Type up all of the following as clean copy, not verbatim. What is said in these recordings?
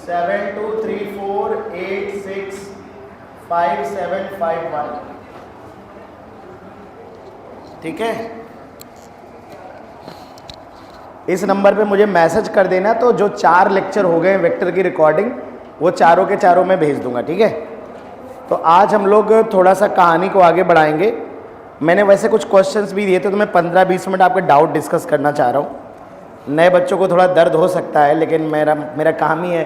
7234865751। ठीक है, इस नंबर पे मुझे मैसेज कर देना, तो जो 4 लेक्चर हो गए वेक्टर की रिकॉर्डिंग वो चारों के चारों मैं भेज दूंगा। ठीक है, तो आज हम लोग थोड़ा सा कहानी को आगे बढ़ाएंगे। मैंने वैसे कुछ क्वेश्चंस भी दिए थे, तो मैं 15-20 मिनट आपके डाउट डिस्कस करना चाह रहा हूँ। नए बच्चों को थोड़ा दर्द हो सकता है, लेकिन मेरा काम ही है,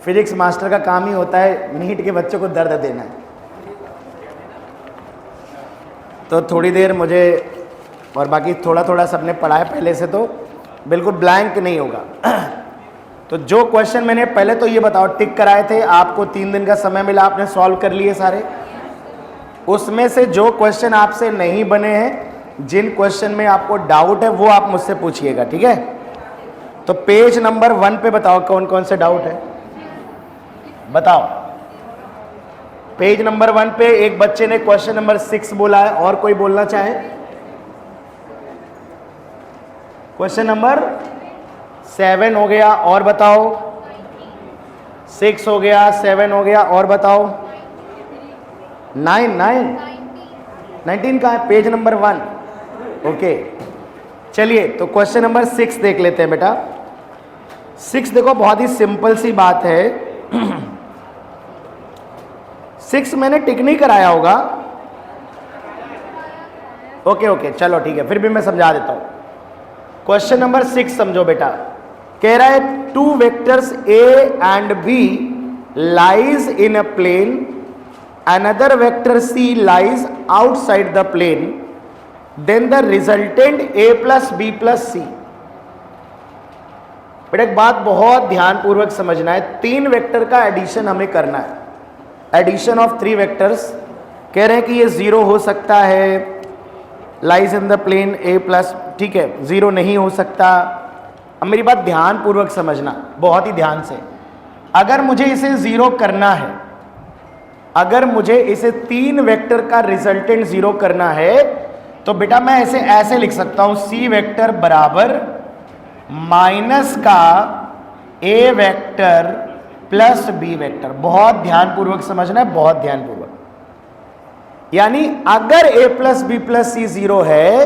फिजिक्स मास्टर का काम ही होता है नीट के बच्चों को दर्द देना है। तो थोड़ी देर मुझे, और बाकी थोड़ा थोड़ा सबने पढ़ा है पहले से, तो बिल्कुल ब्लैंक नहीं होगा। तो जो क्वेश्चन मैंने पहले तो ये बताओ टिक कराए थे, आपको 3 दिन का समय मिला, आपने सॉल्व कर लिए सारे। उसमें से जो क्वेश्चन आपसे नहीं बने हैं, जिन क्वेश्चन में आपको डाउट है, वो आप मुझसे पूछिएगा। ठीक है, तो पेज नंबर 1 पे बताओ कौन कौन से डाउट है, बताओ। पेज नंबर 1 पे एक बच्चे ने क्वेश्चन नंबर 6 बोला है, और कोई बोलना चाहे? क्वेश्चन नंबर 7 हो गया, और बताओ। 6 हो गया, 7 हो गया, और बताओ। 19 का है, पेज नंबर 1। ओके, चलिए तो क्वेश्चन नंबर 6 देख लेते हैं बेटा। 6 देखो, बहुत ही सिंपल सी बात है। 6 मैंने टिक नहीं कराया होगा। ओके, चलो ठीक है, फिर भी मैं समझा देता हूं। क्वेश्चन नंबर 6 समझो बेटा। कह रहा है 2 vectors A and B lies in a plane, another vector C lies outside the plane, then the resultant A plus B plus C। बेटा एक बात बहुत ध्यानपूर्वक समझना है, 3 वेक्टर का एडिशन हमें करना है, एडिशन ऑफ 3 वेक्टर्स। कह रहे हैं कि ये 0 हो सकता है, lies in the plane A plus, ठीक है, 0 नहीं हो सकता। अब मेरी बात ध्यानपूर्वक समझना, बहुत ही ध्यान से। अगर मुझे इसे 0 करना है, अगर मुझे इसे 3 वेक्टर का रिजल्टेंट 0 करना है, तो बेटा मैं इसे ऐसे लिख सकता हूं, C वेक्टर बराबर माइनस का A vector plus B vector. बहुत ध्यानपूर्वक समझना है, बहुत ध्यानपूर्वक। यानी अगर A plus B plus C 0 है,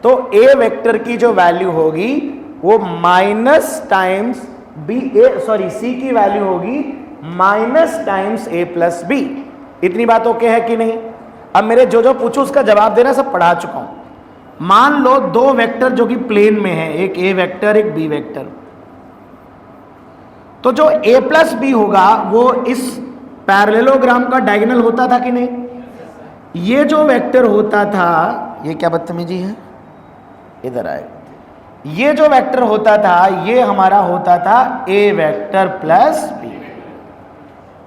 तो A वेक्टर की जो वैल्यू होगी वो माइनस टाइम्स C की वैल्यू होगी minus times A plus B। इतनी बात ओके है कि नहीं? अब मेरे जो पूछो उसका जवाब देना, सब पढ़ा चुका हूं। मान लो 2 वेक्टर जो कि प्लेन में है, एक A वेक्टर एक B वेक्टर, तो जो A प्लस B होगा वो इस पैरेललोग्राम का डायगोनल होता था कि नहीं? ये जो वेक्टर होता था, ये क्या बदतमीजी है, इधर आए, ये जो वेक्टर होता था ये हमारा होता था A वेक्टर प्लस B।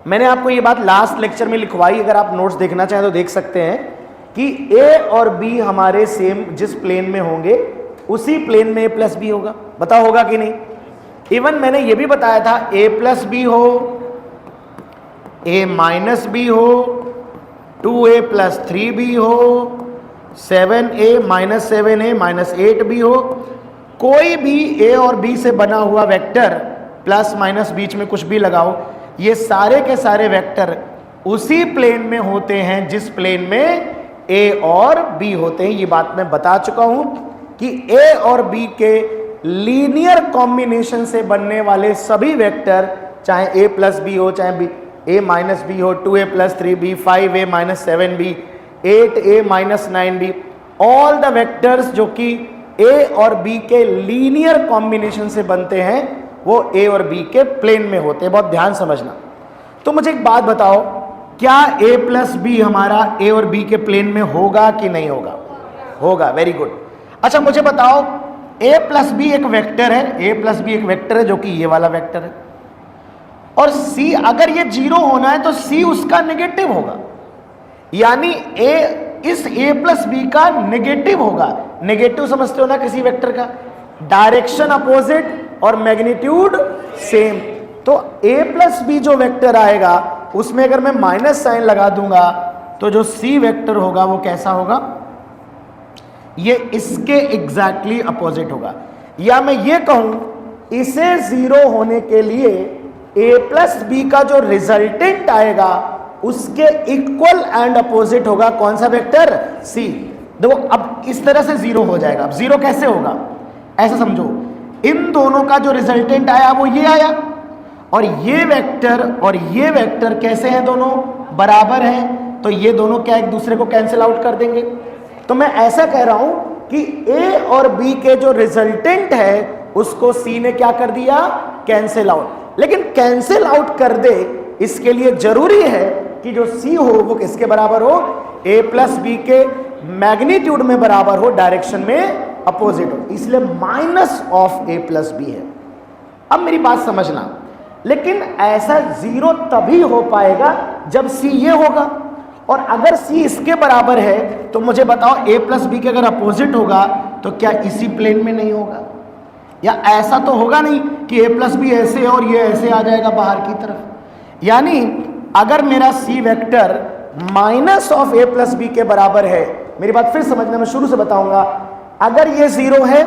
मैंने आपको ये बात लास्ट लेक्चर में लिखवाई, अगर आप नोट्स देखना चाहें तो देख सकते हैं कि A और B हमारे सेम जिस प्लेन में होंगे उसी प्लेन में A प्लस B होगा। बताओ होगा कि नहीं? इवन मैंने ये भी बताया था A प्लस B हो, A माइनस B हो, 2A प्लस 3B हो, 7A minus 7A minus 8B हो। कोई भी A और B से बना हुआ वेक्टर, प्लस माइनस बीच में कुछ भी लगाओ, ये सारे के सारे वेक्टर उसी प्लेन में होते हैं जिस प्लेन में A और B होते हैं। ये बात मैं बता चुका हूं कि A और B के लीनियर कॉम्बिनेशन से बनने वाले सभी वेक्टर, चाहे A प्लस B हो, चाहे A माइनस B हो, 2A plus 3B, 5A minus 7B, 8A minus 9B, all the vectors जो कि A और B के लीनियर कॉम्बिनेशन से बनते हैं वो A और B के प्लेन में होते हैं। बहुत ध्यान समझना। तो मुझे एक बात बताओ, क्या A प्लस B हमारा A और B के प्लेन में होगा कि नहीं होगा? होगा, वेरी गुड। अच्छा मुझे बताओ, A प्लस B एक वेक्टर है, A प्लस B एक वेक्टर है जो कि ये वाला वेक्टर है, और C अगर ये 0 होना है तो C उसका नेगेटिव होगा, यानी इस A प्लस बी का नेगेटिव होगा। नेगेटिव समझते हो ना किसी वेक्टर का? डायरेक्शन अपोजिट और मैग्नीट्यूड सेम। तो A प्लस बी जो वेक्टर आएगा उसमें अगर मैं माइनस साइन लगा दूंगा तो जो C वेक्टर होगा वो कैसा होगा? ये इसके एग्जैक्टली अपोजिट होगा। या मैं ये कहूं, इसे 0 होने के लिए ए प्लस बी का जो रिजल्टेंट आएगा उसके इक्वल एंड अपोजिट होगा कौन सा वेक्टर? सी। देखो अब इस तरह से जीरो हो जाएगा। अब जीरो कैसे होगा? ऐसा समझो, इन दोनों का जो रिजल्टेंट आया वो ये आया, और ये वेक्टर कैसे हैं? दोनों बराबर हैं, तो ये दोनों क्या एक दूसरे को कैंसिल आउट कर देंगे। तो मैं ऐसा कह रहा हूं कि ए और बी के जो रिजल्टेंट है उसको सी ने क्या कर दिया? Cancel out. लेकिन कैंसिल आउट कर दे इसके लिए जरूरी है कि जो सी हो वो किसके बराबर हो? ए प्लस बी के मैग्नीट्यूड में बराबर हो, डायरेक्शन में अपोजिट हो, इसलिए minus of A plus B है। अब मेरी बात समझना, लेकिन ऐसा जीरो तभी हो पाएगा जब सी ये होगा, और अगर सी इसके बराबर है तो मुझे बताओ ए प्लस बी के अगर अपोजिट होगा तो क्या इसी प्लेन में नहीं होगा? या ऐसा तो होगा नहीं कि ए प्लस बी ऐसे और ये ऐसे आ जाएगा बाहर की तरफ। यानी अगर मेरा C vector minus of A plus B के बराबर है, मेरी बात फिर समझना, मैं शुरू से बताऊंगा, अगर ये जीरो है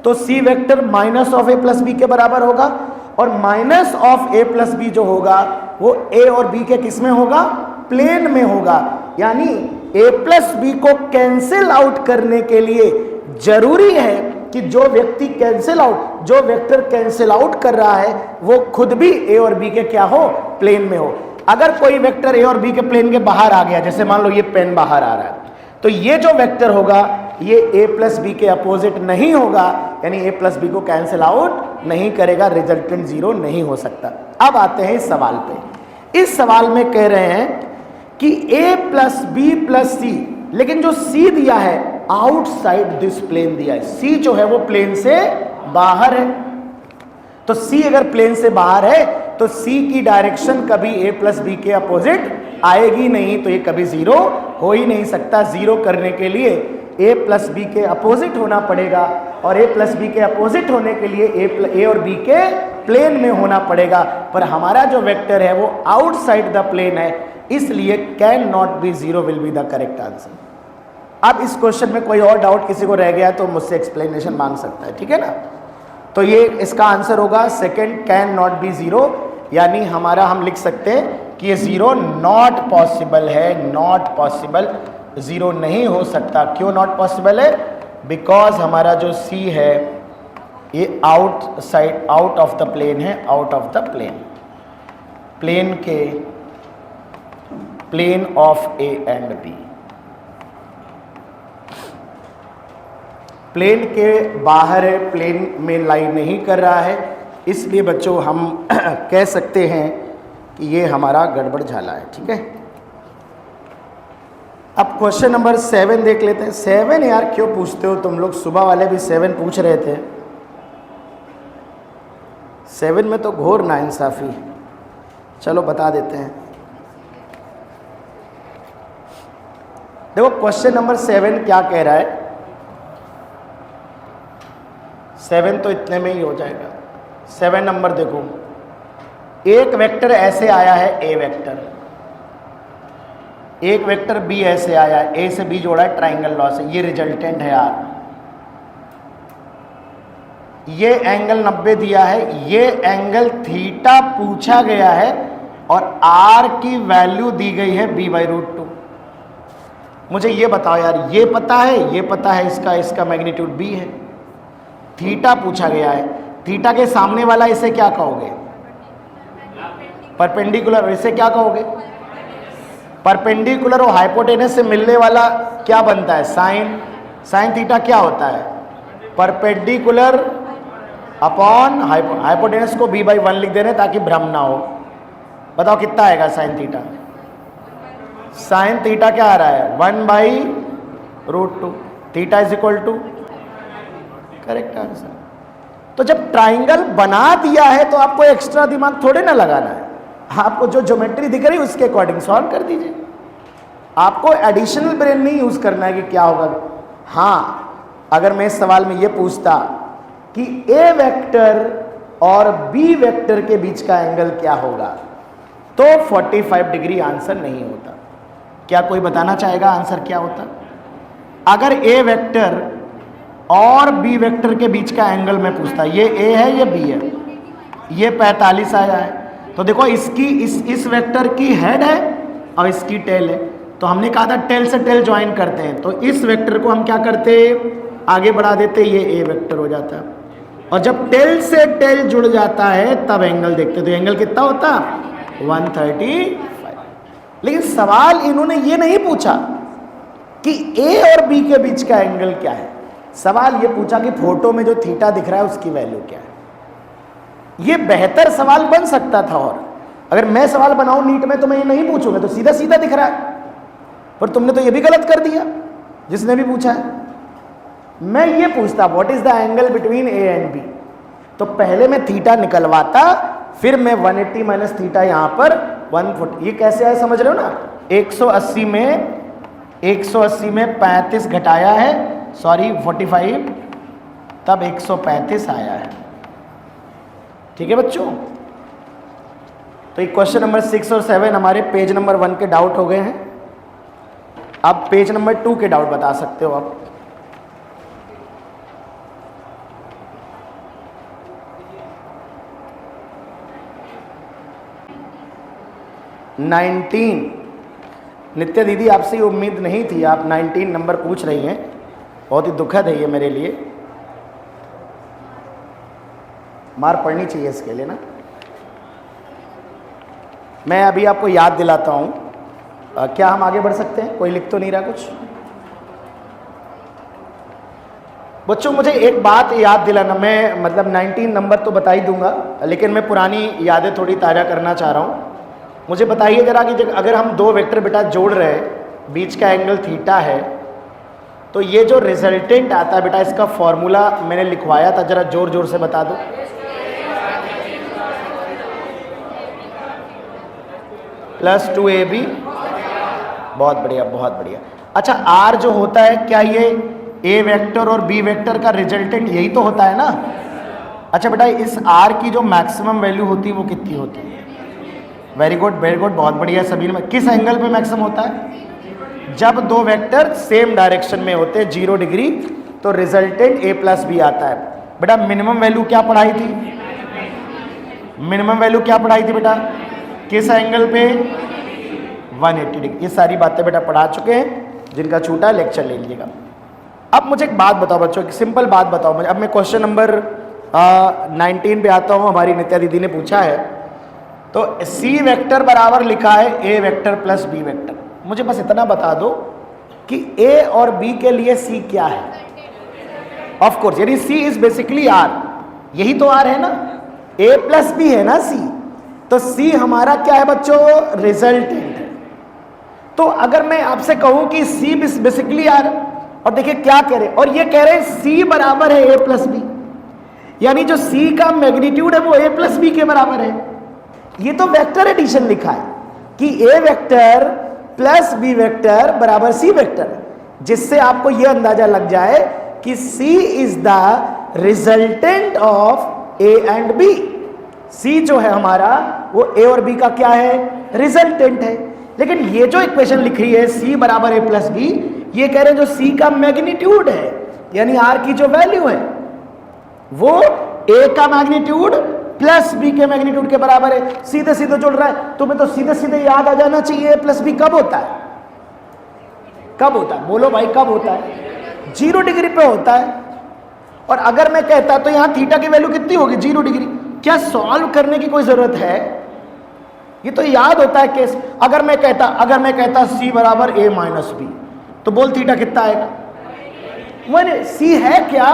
तो C vector minus of A plus B के बराबर होगा, और minus of A plus B जो होगा वो ए और बी के किस में होगा? प्लेन में होगा। यानी ए प्लस बी को कैंसिल आउट करने के लिए जरूरी है कि जो व्यक्ति कैंसिल आउट, जो वेक्टर कैंसिल आउट कर रहा है वो खुद भी ए और बी के क्या हो? प्लेन में हो। अगर कोई वेक्टर ए और बी के प्लेन के बाहर आ गया, जैसे मान लो ये पेन बाहर आ रहा है, तो ये जो वेक्टर होगा ये ए प्लस बी के अपोजिट नहीं होगा, यानी ए प्लस बी को कैंसिल आउट नहीं करेगा, रिजल्टेंट जीरो नहीं हो सकता। अब आते हैं इस सवाल पे। इस सवाल में कह रहे हैं कि ए प्लस बी प्लस सी, लेकिन जो सी दिया है आउटसाइड दिस प्लेन दिया है, सी जो है वो प्लेन से बाहर है। तो सी अगर प्लेन से बाहर है तो सी की डायरेक्शन कभी ए प्लस बी के अपोजिट आएगी नहीं, तो ये कभी जीरो हो ही नहीं सकता। जीरो करने के लिए ए प्लस बी के अपोजिट होना पड़ेगा, और ए प्लस बी के अपोजिट होने के लिए ए और बी के प्लेन में होना पड़ेगा। पर हमारा जो वेक्टर है वो आउटसाइड द प्लेन है, इसलिए can not be zero will be the correct answer. अब इस क्वेश्चन में कोई और डाउट किसी को रह गया तो मुझसे एक्सप्लेनेशन मांग सकता है, ठीक है ना? तो ये इसका आंसर होगा second, can not be zero, यानी हमारा हम लिख सकते हैं कि ये जीरो नॉट पॉसिबल है, नॉट पॉसिबल, जीरो नहीं हो सकता। क्यों नॉट पॉसिबल है? बिकॉज हमारा जो सी है ये outside, out of the plane है, out of the plane, plane के, plane of A and B, plane के बाहर है, प्लेन में लाई नहीं कर रहा है, इसलिए बच्चों हम कह सकते हैं कि ये हमारा गड़बड़ झाला है, ठीक है। अब क्वेश्चन नंबर 7 देख लेते हैं। 7 यार क्यों पूछते हो तुम लोग? सुबह वाले भी 7 पूछ रहे थे। 7 में तो घोर नाइंसाफी। चलो बता देते हैं। देखो क्वेश्चन नंबर 7 क्या कह रहा है। 7 तो इतने में ही हो जाएगा। 7 नंबर देखो, एक वेक्टर ऐसे आया है, ए वेक्टर, एक वेक्टर बी ऐसे आया है, ए से बी जोड़ा है, ट्राइंगल लॉ से, ये रिजल्टेंट है यार। ये एंगल 90 दिया है, ये एंगल थीटा पूछा गया है, और आर की वैल्यू दी गई है b/√2। मुझे ये बताओ यार, ये पता है, ये पता है, इसका मैग्नीट्यूड b है, थीटा पूछा गया है, थीटा के सामने वाला इसे क्या कहोगे? परपेंडिकुलर। इसे क्या कहोगे? परपेंडिकुलर और हाइपोटेनस से मिलने वाला क्या बनता है? साइन। साइन थीटा क्या होता है? परपेंडिकुलर अपॉन हाइपोटेनस को b/1 लिख दे रहे हैं ताकि भ्रम ना हो। बताओ कितना आएगा साइन थीटा? साइन थीटा क्या आ रहा है? 1/√2। Theta is equal to, correct answer. तो जब ट्राइंगल बना दिया है तो आपको एक्स्ट्रा दिमाग थोड़े ना लगाना है, आपको जो ज्योमेट्री दिख रही है उसके अकॉर्डिंग सॉल्व कर दीजिए। आपको एडिशनल ब्रेन नहीं यूज करना है कि क्या होगा। हाँ, अगर मैं इस सवाल में ये पूछता कि ए वेक्टर और बी वेक्टर के बीच का एंगल क्या होगा, तो 45 डिग्री आंसर नहीं होता। क्या कोई बताना चाहेगा आंसर क्या होता? अगर ए वेक्टर और बी वेक्टर के बीच का एंगल में पूछता, ये ए है, ये बी है, ये 45 आया है, तो देखो इसकी इस वेक्टर की हेड है और इसकी टेल है, तो हमने कहा था टेल से टेल ज्वाइन करते हैं, तो इस वेक्टर को हम क्या करते, आगे बढ़ा देते, ये ए वेक्टर हो जाता है। और जब टेल से टेल जुड़ जाता है तब एंगल देखते, तो एंगल कितना होता, 135। लेकिन सवाल इन्होंने ये नहीं पूछा कि ए और बी के बीच का एंगल क्या है, सवाल ये पूछा कि फोटो में जो थीटा दिख रहा है उसकी वैल्यू क्या है। ये बेहतर सवाल बन सकता था, और अगर मैं सवाल बनाऊं नीट में तो मैं ये नहीं पूछूंगा, तो सीधा सीधा दिख रहा है, पर तुमने तो ये भी गलत कर दिया जिसने भी पूछा है। मैं ये पूछता what is the angle between A and B, तो पहले मैं थीटा निकलवाता, फिर मैं 180 माइनस थीटा यहां पर 140, ये कैसे आया समझ रहे हो ना, 180 में 35 घटाया है, सॉरी 45, तब 135 आया है। ठीक है बच्चों, तो ये क्वेश्चन नंबर 6 और 7 हमारे पेज नंबर 1 के डाउट हो गए हैं। अब पेज नंबर 2 के डाउट बता सकते हो आप। नित्या दीदी आपसे ये उम्मीद नहीं थी, आप 19 नंबर पूछ रही हैं, बहुत ही दुखद है ये मेरे लिए, मार पड़नी चाहिए इसके लिए ना। मैं अभी आपको याद दिलाता हूँ, क्या हम आगे बढ़ सकते हैं, कोई लिख तो नहीं रहा कुछ। बच्चों मुझे एक बात याद दिलाना, मैं मतलब 19 नंबर तो बता ही दूंगा, लेकिन मैं पुरानी यादें थोड़ी ताज़ा करना चाह रहा हूँ। मुझे बताइए जरा कि अगर हम दो वेक्टर बेटा जोड़ रहे हैं, बीच का एंगल थीटा है, तो ये जो रिजल्टेंट आता है बेटा, इसका फॉर्मूला मैंने लिखवाया था, जरा जोर जोर से बता दो। +2ab, बहुत बढ़िया बहुत बढ़िया। अच्छा r जो होता है, क्या ये a वेक्टर और b वेक्टर का रिजल्टेंट यही तो होता है ना। अच्छा बेटा, इस r की जो मैक्सिमम वैल्यू होती है वो कितनी होती है, वेरी गुड बहुत बढ़िया। सभी में किस एंगल पे मैक्सिमम होता है, जब दो वेक्टर सेम डायरेक्शन में होते हैं 0 डिग्री, तो रिजल्टेंट a+b आता है। बेटा मिनिमम वैल्यू क्या पढ़ाई थी, मिनिमम वैल्यू क्या पढ़ाई थी बेटा, किस एंगल पे, 180 डिग्री। ये सारी बातें बेटा पढ़ा चुके हैं, जिनका छूटा लेक्चर ले लीजिएगा। अब मुझे एक बात बताओ बच्चों, एक सिंपल बात बताओ मुझे। अब मैं क्वेश्चन नंबर 19 पे आता हूँ, हमारी नित्या दीदी ने पूछा है, तो C वेक्टर बराबर लिखा है A vector plus B vector. मुझे बस इतना बता दो कि A और B के लिए C क्या है। ऑफ कोर्स यानी C इज बेसिकली R, यही तो R है ना, A प्लस B है ना C, तो C हमारा क्या है बच्चों, रिजल्टेंट है। तो अगर मैं आपसे कहूं कि C बेसिकली R, और देखिए क्या कह रहे हैं, और ये कह रहे हैं C बराबर है A प्लस B, यानी जो C का मैग्नीट्यूड है वो A प्लस B के बराबर है। ये तो वेक्टर एडिशन लिखा है कि A vector plus B vector बराबर C वेक्टर, जिससे आपको यह अंदाजा लग जाए कि C is the resultant of A and B। C जो है हमारा वो A और B का क्या है, रिजल्टेंट है। लेकिन ये जो इक्वेशन लिख रही है C बराबर A प्लस B, ये कह रहे हैं जो C का मैग्नीट्यूड है, यानी R की जो वैल्यू है वो A का मैग्नीट्यूड प्लस B के मैग्नीट्यूड के बराबर है। सीधे सीधे जुड़ रहा है, तुम्हें तो सीधे सीधे याद आ जाना चाहिए प्लस B कब होता है, कब होता है, बोलो भाई कब होता है, 0 डिग्री पे होता है। और अगर मैं कहता तो यहां थीटा की वैल्यू कितनी होगी, 0 डिग्री। क्या सॉल्व करने की कोई जरूरत है, ये तो याद होता है केस। अगर मैं कहता C बराबर A माइनस B, तो बोल थीटा कितना आएगा, C है क्या,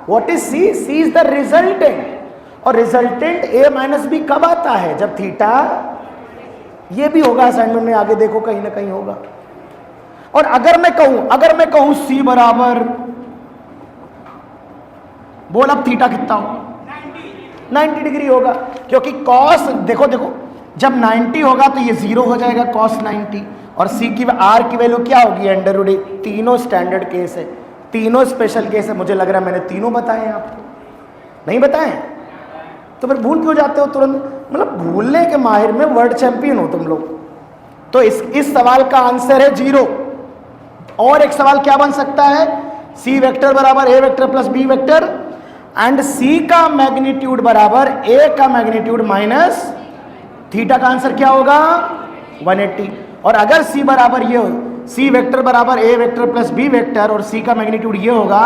what is C, C is the resultant, और रिजल्टेंट A माइनस B कब आता है, जब थीटा, ये भी होगा असाइनमेंट में, आगे देखो कहीं ना कहीं होगा। और अगर मैं कहूं C बराबर, बोल अब थीटा कितना होगा, 90 डिग्री होगा, क्योंकि cos देखो जब 90 होगा तो ये 0 हो जाएगा cos 90, और C की R की वैल्यू क्या होगी, √A। तीनों स्टैंडर्ड केस है, तीनों स्पेशल केस है। मुझे लग रहा है मैंने तीनों बताए हैं, आपको नहीं बताए, तो फिर भूल क्यों जाते हो तुरंत, मतलब भूलने के माहिर में वर्ल्ड चैंपियन हो तुम लोग। तो इस सवाल का आंसर है 0। और एक सवाल क्या बन सकता है, C वेक्टर बराबर A vector plus B vector, and C का मैग्नीट्यूड बराबर A का मैग्नीट्यूड माइनस थीटा का आंसर क्या होगा 180। और अगर c बराबर ये हो, c वेक्टर बराबर a vector plus b vector और c का मैग्नीट्यूड ये होगा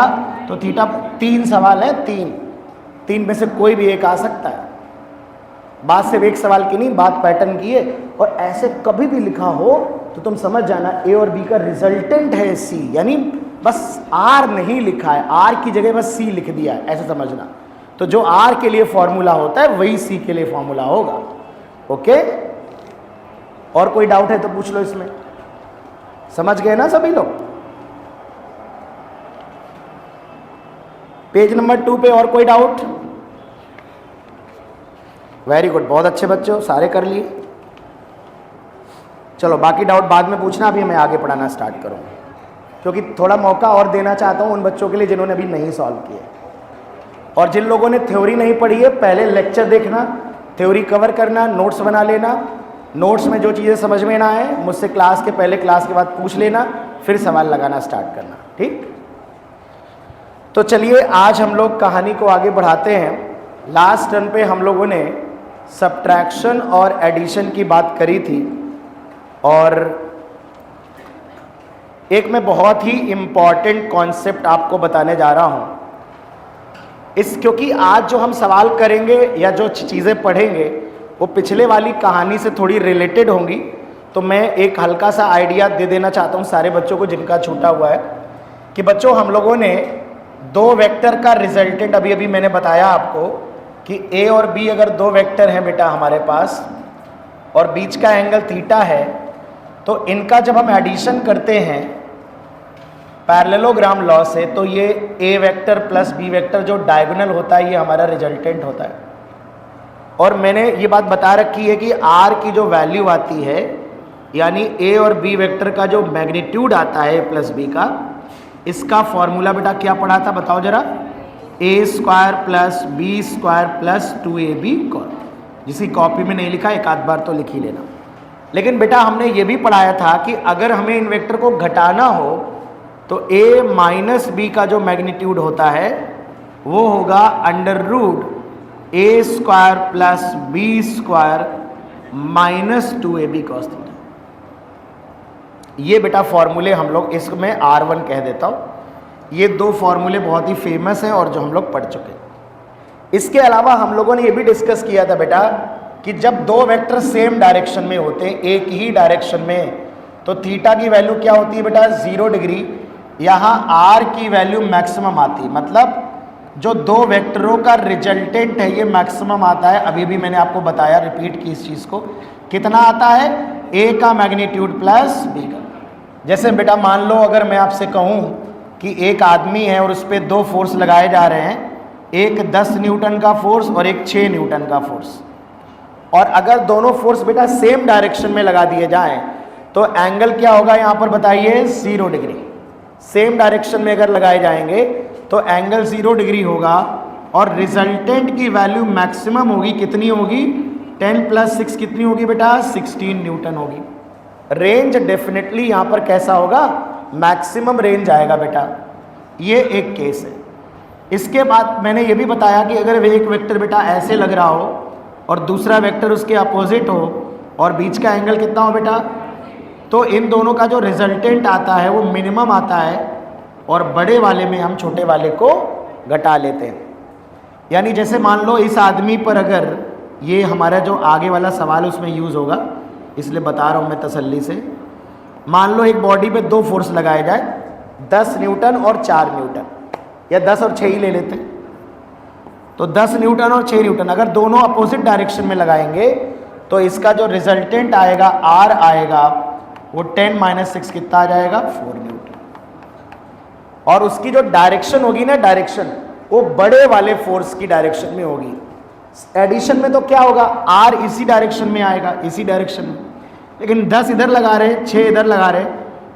तो थीटा, 3 सवाल है, 3 में से कोई भी एक आ सकता है। बात सिर्फ एक सवाल की नहीं, बात पैटर्न की है। और ऐसे कभी भी लिखा हो तो तुम समझ जाना a और b का रिजल्टेंट है c, यानी बस r नहीं लिखा है, r की जगह बस c लिख दिया है, ऐसे समझना। तो जो r के लिए फॉर्मूला होता है वही c के लिए फॉर्मूला होगा। ओके, और कोई डाउट है तो पूछ लो इसमें। समझ गए ना सभी लोग? पेज नंबर 2 पे और कोई डाउट? वेरी गुड, बहुत अच्छे बच्चों, सारे कर लिए। चलो बाकी डाउट बाद में पूछना, अभी मैं आगे पढ़ाना स्टार्ट करूँगा, क्योंकि थोड़ा मौका और देना चाहता हूँ उन बच्चों के लिए जिन्होंने अभी नहीं सॉल्व किए। और जिन लोगों ने थ्योरी नहीं पढ़ी है, पहले लेक्चर देखना, थ्योरी कवर करना, नोट्स बना लेना, नोट्स में जो चीज़ें समझ में ना आए मुझसे क्लास के पहले, क्लास के बाद पूछ लेना, फिर सवाल लगाना स्टार्ट करना, ठीक? तो चलिए आज हम लोग कहानी को आगे बढ़ाते हैं। लास्ट टर्न पे हम लोगों ने सब्ट्रैक्शन और एडिशन की बात करी थी, और एक मैं बहुत ही इम्पॉर्टेंट कॉन्सेप्ट आपको बताने जा रहा हूँ क्योंकि आज जो हम सवाल करेंगे या जो चीज़ें पढ़ेंगे वो पिछले वाली कहानी से थोड़ी रिलेटेड होंगी। तो मैं एक हल्का सा आइडिया दे देना चाहता हूँ सारे बच्चों को जिनका छूटा हुआ है, कि बच्चों हम लोगों ने 2 वेक्टर का रिजल्टेंट अभी मैंने बताया आपको कि a और b अगर 2 वेक्टर हैं बेटा हमारे पास और बीच का एंगल थीटा है, तो इनका जब हम एडिशन करते हैं पैरेललोग्राम लॉ से, तो ये a vector plus b vector जो डायगोनल होता है ये हमारा रिजल्टेंट होता है। और मैंने ये बात बता रखी है कि r की जो वैल्यू आती है, यानी a और b वेक्टर का जो मैग्नीट्यूड आता है a प्लस b का, इसका फॉर्मूला बेटा क्या पढ़ा था बताओ जरा? a square plus b square plus 2ab cos. जिसकी कॉपी में नहीं लिखा एक आध बार तो लिख ही लेना। लेकिन बेटा हमने ये भी पढ़ाया था कि अगर हमें इन वेक्टर को घटाना हो तो a माइनस b का जो मैग्नीट्यूड होता है वो होगा under root a square plus b square minus 2ab cos theta. ये बेटा फॉर्मूले हम लोग, इसमें R1 कह देता हूँ। ये 2 फॉर्मूले बहुत ही फेमस हैं और जो हम लोग पढ़ चुके हैं। इसके अलावा हम लोगों ने ये भी डिस्कस किया था बेटा कि जब 2 वेक्टर सेम डायरेक्शन में होते हैं, एक ही डायरेक्शन में, तो थीटा की वैल्यू क्या होती है बेटा? 0 डिग्री। यहाँ r की वैल्यू मैक्सिमम आती है, मतलब जो 2 वेक्टरों का रिजल्टेंट है ये मैक्सिमम आता है। अभी भी मैंने आपको बताया, रिपीट की इस चीज़ को, कितना आता है? a का मैग्नीट्यूड प्लस b का। जैसे बेटा मान लो अगर मैं आपसे कहूँ कि एक आदमी है और उस पर 2 फोर्स लगाए जा रहे हैं, एक 10 न्यूटन का फोर्स और एक 6 न्यूटन का फोर्स, और अगर दोनों फोर्स बेटा सेम डायरेक्शन में लगा दिए जाएं तो एंगल क्या होगा यहाँ पर बताइए? 0 डिग्री। सेम डायरेक्शन में अगर लगाए जाएंगे तो एंगल 0 डिग्री होगा और रिजल्टेंट की वैल्यू मैक्सिमम होगी। कितनी होगी? 10 प्लस 6 कितनी होगी बेटा? 16 न्यूटन होगी। रेंज डेफिनेटली यहाँ पर कैसा होगा? मैक्सिमम रेंज आएगा बेटा। ये एक केस है। इसके बाद मैंने ये भी बताया कि अगर एक वेक्टर बेटा ऐसे लग रहा हो और दूसरा वेक्टर उसके अपोजिट हो और बीच का एंगल कितना हो बेटा, तो इन दोनों का जो रिजल्टेंट आता है वो मिनिमम आता है और बड़े वाले में हम छोटे वाले को घटा लेते हैं। यानी जैसे मान लो इस आदमी पर, अगर ये हमारा जो आगे वाला सवाल उसमें यूज़ होगा इसलिए बता रहा हूँ मैं तसल्ली से, मान लो एक बॉडी पे 2 फोर्स लगाए जाए, 10 न्यूटन और 4 न्यूटन, या 10 और 6 ही ले लेते हैं। तो 10 न्यूटन और 6 न्यूटन अगर दोनों अपोजिट डायरेक्शन में लगाएंगे तो इसका जो रिजल्टेंट आएगा R आएगा वो 10 माइनस 6 कितना आ जाएगा? 4 न्यूटन। और उसकी जो डायरेक्शन होगी ना, डायरेक्शन वो बड़े वाले फोर्स की डायरेक्शन में होगी। एडिशन में तो क्या होगा? R इसी डायरेक्शन में आएगा, इसी डायरेक्शन में। लेकिन 10 इधर लगा रहे, 6 इधर लगा रहे,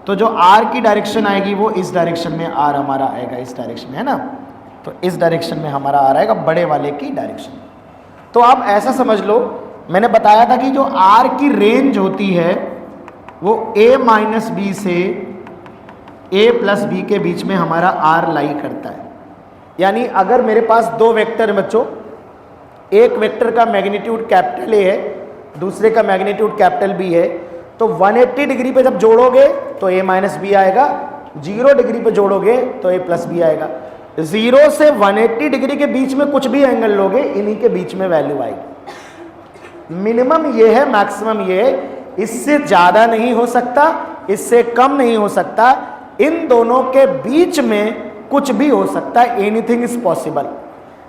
तो जो R की डायरेक्शन आएगी वो इस डायरेक्शन में R हमारा आएगा, इस डायरेक्शन में, है ना? तो इस डायरेक्शन में हमारा R आएगा, बड़े वाले की डायरेक्शन में। तो आप ऐसा समझ लो, मैंने बताया था कि जो R की रेंज होती है वो a माइनस बी से a प्लस बी के बीच में हमारा R लाई करता है। यानी अगर मेरे पास 2 वेक्टर हैं बच्चों, एक वेक्टर का मैग्नीट्यूड कैपिटल A है दूसरे का मैग्नीट्यूड कैपिटल बी है, तो 180 डिग्री पे जब जोड़ोगे तो a माइनस बी आएगा, 0 डिग्री पे जोड़ोगे तो a प्लस बी आएगा। 0 से 180 डिग्री के बीच में कुछ भी एंगल लोगे, इन्हीं के बीच में वैल्यू आएगी। मिनिमम ये है, मैक्सिमम ये है, इससे ज़्यादा नहीं हो सकता, इससे कम नहीं हो सकता, इन दोनों के बीच में कुछ भी हो सकता है, एनीथिंग इज पॉसिबल।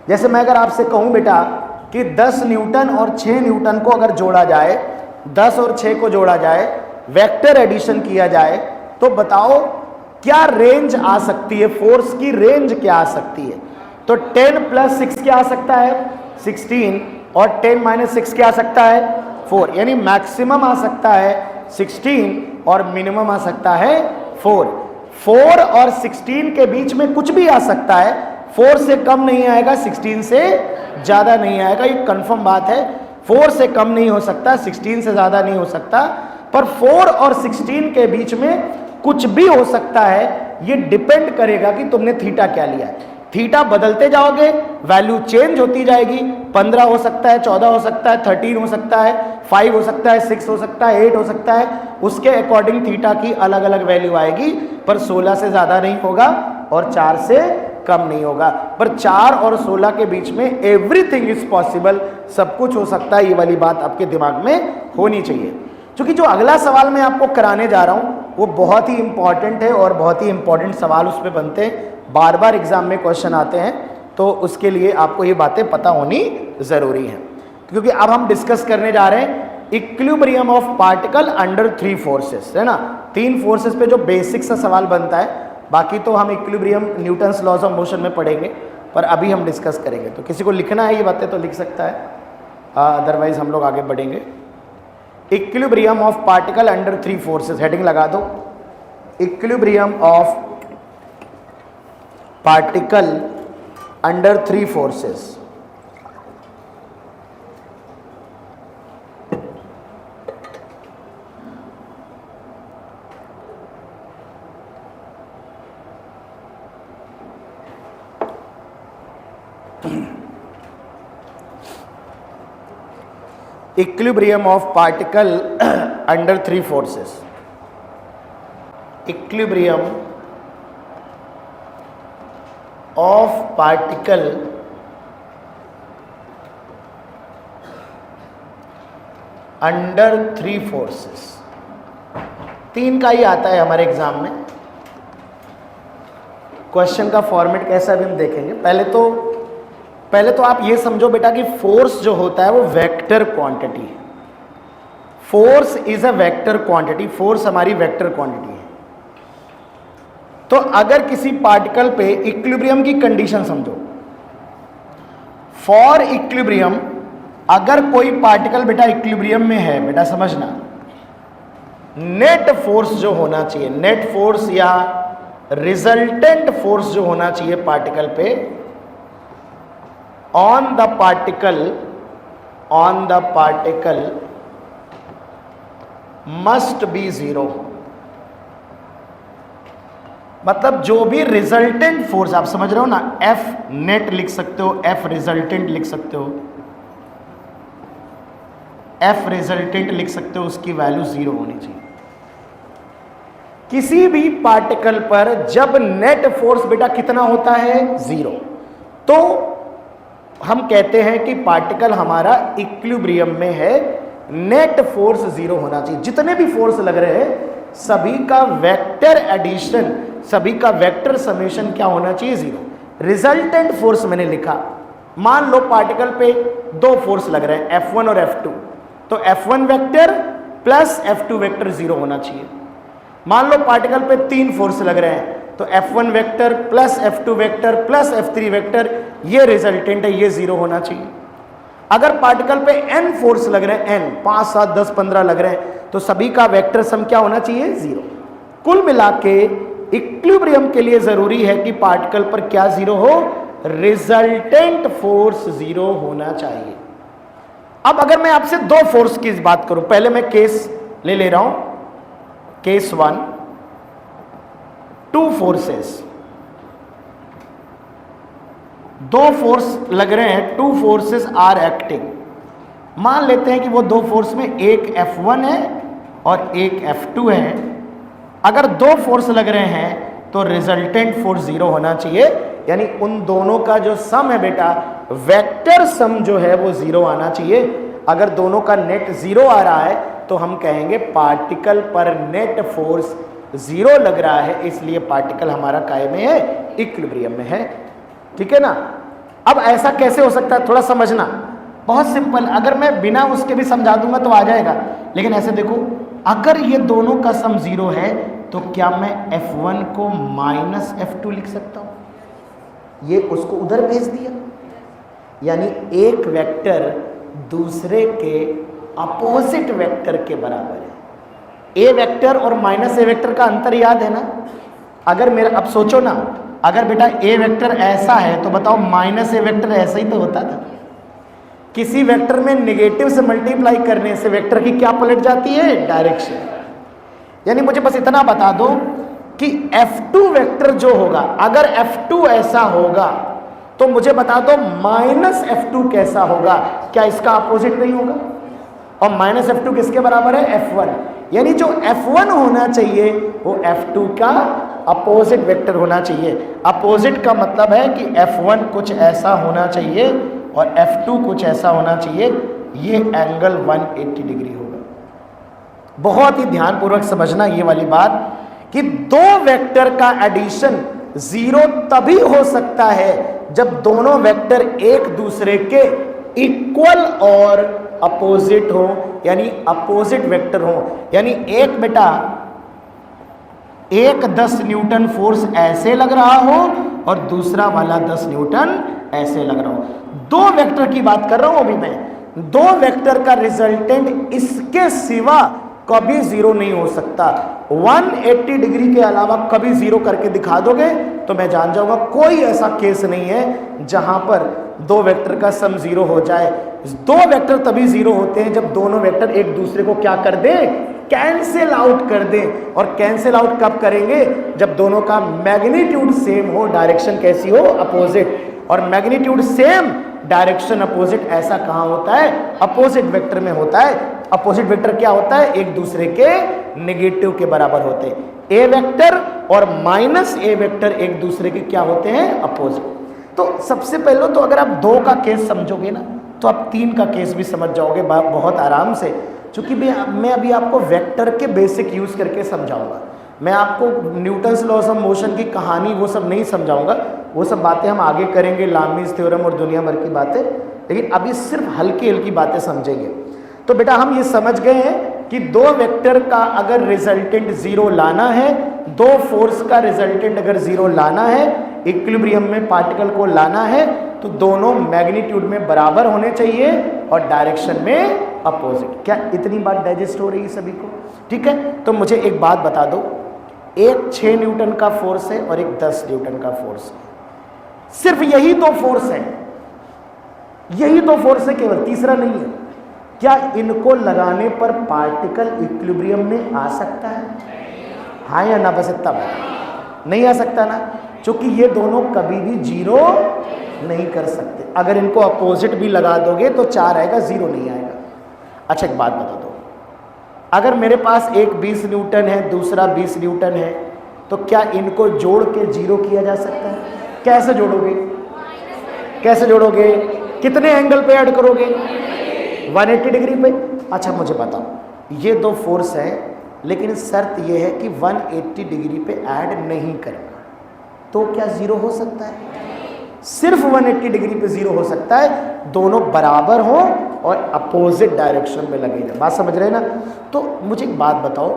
जैसे मैं अगर आपसे कहूँ बेटा कि 10 न्यूटन और 6 न्यूटन को अगर जोड़ा जाए, 10 और 6 को जोड़ा जाए, वेक्टर एडिशन किया जाए, तो बताओ क्या रेंज आ सकती है, फोर्स की रेंज क्या आ सकती है? तो 10 प्लस 6 क्या आ सकता है? 16, और 10 माइनस 6 क्या आ सकता है? 4। यानी मैक्सिमम आ सकता है 16 और मिनिमम आ सकता है 4। 4 और 16 के बीच में कुछ भी आ सकता है, 4 से कम नहीं आएगा, 16 से ज़्यादा नहीं आएगा, ये कंफर्म बात है। 4 से कम नहीं हो सकता, 16 से ज़्यादा नहीं हो सकता, पर 4 और 16 के बीच में कुछ भी हो सकता है। ये डिपेंड करेगा कि तुमने थीटा क्या लिया है। थीटा बदलते जाओगे, वैल्यू चेंज होती जाएगी, 15 हो सकता है, 14 हो सकता है, 13 हो सकता है, 5 हो सकता है, 6 हो सकता है, 8 हो सकता है, उसके अकॉर्डिंग थीटा की अलग अलग वैल्यू आएगी, पर 16 से ज़्यादा नहीं होगा और 4 से कम नहीं होगा। पर 4 और 16 के बीच में एवरीथिंग इज पॉसिबल, सब कुछ हो सकता है, ये वाली बात आपके दिमाग में होनी चाहिए। क्योंकि जो अगला सवाल मैं आपको कराने जा रहा हूँ वो बहुत ही इंपॉर्टेंट है और बहुत ही इंपॉर्टेंट सवाल उस पर बनते हैं, बार बार एग्जाम में क्वेश्चन आते हैं, तो उसके लिए आपको ये बातें पता होनी ज़रूरी है। क्योंकि अब हम डिस्कस करने जा रहे हैं equilibrium of particle under 3 forces, है ना। 3 फोर्सेस पे जो बेसिक सा सवाल बनता है, बाकी तो हम equilibrium Newton's laws of motion में पढ़ेंगे, पर अभी हम डिस्कस करेंगे। तो किसी को लिखना है ये बातें तो लिख सकता है, अदरवाइज हम लोग आगे बढ़ेंगे। Equilibrium of particle under 3 forces, heading लगा दो, equilibrium of particle under 3 forces. Equilibrium of particle under 3 forces, equilibrium of particle under 3 forces. 3 का ही आता है हमारे एग्जाम में। क्वेश्चन का फॉर्मेट कैसा भी हम देखेंगे। पहले तो आप ये समझो बेटा कि फोर्स जो होता है वो वेक्टर क्वांटिटी है। Force is a vector quantity, force हमारी वेक्टर क्वांटिटी है। तो अगर किसी पार्टिकल पे इक्विलिब्रियम की कंडीशन समझो, फॉर इक्विलिब्रियम, अगर कोई पार्टिकल बेटा इक्विलिब्रियम में है, बेटा समझना, नेट फोर्स जो होना चाहिए, नेट फोर्स या रिजल्टेंट फोर्स जो होना चाहिए पार्टिकल पे, on the particle must be 0। मतलब जो भी रिजल्टेंट फोर्स, आप समझ रहे हो ना, एफ नेट लिख सकते हो, एफ रिजल्टेंट लिख सकते हो, एफ रिजल्टेंट लिख सकते हो, उसकी वैल्यू 0 होनी चाहिए। किसी भी पार्टिकल पर जब नेट फोर्स बेटा कितना होता है? 0। तो हम कहते हैं कि पार्टिकल हमारा इक्विलिब्रियम में है, नेट फोर्स 0 होना चाहिए। जितने भी फोर्स लग रहे हैं सभी का वेक्टर एडिशन, सभी का वेक्टर समेशन क्या होना चाहिए? 0। रिजल्टेंट फोर्स मैंने लिखा, मान लो पार्टिकल पे 2 फोर्स लग रहे हैं, F1 और F2, तो F1 vector plus F2 vector 0 होना चाहिए। मान लो पार्टिकल पे 3 फोर्स लग रहे हैं, तो F1 vector plus F2 vector plus F3 vector, ये रिजल्टेंट है, ये 0 होना चाहिए। अगर पार्टिकल पे n फोर्स लग रहे हैं, n 5, 7, 10, 15 लग रहे हैं, तो सभी का वेक्टर सम क्या होना चाहिए? 0। कुल मिला के इक्विलिब्रियम के लिए जरूरी है कि पार्टिकल पर क्या 0 हो? रिजल्टेंट फोर्स 0 होना चाहिए। अब अगर मैं आपसे 2 फोर्स की बात करूं, पहले मैं केस ले रहा हूं, केस 1, 2 फोर्सेस, 2 फोर्स लग रहे हैं, 2 फोर्सेस आर एक्टिंग, मान लेते हैं कि वो दो फोर्स में एक F1 है और एक F2 है। अगर दो फोर्स लग रहे हैं तो रिजल्टेंट फोर्स 0 होना चाहिए, यानी उन दोनों का जो सम है बेटा, वेक्टर सम जो है वो 0 आना चाहिए। अगर दोनों का नेट 0 आ रहा है तो हम कहेंगे पार्टिकल पर नेट फोर्स 0 लग रहा है, इसलिए पार्टिकल हमारा काय में है, इक्विलिब्रियम में है। ठीक है ना। अब ऐसा कैसे हो सकता है, थोड़ा समझना, बहुत सिंपल। अगर मैं बिना उसके भी समझा दूंगा तो आ जाएगा, लेकिन ऐसे देखो, अगर ये दोनों का सम 0 है तो क्या मैं F1 को माइनस F2 लिख सकता हूं? ये उसको उधर भेज दिया, यानी एक वेक्टर दूसरे के अपोजिट वेक्टर के बराबर है। ए वेक्टर और माइनस ए वेक्टर का अंतर याद है ना। अगर मेरा, अब सोचो ना, अगर बेटा ए वेक्टर ऐसा है तो बताओ माइनस ए वेक्टर ऐसा ही तो होता था। किसी वेक्टर में नेगेटिव से मल्टीप्लाई करने से वेक्टर की क्या पलट जाती है, डायरेक्शन। यानी मुझे बस इतना बता दो कि F2 वेक्टर जो होगा, अगर F2 ऐसा होगा तो मुझे बता दो माइनस F2 कैसा होगा, क्या इसका अपोजिट नहीं होगा? और माइनस F2 किसके बराबर है, F1। यानी जो F1 होना चाहिए वो F2 का अपोजिट वेक्टर होना चाहिए। अपोजिट का मतलब है कि F1 कुछ ऐसा होना चाहिए और F2 कुछ ऐसा होना चाहिए। ये एंगल 180 डिग्री होगा। बहुत ही ध्यानपूर्वक समझना ये वाली बात कि दो वेक्टर का एडिशन 0 तभी हो सकता है जब दोनों वेक्टर एक दूसरे के इक्वल और अपोजिट हो, यानी अपोजिट वेक्टर हो। यानी एक बेटा, एक 10 न्यूटन फोर्स ऐसे लग रहा हो और दूसरा वाला 10 न्यूटन ऐसे लग रहा हो। दो वेक्टर की बात कर रहा हूं अभी मैं। दो वेक्टर का रिजल्टेंट इसके सिवा कभी 0 नहीं हो सकता। 180 डिग्री के अलावा कभी 0 करके दिखा दोगे तो मैं जान जाऊंगा कोई ऐसा केस नहीं है जहां पर दो वेक्टर का सम 0 हो जाए। दो वेक्टर तभी 0 होते हैं जब दोनों वेक्टर एक दूसरे को क्या कर दे, कैंसिल आउट कर दे। और कैंसिल आउट कब करेंगे, जब दोनों का मैग्नीट्यूड सेम हो, डायरेक्शन कैसी हो, अपोजिट। और मैग्नीट्यूड सेम, डायरेक्शन अपोजिट, ऐसा कहां होता है, अपोजिट वेक्टर में होता है। अपोजिट वेक्टर क्या होता है, एक दूसरे के नेगेटिव के बराबर होते हैं। ए वेक्टर और माइनस ए वेक्टर एक दूसरे के क्या होते हैं, अपोजिट। तो सबसे पहले तो अगर आप 2 का केस समझोगे ना तो आप 3 का केस भी समझ जाओगे बहुत आराम से। क्योंकि मैं अभी आपको वेक्टर के बेसिक यूज करके समझाऊंगा। मैं आपको न्यूटन्स लॉस ऑफ मोशन की कहानी वो सब नहीं समझाऊंगा, वो सब बातें हम आगे करेंगे, लामीज थ्योरम और दुनिया भर की बातें। लेकिन अभी सिर्फ हल्की हल्की बातें समझेंगे। तो बेटा हम ये समझ गए हैं कि दो वेक्टर का अगर रिजल्टेंट 0 लाना है, दो फोर्स का रिजल्टेंट अगर 0 लाना है, इक्विलिब्रियम में पार्टिकल को लाना है, तो दोनों मैग्नीट्यूड में बराबर होने चाहिए और डायरेक्शन में अपोजिट। क्या इतनी बात डाइजेस्ट हो रही है सभी को? ठीक है। तो मुझे एक बात बता दो, एक 6 न्यूटन का फोर्स है और एक 10 न्यूटन का फोर्स है। सिर्फ यही दो फोर्स है, यही दो फोर्स है, केवल तीसरा नहीं है। क्या इनको लगाने पर पार्टिकल इक्विलिब्रियम में आ सकता है? हाँ या ना, बस इतना नहीं आ सकता ना, क्योंकि ये दोनों कभी भी 0 नहीं कर सकते। अगर इनको अपोजिट भी लगा दोगे तो 4 आएगा, 0 नहीं आएगा। अच्छा एक बात बता दो, अगर मेरे पास एक 20 न्यूटन है, दूसरा 20 न्यूटन है, तो क्या इनको जोड़ के 0 किया जा सकता है? कैसे जोड़ोगे, कैसे जोड़ोगे, कितने एंगल पे ऐड करोगे, 180 डिग्री पे। अच्छा मुझे बताओ, ये दो फोर्स है, लेकिन शर्त ये है कि 180 डिग्री पे ऐड नहीं करना, तो क्या 0 हो सकता है? सिर्फ 180 डिग्री पे 0 हो सकता है, दोनों बराबर हो और अपोजिट डायरेक्शन में लगे जाए। बात समझ रहे हैं ना? तो मुझे एक बात बताओ,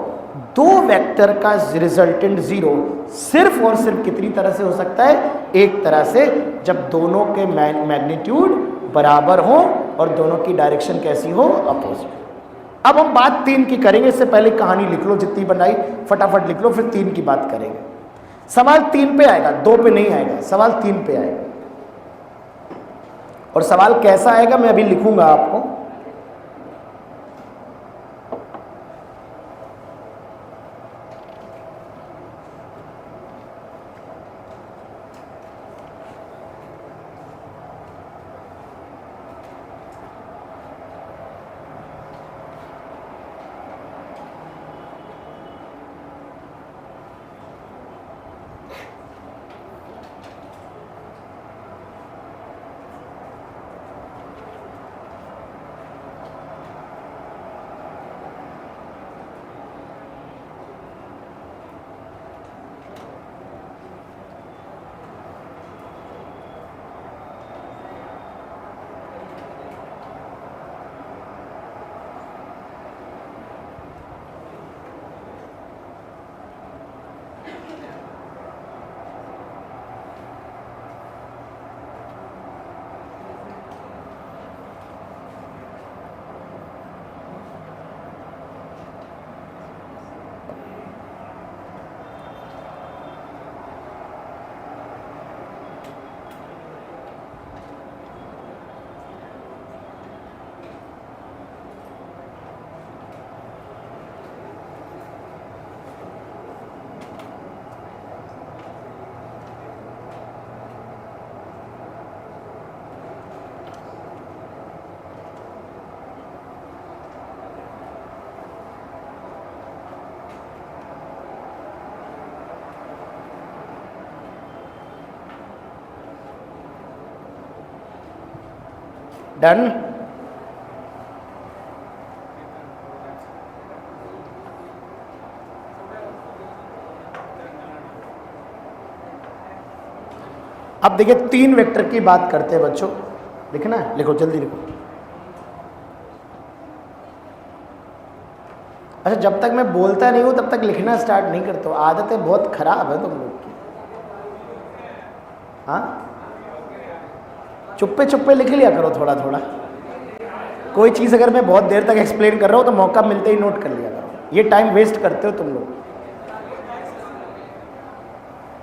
दो वेक्टर का रिजल्टेंट 0 सिर्फ और सिर्फ कितनी तरह से हो सकता है? एक तरह से, जब दोनों के मैग्नीट्यूड बराबर हो और दोनों की डायरेक्शन कैसी हो, अपोजिट। अब हम बात 3 की करेंगे, इससे पहले कहानी लिख लो, जितनी बनाई फटाफट लिख लो, फिर 3 की बात करेंगे। सवाल 3 पे आएगा, 2 पे नहीं आएगा, सवाल 3 पे आएगा। और सवाल कैसा आएगा मैं अभी लिखूंगा आपको। डन। अब देखिए 3 वेक्टर की बात करते हैं बच्चों, लिखना है, लिखो जल्दी लिखो। अच्छा, जब तक मैं बोलता नहीं हूं तब तक लिखना स्टार्ट नहीं करते हो, आदतें बहुत खराब है तुम लोग की। हाँ, चुप्पे चुप्पे लिख लिया करो थोड़ा थोड़ा। कोई चीज़ अगर मैं बहुत देर तक एक्सप्लेन कर रहा हूं तो मौका मिलते ही नोट कर लिया करो। ये टाइम वेस्ट करते हो तुम लोग,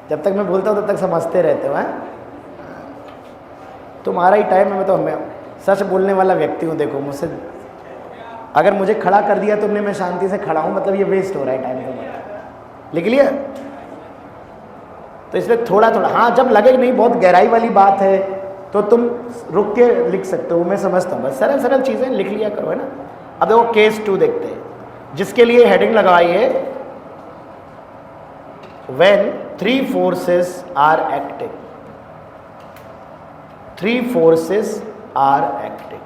जब तक मैं बोलता हूं तब तक समझते रहते हो। हैं, तुम्हारा ही टाइम है, मैं तो मैं सच बोलने वाला व्यक्ति हूँ। देखो मुझसे अगर मुझे खड़ा कर दिया तुमने, मैं शांति से खड़ा हूँ, मतलब ये वेस्ट हो रहा है टाइम तुम्हारा। लिख लिया? तो इसलिए थोड़ा थोड़ा, हाँ जब लगे कि नहीं बहुत गहराई वाली बात है तो तुम रुक के लिख सकते हो, मैं समझता हूँ। बस सरल सरल चीज़ें लिख लिया करो, है ना। अब देखो केस 2 देखते हैं, जिसके लिए हेडिंग लगाई है when 3 forces are acting. 3 forces are acting.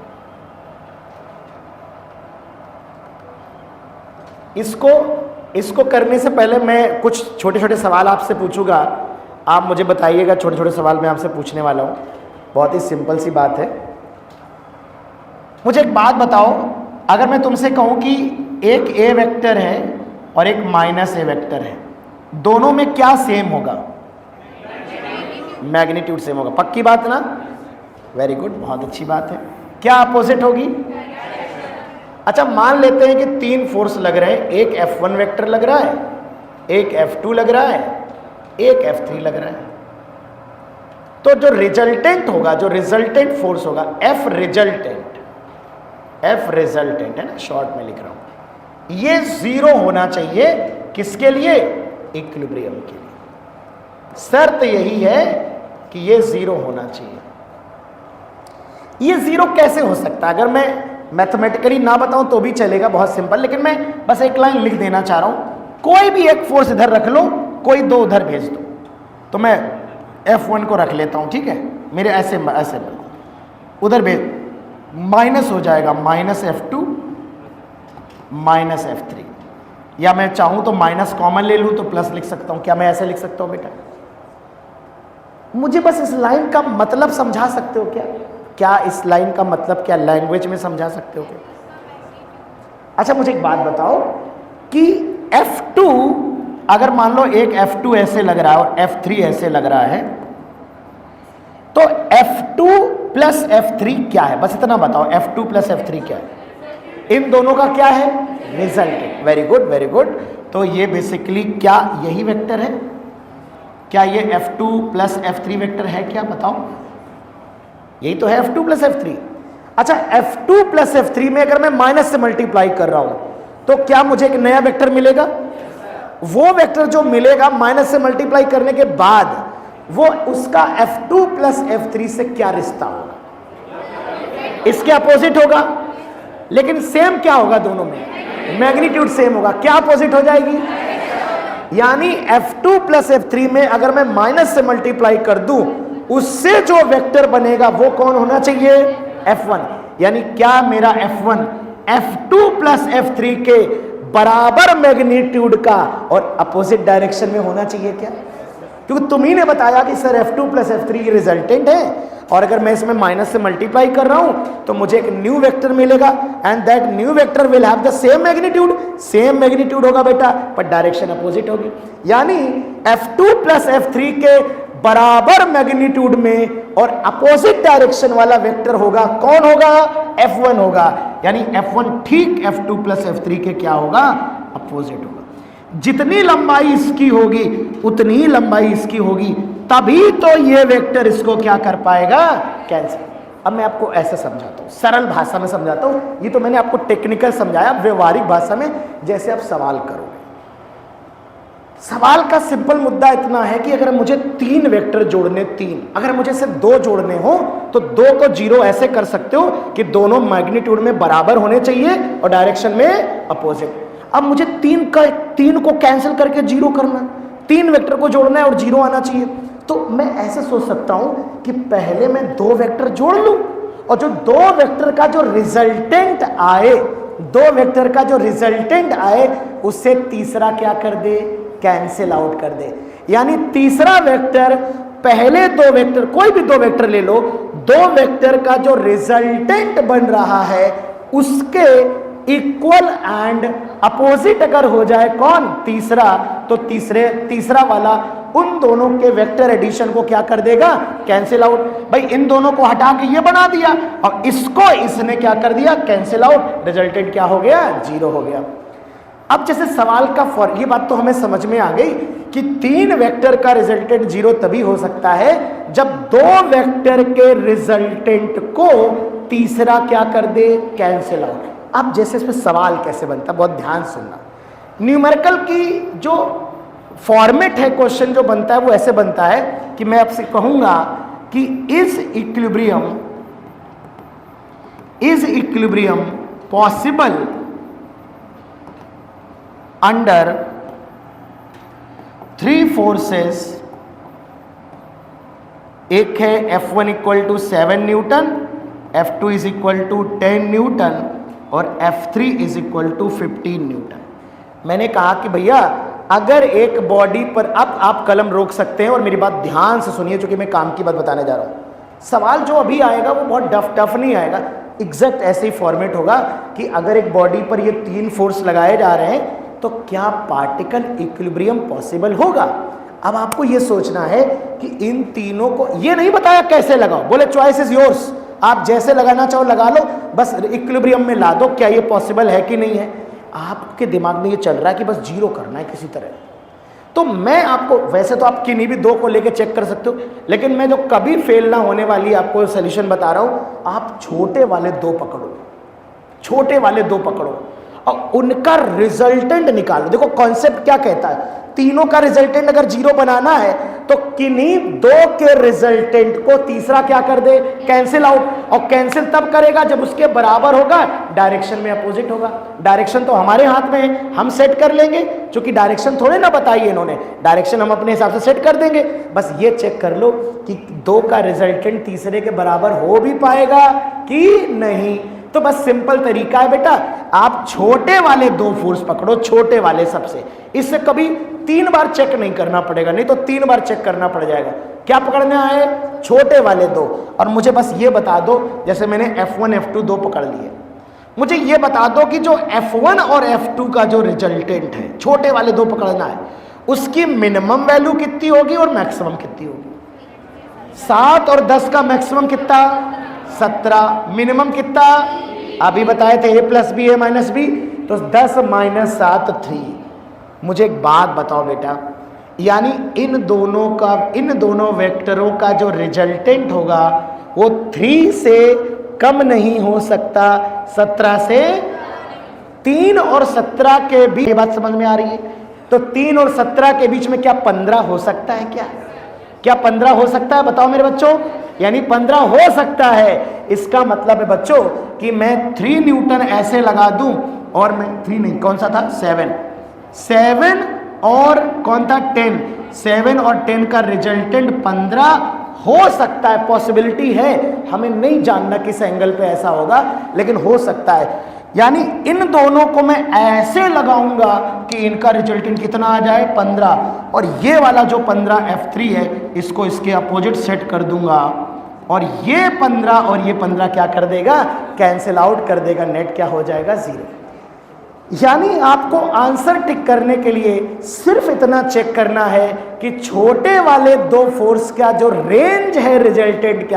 इसको करने से पहले मैं कुछ छोटे छोटे सवाल आपसे पूछूंगा, आप मुझे बताइएगा। छोटे छोटे सवाल मैं आपसे पूछने वाला हूँ, बहुत ही सिंपल सी बात है। मुझे एक बात बताओ, अगर मैं तुमसे कहूँ कि एक ए वेक्टर है और एक माइनस ए वेक्टर है, दोनों में क्या सेम होगा? मैग्नीट्यूड सेम होगा। पक्की बात ना? वेरी गुड, बहुत अच्छी बात है। क्या अपोजिट होगी? अच्छा, मान लेते हैं कि 3 फोर्स लग रहे हैं, एक F1 वेक्टर लग रहा है, एक F2 लग रहा है, एक F3 लग रहा है। तो जो रिजल्टेंट होगा, जो रिजल्टेंट फोर्स होगा, F रिजल्टेंट है ना, शॉर्ट में लिख रहा हूं, ये 0 होना चाहिए। किसके लिए? इक्विलिब्रियम के लिए। शर्त यही है कि ये 0 होना चाहिए। ये 0 कैसे हो सकता है? अगर मैं मैथमेटिकली ना बताऊं तो भी चलेगा, बहुत सिंपल, लेकिन मैं बस एक लाइन लिख देना चाह रहा हूं। कोई भी एक फोर्स इधर रख लो, कोई 2 उधर भेज दो, तो मैं F1 को रख लेता हूं, ठीक है, मेरे ऐसे उधर भेज, माइनस हो जाएगा -F2 -F3, या मैं चाहूं तो माइनस कॉमन ले लूं तो प्लस लिख सकता हूं। क्या मैं ऐसे लिख सकता हूं बेटा? मुझे बस इस लाइन का मतलब समझा सकते हो क्या? क्या इस लाइन का मतलब क्या लैंग्वेज में समझा सकते हो क्या? अच्छा, मुझे एक बात बताओ कि F2, अगर मान लो एक F2 ऐसे लग रहा है और F3 ऐसे लग रहा है, तो F2 प्लस F3 क्या है? बस इतना बताओ, F2 प्लस F3 क्या है? इन दोनों का क्या है? Result. Very good, very good. तो ये बेसिकली क्या यही वेक्टर है? क्या ये F2 प्लस F3 वेक्टर है क्या? बताओ, यही तो है F2 प्लस F3। अच्छा, F2 प्लस F3 में अगर मैं माइनस से मल्टीप्लाई कर रहा हूं तो क्या मुझे एक नया वेक्टर मिलेगा? वो वेक्टर जो मिलेगा माइनस से मल्टीप्लाई करने के बाद, वो उसका F2 प्लस F3 से क्या रिश्ता होगा? इसके अपोजिट होगा। लेकिन सेम क्या होगा दोनों में? मैग्नीट्यूड सेम होगा। क्या अपोजिट हो जाएगी? यानी F2 प्लस F3 में अगर मैं माइनस से मल्टीप्लाई कर दूं, उससे जो वेक्टर बनेगा वो कौन होना चाहिए? F1। यानी क्या मेरा F1 F2 प्लस F3 के बराबर मैग्नीट्यूड का और अपोजिट डायरेक्शन में होना चाहिए क्या? क्योंकि तुम ही ने बताया कि सर F2 प्लस F3 ये रिजल्टेंट है, और अगर मैं इसमें माइनस से मल्टीप्लाई कर रहा हूं तो मुझे एक न्यू वेक्टर मिलेगा, and that new vector will have the same magnitude. Same magnitude होगा बेटा, पर डायरेक्शन अपोजिट होगी। यानी F2 प्लस F3 के बराबर मैग्नीट्यूड में और अपोजिट डायरेक्शन वाला वेक्टर होगा, कौन होगा? F1 होगा। यानी F1 ठीक F2 प्लस F3 के क्या होगा? अपोजिट होगा। जितनी लंबाई इसकी होगी उतनी ही लंबाई इसकी होगी, तभी तो ये वेक्टर इसको क्या कर पाएगा? कैंसिल। अब मैं आपको ऐसे समझाता हूं, सरल भाषा में समझाता हूं। ये तो मैंने आपको टेक्निकल समझाया, व्यवहारिक भाषा में जैसे आप सवाल करोगे। सवाल का सिंपल मुद्दा इतना है कि अगर मुझे 3 वेक्टर जोड़ने, 3, अगर मुझे सिर्फ 2 जोड़ने हो तो 2 को 0 ऐसे कर सकते हो कि दोनों मैग्नीट्यूड में बराबर होने चाहिए और डायरेक्शन में अपोजिट। अब मुझे 3 को कैंसिल करके 0 करना, 3 वेक्टर को जोड़ना है और 0 आना चाहिए। तो मैं ऐसे सोच सकता हूं कि पहले मैं 2 वेक्टर जोड़ लूं और जो दो वेक्टर का जो रिजल्टेंट आए, दो वेक्टर का जो रिजल्टेंट आए उससे तीसरा क्या कर दे, कैंसिल आउट कर दे। यानी तीसरा वेक्टर पहले दो वेक्टर, कोई भी दो वेक्टर ले लो, दो वेक्टर का जो रिजल्टेंट बन रहा है उसके इक्वल एंड अपोजिट अगर हो जाए कौन, तीसरा, तो तीसरा वाला उन दोनों के वेक्टर एडिशन को क्या कर देगा, कैंसिल आउट। भाई इन दोनों को हटा के ये बना दिया और इसको इसने क्या कर दिया, कैंसिल आउट। रिजल्टेंट क्या हो गया, 0 हो गया। अब जैसे सवाल का ये बात तो हमें समझ में आ गई कि तीन वेक्टर का रिजल्टेंट 0 तभी हो सकता है जब दो वेक्टर के रिजल्टेंट को तीसरा क्या कर दे, कैंसिल आउट। अब जैसे इसमें सवाल कैसे बनता है, बहुत ध्यान सुनना। न्यूमेरिकल की जो फॉर्मेट है, क्वेश्चन जो बनता है वो ऐसे बनता है कि मैं आपसे कहूंगा कि is equilibrium possible under 3 forces. एक है F1 equal to 7 newton, F2 is equal to 10 newton और F3 is equal to 15 Newton. मैंने कहा कि भैया अगर एक बॉडी पर, अब आप कलम रोक सकते हैं और मेरी बात ध्यान से सुनिए क्योंकि मैं काम की बात बताने जा रहा हूं। सवाल जो अभी आएगा वो बहुत टफ नहीं आएगा, एग्जैक्ट ऐसे ही फॉर्मेट होगा कि अगर एक बॉडी पर ये 3 फोर्स लगाए जा रहे हैं तो क्या पार्टिकल इक्विलिब्रियम पॉसिबल होगा। अब आपको ये सोचना है कि इन तीनों को, ये नहीं बताया कैसे लगाओ, बोले चॉइस इज योर्स, आप जैसे लगाना चाहो लगा लो, बस इक्विलिब्रियम में ला दो, क्या ये पॉसिबल है कि नहीं है। आपके दिमाग में ये चल रहा है कि बस 0 करना है किसी तरह। तो मैं आपको, वैसे तो आप किन्हीं भी 2 को लेके चेक कर सकते हो, लेकिन मैं जो कभी फेल ना होने वाली आपको सोल्यूशन बता रहा हूं। आप छोटे वाले 2 पकड़ो, छोटे वाले 2 पकड़ो और उनका रिजल्टेंट निकालो। देखो कॉन्सेप्ट क्या कहता है, तीनों का रिजल्टेंट अगर 0 बनाना है तो किन्हीं 2 के रिजल्टेंट को तीसरा क्या कर दे, कैंसिल आउट। और कैंसिल तब करेगा जब उसके बराबर होगा, डायरेक्शन में अपोजिट होगा। डायरेक्शन तो हमारे हाथ में है, हम सेट कर लेंगे, क्योंकि डायरेक्शन थोड़े ना बताई इन्होंने, डायरेक्शन हम अपने हिसाब से सेट कर देंगे। बस ये चेक कर लो कि 2 का रिजल्टेंट तीसरे के बराबर हो भी पाएगा कि नहीं। तो बस सिंपल तरीका है बेटा, आप छोटे वाले 2 फोर्स पकड़ो, छोटे वाले सबसे। इससे कभी 3 बार चेक नहीं करना पड़ेगा, नहीं तो 3 बार चेक करना पड़ जाएगा। क्या पकड़ना है, छोटे वाले 2। और मुझे बस ये बता दो, जैसे मैंने F1 F2 2 पकड़ लिए, मुझे ये बता दो कि जो F1 और F2 का जो रिजल्टेंट है, छोटे वाले 2 पकड़ना है, उसकी मिनिमम वैल्यू कितनी होगी और मैक्सिमम कितनी होगी। 7 और 10 का मैक्सिमम कितना, 17, मिनिमम कितना अभी बताए थे, a plus B a minus B, तो 10 माइनस 7 3। मुझे एक बात बताओ बेटा, यानी इन दोनों वेक्टरों का जो रिजल्टेंट होगा वो 3 से कम नहीं हो सकता, 17 से। 3 और 17 के बीच, ये बात समझ में आ रही है, तो 3 और 17 के बीच में क्या 15 हो सकता है, क्या 15 हो सकता है, बताओ मेरे बच्चों। यानी 15 हो सकता है। इसका मतलब है बच्चों कि मैं 3 न्यूटन ऐसे लगा दूं और मैं 3 नहीं, कौन सा था, 7 और कौन था 10, 7 और 10 का रिजल्टेंट 15 हो सकता है, पॉसिबिलिटी है। हमें नहीं जानना किस एंगल पे ऐसा होगा, लेकिन हो सकता है। यानी इन दोनों को मैं ऐसे लगाऊंगा कि इनका रिजल्टेंट कितना आ जाए, 15। और ये वाला जो 15 F3 है, इसको इसके अपोजिट सेट कर दूंगा और ये 15 और ये 15 क्या कर देगा, कैंसिल आउट कर देगा। नेट क्या हो जाएगा, 0। यानी आपको आंसर टिक करने के लिए सिर्फ इतना चेक करना है कि छोटे वाले 2 फोर्स का जो रेंज है रिजल्टेंट,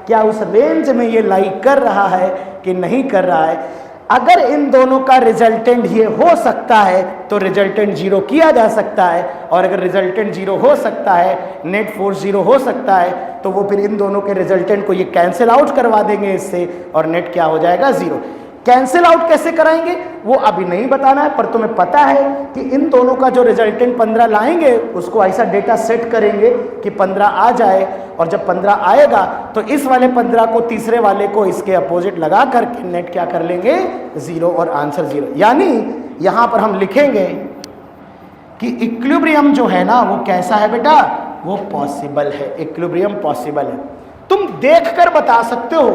क्या उस रेंज में ये लाई कर रहा है कि नहीं कर रहा है। अगर इन दोनों का रिजल्टेंट ये हो सकता है तो रिजल्टेंट 0 किया जा सकता है, और अगर रिजल्टेंट 0 हो सकता है, नेट फोर्स 0 हो सकता है, तो वो फिर इन दोनों के रिजल्टेंट को ये कैंसिल आउट करवा देंगे इससे, और नेट क्या हो जाएगा, 0। कैंसिल आउट कैसे कराएंगे वो अभी नहीं बताना है, पर तुम्हें पता है कि इन दोनों का जो रिजल्टेंट 15 लाएंगे, उसको ऐसा डेटा सेट करेंगे कि 15 आ जाए, और जब 15 आएगा तो इस वाले 15 को तीसरे वाले को इसके अपोजिट लगा करके नेट क्या कर लेंगे, 0, और आंसर 0। यानी यहां पर हम लिखेंगे कि इक्विलिब्रियम जो है ना वो कैसा है बेटा, वो पॉसिबल है, इक्विलिब्रियम पॉसिबल है। तुम देखकर बता सकते हो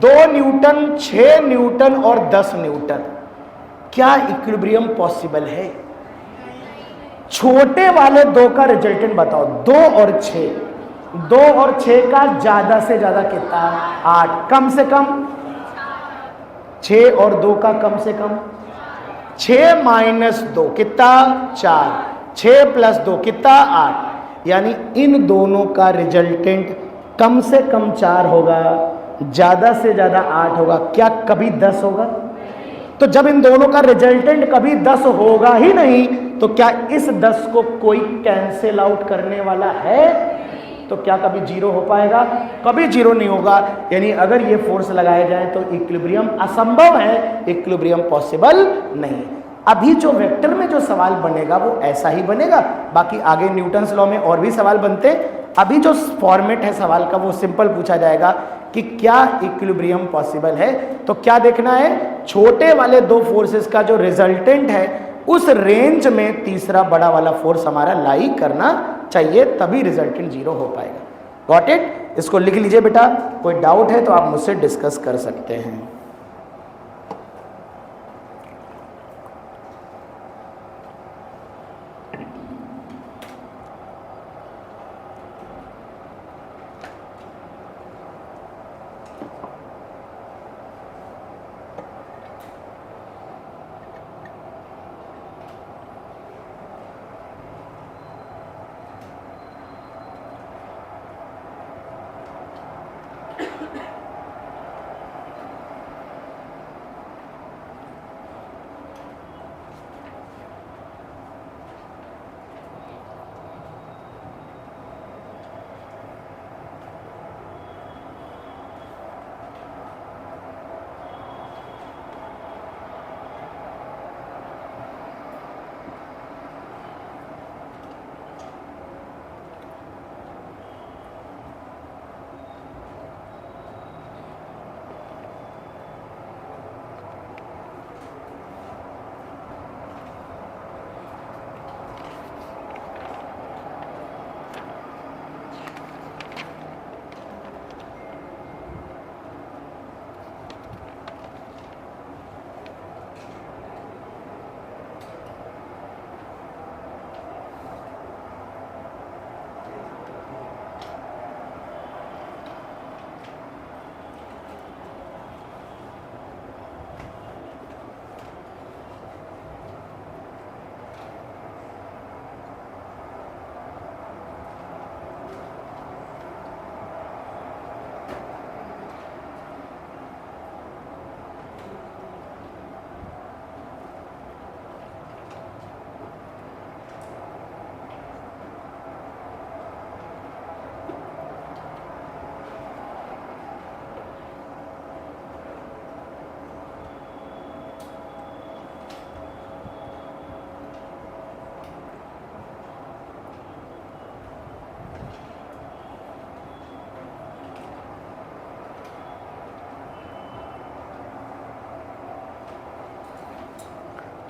2 न्यूटन, 6 न्यूटन और 10 न्यूटन, क्या इक्विलिब्रियम पॉसिबल है? छोटे वाले 2 का रिजल्टेंट बताओ, 2 और 6, 2 और 6 का ज्यादा से ज्यादा कितना? 8, कम से कम 6 और 2 का कम से कम 6 माइनस 2 कितना? 4, 6 प्लस 2 कितना? 8। यानी इन दोनों का रिजल्टेंट कम से कम 4 होगा, ज्यादा से ज्यादा 8 होगा, क्या कभी 10 होगा? तो जब इन दोनों का रिजल्टेंट कभी 10 होगा ही नहीं, तो क्या इस 10 को कोई कैंसिल आउट करने वाला है? तो क्या कभी 0 हो पाएगा? कभी 0 नहीं होगा। यानी अगर ये फोर्स लगाए जाए तो इक्विलिब्रियम असंभव है, इक्विलिब्रियम पॉसिबल नहीं। अभी जो वेक्टर में जो सवाल बनेगा वो ऐसा ही बनेगा, बाकी आगे न्यूटन्स लॉ में और भी सवाल बनते हैं। अभी जो फॉर्मेट है सवाल का वो सिंपल पूछा जाएगा कि क्या इक्विलिब्रियम पॉसिबल है। तो क्या देखना है? छोटे वाले 2 फोर्सेस का जो रिजल्टेंट है उस रेंज में तीसरा बड़ा वाला फोर्स हमारा लाई करना चाहिए, तभी रिजल्टेंट 0 हो पाएगा। Got it? इसको लिख लीजिए बेटा, कोई डाउट है तो आप मुझसे डिस्कस कर सकते हैं।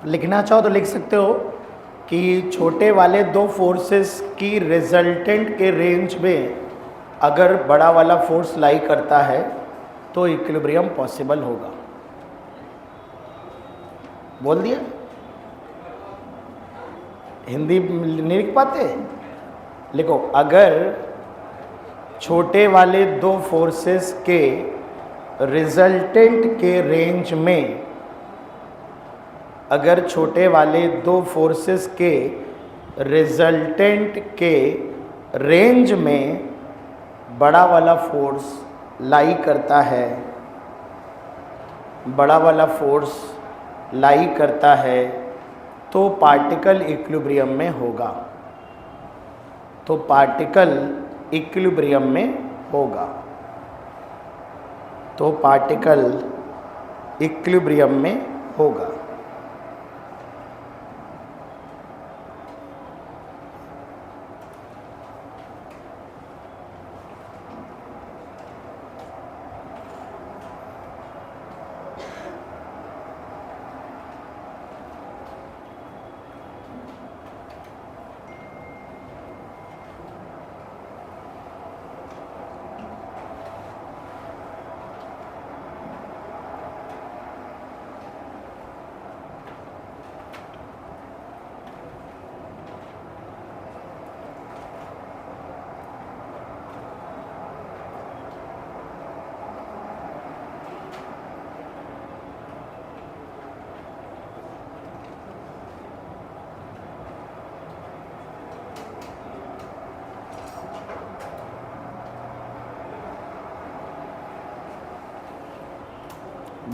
लिखना चाहो तो लिख सकते हो कि छोटे वाले 2 फोर्सेस की रिजल्टेंट के रेंज में अगर बड़ा वाला फोर्स लाई करता है तो इक्विलिब्रियम पॉसिबल होगा। बोल दिया? हिंदी नहीं लिख पाते? लिखो, अगर छोटे वाले 2 फोर्सेस के रिजल्टेंट के रेंज में, अगर छोटे वाले 2 फोर्सेस के रिजल्टेंट के रेंज में बड़ा वाला फोर्स लाई करता है, बड़ा वाला फोर्स लाई करता है, तो पार्टिकल इक्विलिब्रियम में होगा, तो पार्टिकल इक्विलिब्रियम में होगा, तो पार्टिकल इक्विलिब्रियम में होगा।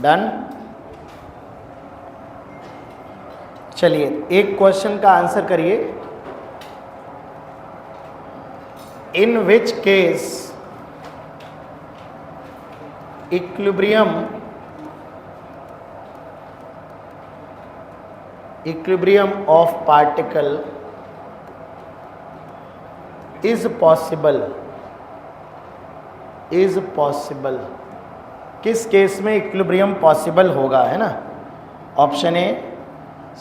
डन। चलिए एक क्वेश्चन का आंसर करिए। In which case equilibrium of particle is possible किस केस में इक्विलिब्रियम पॉसिबल होगा, है ना। Option A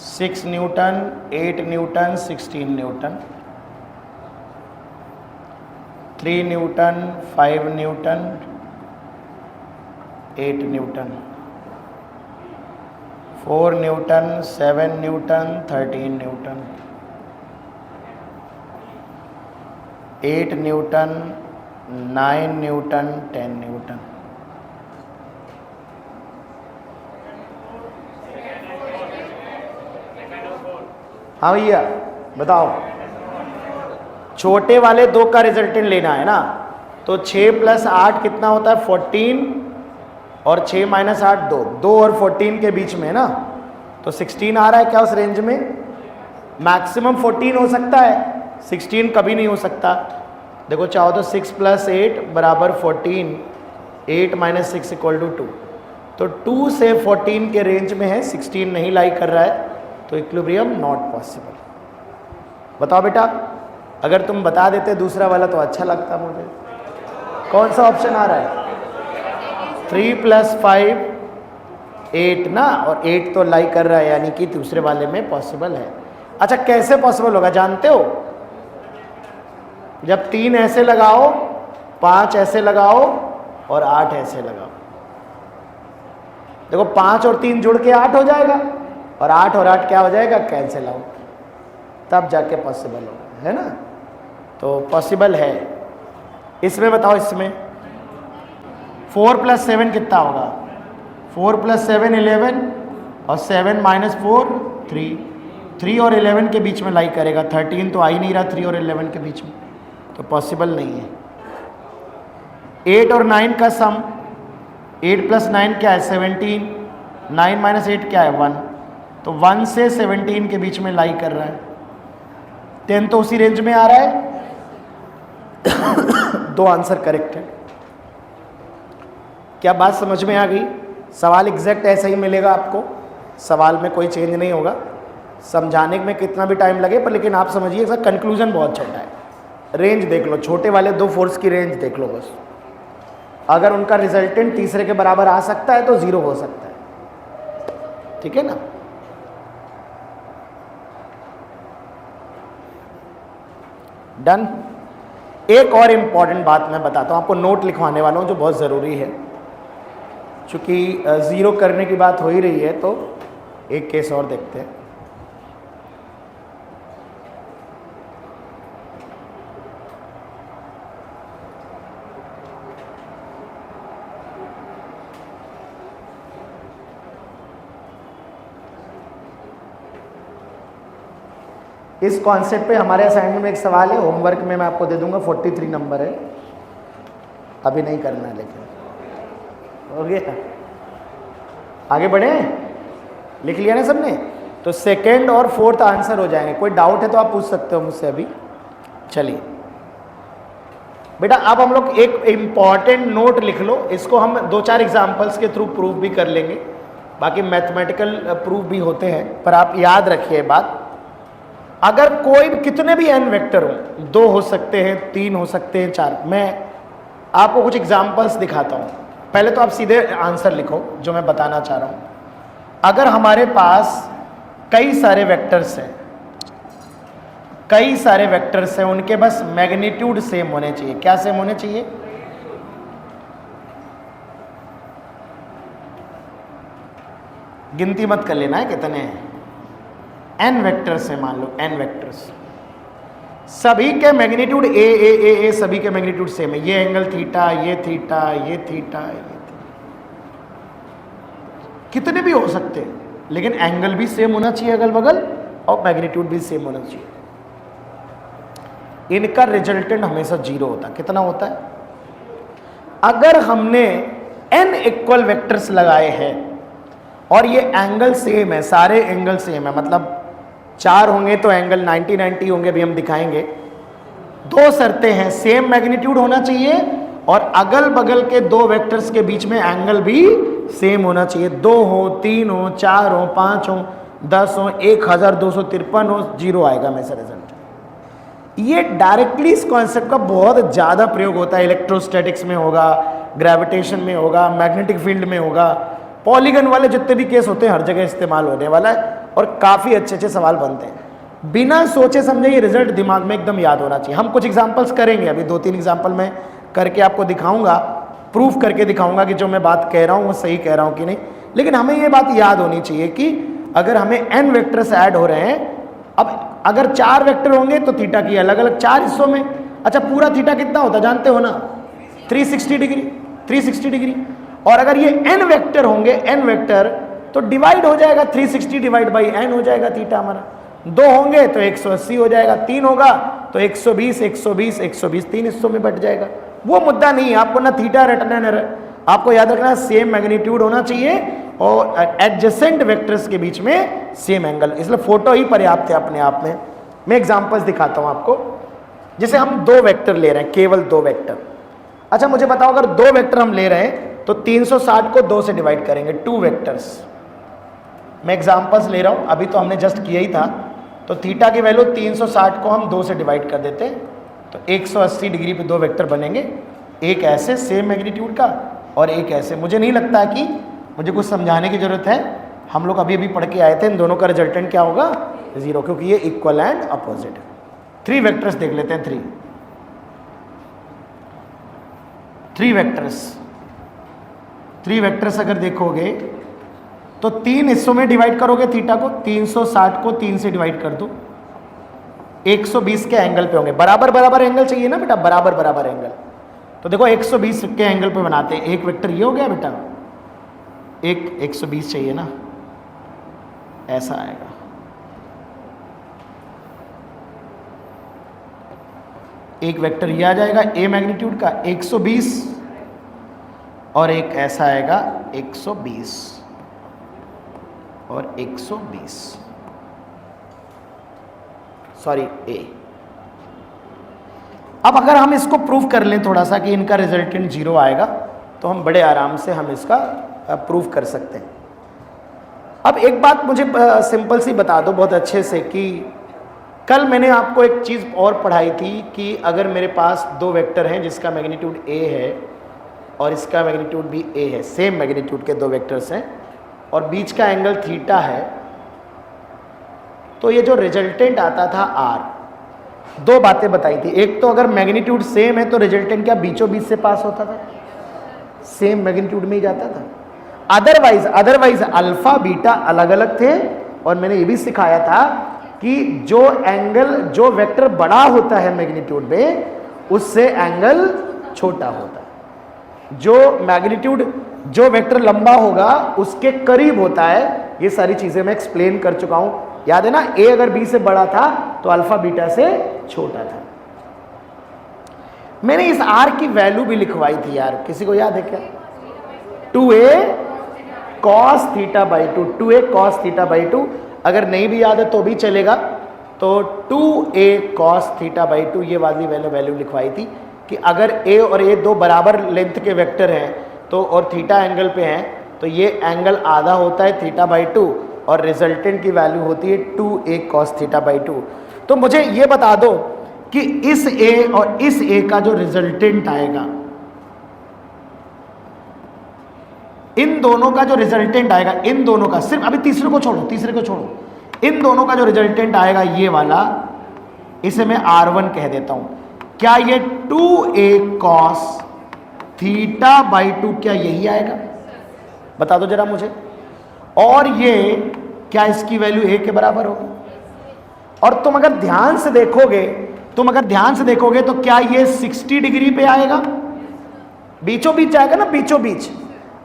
6 newton, 8 newton, 16 newton, 3 newton, 5 newton, 8 newton, 4 newton, 7 newton, 13 newton, 8 newton, 9 newton, 10 newton. हाँ भैया बताओ। छोटे वाले दो का रिजल्टेंट लेना है ना, तो 6 + 8 कितना होता है 14, और 6 - 8 2 और 14 के बीच में है ना, तो 16 आ रहा है क्या उस रेंज में। मैक्सिमम 14 हो सकता है, 16 कभी नहीं हो सकता। देखो चाहो तो 6 + 8 = 14, 8 - 6 = 2, तो 2 से 14 के रेंज में है, 16 नहीं लाई कर रहा है, तो इक्विलिब्रियम नॉट पॉसिबल। बताओ बेटा, अगर तुम बता देते दूसरा वाला तो अच्छा लगता मुझे। कौन सा ऑप्शन आ रहा है 3 + 5 8 ना, और 8 तो लाई कर रहा है, यानी कि दूसरे वाले में पॉसिबल है। अच्छा कैसे पॉसिबल होगा जानते हो, जब 3 ऐसे लगाओ, 5 ऐसे लगाओ और 8 ऐसे लगाओ। देखो 5 और 3 जुड़ के 8 हो जाएगा, और 8 और 8 क्या हो जाएगा कैंसिल आउट, तब जाके पॉसिबल होगा, है ना। तो पॉसिबल है। इसमें बताओ, इसमें 4 + 7 कितना होगा, 4 + 7 11, और 7 - 4 3, 3 और 11 के बीच में लाई करेगा, 13 तो आ ही नहीं रहा 3 और 11 के बीच में, तो पॉसिबल नहीं है। 8 और 9 का सम, 8 + 9 क्या है 17, 9 - 8 क्या है 1, तो 1 से 17 के बीच में लाई कर रहा है। 10 तो उसी रेंज में आ रहा है। दो आंसर करेक्ट है। क्या बात समझ में आ गई। सवाल एग्जैक्ट ऐसा ही मिलेगा आपको, सवाल में कोई चेंज नहीं होगा। समझाने में कितना भी टाइम लगे पर लेकिन आप समझिए इसका कंक्लूजन बहुत छोटा है। रेंज देख लो, छोटे वाले दो फोर्स की रेंज देख लो बस। अगर उनका रिजल्टेंट तीसरे के बराबर आ सकता है तो 0 हो सकता है, ठीक है ना। डन। एक और इम्पॉर्टेंट बात मैं बताता हूँ आपको, नोट लिखवाने वाला हूँ जो बहुत ज़रूरी है। चूँकि 0 करने की बात हो ही रही है तो एक केस और देखते हैं। इस कॉन्सेप्ट पे हमारे असाइनमेंट में एक सवाल है, होमवर्क में मैं आपको दे दूंगा, 43 नंबर है, अभी नहीं करना है लेकिन हो गया। आगे बढ़े, लिख लिया ना सबने, तो सेकंड और फोर्थ आंसर हो जाएंगे। कोई डाउट है तो आप पूछ सकते हो मुझसे अभी। चलिए बेटा, अब हम लोग एक इम्पॉर्टेंट नोट लिख लो, इसको हम 2-4 एग्जाम्पल्स के थ्रू प्रूफ भी कर लेंगे, बाकी मैथमेटिकल प्रूफ भी होते हैं, पर आप याद रखिए बात। अगर कोई कितने भी n वेक्टर हो, 2 हो सकते हैं, 3 हो सकते हैं, 4, मैं आपको कुछ एग्जाम्पल्स दिखाता हूँ। पहले तो आप सीधे आंसर लिखो जो मैं बताना चाह रहा हूँ। अगर हमारे पास कई सारे वेक्टर्स हैं, कई सारे वेक्टर्स हैं, उनके बस मैग्नीट्यूड सेम होने चाहिए। क्या सेम होने चाहिए? गिनती मत कर लेना है कितने हैं, n वेक्टर्स है, मान लो n वेक्टर्स, सभी के मैग्नीट्यूड ए सभी के मैग्नीट्यूड सेम है। ये एंगल थीटा, ये थीटा, ये थीटा, ये थीटा, कितने भी हो सकते हैं, लेकिन एंगल भी सेम होना चाहिए अगल बगल, और मैग्नीट्यूड भी सेम होना चाहिए। इनका रिजल्टेंट हमेशा 0 होता है। कितना होता है? अगर हमने n इक्वल वेक्टर्स लगाए हैं और ये एंगल सेम है, सारे एंगल सेम है, मतलब 4 होंगे तो एंगल 90-90 होंगे, अभी हम दिखाएंगे। 2 शर्तें हैं, सेम मैग्नीट्यूड होना चाहिए और अगल बगल के 2 वेक्टर्स के बीच में एंगल भी सेम होना चाहिए। 2 हो, 3 हो, 4 हो, 5 हो, 10 हो, 1253 हो, 0 आएगा हमेशा रिजल्ट। ये डायरेक्टली इस कॉन्सेप्ट का बहुत ज़्यादा प्रयोग होता है, इलेक्ट्रोस्टैटिक्स में होगा, ग्रेविटेशन में होगा, मैग्नेटिक फील्ड में होगा, पॉलीगन वाले जितने भी केस होते हैं हर जगह इस्तेमाल होने वाला है और काफ़ी अच्छे अच्छे सवाल बनते हैं। बिना सोचे समझे ये रिजल्ट दिमाग में एकदम याद होना चाहिए। हम कुछ एग्जांपल्स करेंगे, अभी 2-3 एग्जांपल मैं करके आपको दिखाऊंगा, प्रूफ करके दिखाऊंगा कि जो मैं बात कह रहा हूँ वो सही कह रहा हूँ कि नहीं। लेकिन हमें ये बात याद होनी चाहिए कि अगर हमें n वेक्टर्स ऐड हो रहे हैं, अब अगर 4 वेक्टर होंगे तो थीटा की अलग अलग 4 हिस्सों में, अच्छा पूरा थीटा कितना होता है जानते हो ना, 360 डिग्री, 360 डिग्री। और अगर ये n वेक्टर होंगे, n वेक्टर, तो डिवाइड हो जाएगा, 360 डिवाइड बाई n हो जाएगा थीटा हमारा। 2 होंगे तो 180 हो जाएगा, 3 होगा तो 120, 120, 120 3 हिस्सों में बट जाएगा। वो मुद्दा नहीं है, आपको ना थीटा रटना है, आपको याद रखना सेम मैग्नीट्यूड होना चाहिए और एडजेसेंट वेक्टर्स के बीच में सेम एंगल, इसलिए फोटो ही पर्याप्त है अपने आप में। मैं एग्जांपल्स दिखाता हूं आपको, जैसे हम 2 वेक्टर ले रहे हैं, केवल 2 वेक्टर। अच्छा मुझे बताओ, अगर 2 वेक्टर हम ले रहे हैं तो 360 को 2 से डिवाइड करेंगे, 2 वेक्टर्स। मैं एग्जांपल्स ले रहा हूं, अभी तो हमने जस्ट किया ही था। तो थीटा की वैल्यू 360 को हम 2 से डिवाइड कर देते हैं, तो 180 डिग्री पे 2 वेक्टर बनेंगे, एक ऐसे सेम मैग्नीट्यूड का और एक ऐसे। मुझे नहीं लगता कि मुझे कुछ समझाने की जरूरत है, हम लोग अभी अभी पढ़ के आए थे, इन दोनों का रिजल्टेंट क्या होगा, 0, क्योंकि ये इक्वल एंड अपोजिट है। 3 वेक्टर्स देख लेते हैं, 3 वेक्टर्स अगर देखोगे तो 3 हिस्सों में डिवाइड करोगे थीटा को, 360 को 3 से डिवाइड कर दो, 120 के एंगल पे होंगे। बराबर बराबर एंगल चाहिए ना बेटा, बराबर बराबर एंगल। तो देखो 120 के एंगल पे बनाते हैं, एक वेक्टर ये हो गया बेटा, एक 120 चाहिए ना, ऐसा आएगा। एक वेक्टर ये आ जाएगा ए मैग्नीट्यूड का 120 और एक ऐसा आएगा 120 और 120, सॉरी ए। अब अगर हम इसको प्रूव कर लें थोड़ा सा कि इनका रिजल्टेंट 0 आएगा, तो हम बड़े आराम से हम इसका प्रूव कर सकते हैं। अब एक बात मुझे सिंपल सी बता दो बहुत अच्छे से कि कल मैंने आपको एक चीज़ और पढ़ाई थी कि अगर मेरे पास 2 वेक्टर हैं जिसका मैग्नीट्यूड a है और इसका मैग्नीट्यूड भी a है, सेम मैग्नीट्यूड के 2 वेक्टर्स हैं और बीच का एंगल थीटा है, तो ये जो रिजल्टेंट आता था r, 2 बातें बताई थी। एक तो अगर मैग्नीट्यूड सेम है तो रिजल्टेंट क्या बीचों बीच से पास होता था, सेम मैग्नीट्यूड में ही जाता था। अदरवाइज अल्फा बीटा अलग अलग थे। और मैंने ये भी सिखाया था कि जो एंगल, जो वेक्टर बड़ा होता है मैग्नीट्यूड में, उससे एंगल छोटा होता है। जो मैग्नीट्यूड, जो वेक्टर लंबा होगा उसके करीब होता है। ये सारी चीजें मैं एक्सप्लेन कर चुका हूं, याद है ना। ए अगर बी से बड़ा था तो अल्फा बीटा से छोटा था। मैंने इस आर की वैल्यू भी लिखवाई थी यार, किसी को याद है क्या? 2a cos theta by 2, 2a cos theta by 2। अगर नहीं भी याद है तो भी चलेगा। तो 2a cos थीटा बाई 2 ये वाली वैल्यू लिखवाई थी कि अगर a और a 2 बराबर लेंथ के वेक्टर हैं तो और थीटा एंगल पे हैं तो ये एंगल आधा होता है थीटा बाई 2 और रिजल्टेंट की वैल्यू होती है 2a cos थीटा बाई 2। तो मुझे ये बता दो कि इस a और इस a का जो रिजल्टेंट आएगा, इन दोनों का जो रिजल्टेंट आएगा, इन दोनों का, सिर्फ अभी तीसरे को छोड़ो, इन दोनों का जो रिजल्टेंट आएगा ये वाला, इसे मैं R1 कह देता हूं। क्या ये 2a cos थीटा बाई 2 क्या यही आएगा? बता दो जरा मुझे। और ये क्या इसकी वैल्यू a के बराबर होगी? और तुम अगर ध्यान से देखोगे तो क्या ये 60 डिग्री पे आएगा? बीचों बीच आएगा ना, बीचों बीच।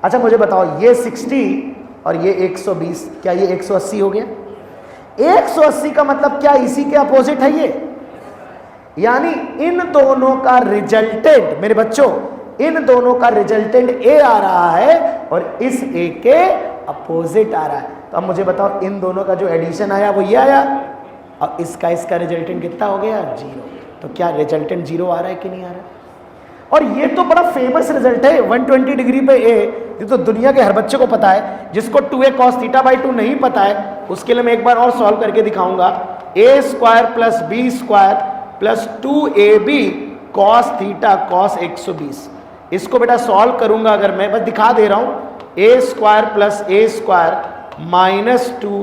अच्छा मुझे बताओ, ये 60 और ये 120, क्या ये 180 हो गया? 180 का मतलब क्या इसी के अपोजिट है ये? यानी इन दोनों का रिजल्टेंट, मेरे बच्चों, इन दोनों का रिजल्टेंट a आ रहा है और इस a के अपोजिट आ रहा है। तो अब मुझे बताओ इन दोनों का जो एडिशन आया वो ये आया, और इसका रिजल्टेंट कितना हो गया? 0। तो क्या रिजल्टेंट 0 आ रहा है कि नहीं आ रहा है? और ये तो बड़ा फेमस रिजल्ट है 120 डिग्री पे ए, ये तो दुनिया के हर बच्चे को पता है। जिसको 2a cos θ/2 नहीं पता है उसके लिए मैं एक बार और सॉल्व करके दिखाऊंगा। a² plus b² plus 2ab cos θ cos 120, इसको बेटा सॉल्व करूंगा अगर मैं, बस दिखा दे रहा हूं। a² plus a² minus 2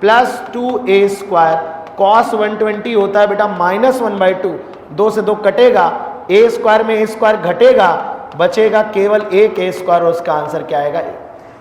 plus 2a² cos 120 होता है बेटा -1/2, 2 से 2 कटेगा, a² में a² घटेगा, बचेगा केवल एक a² और उसका आंसर क्या आएगा?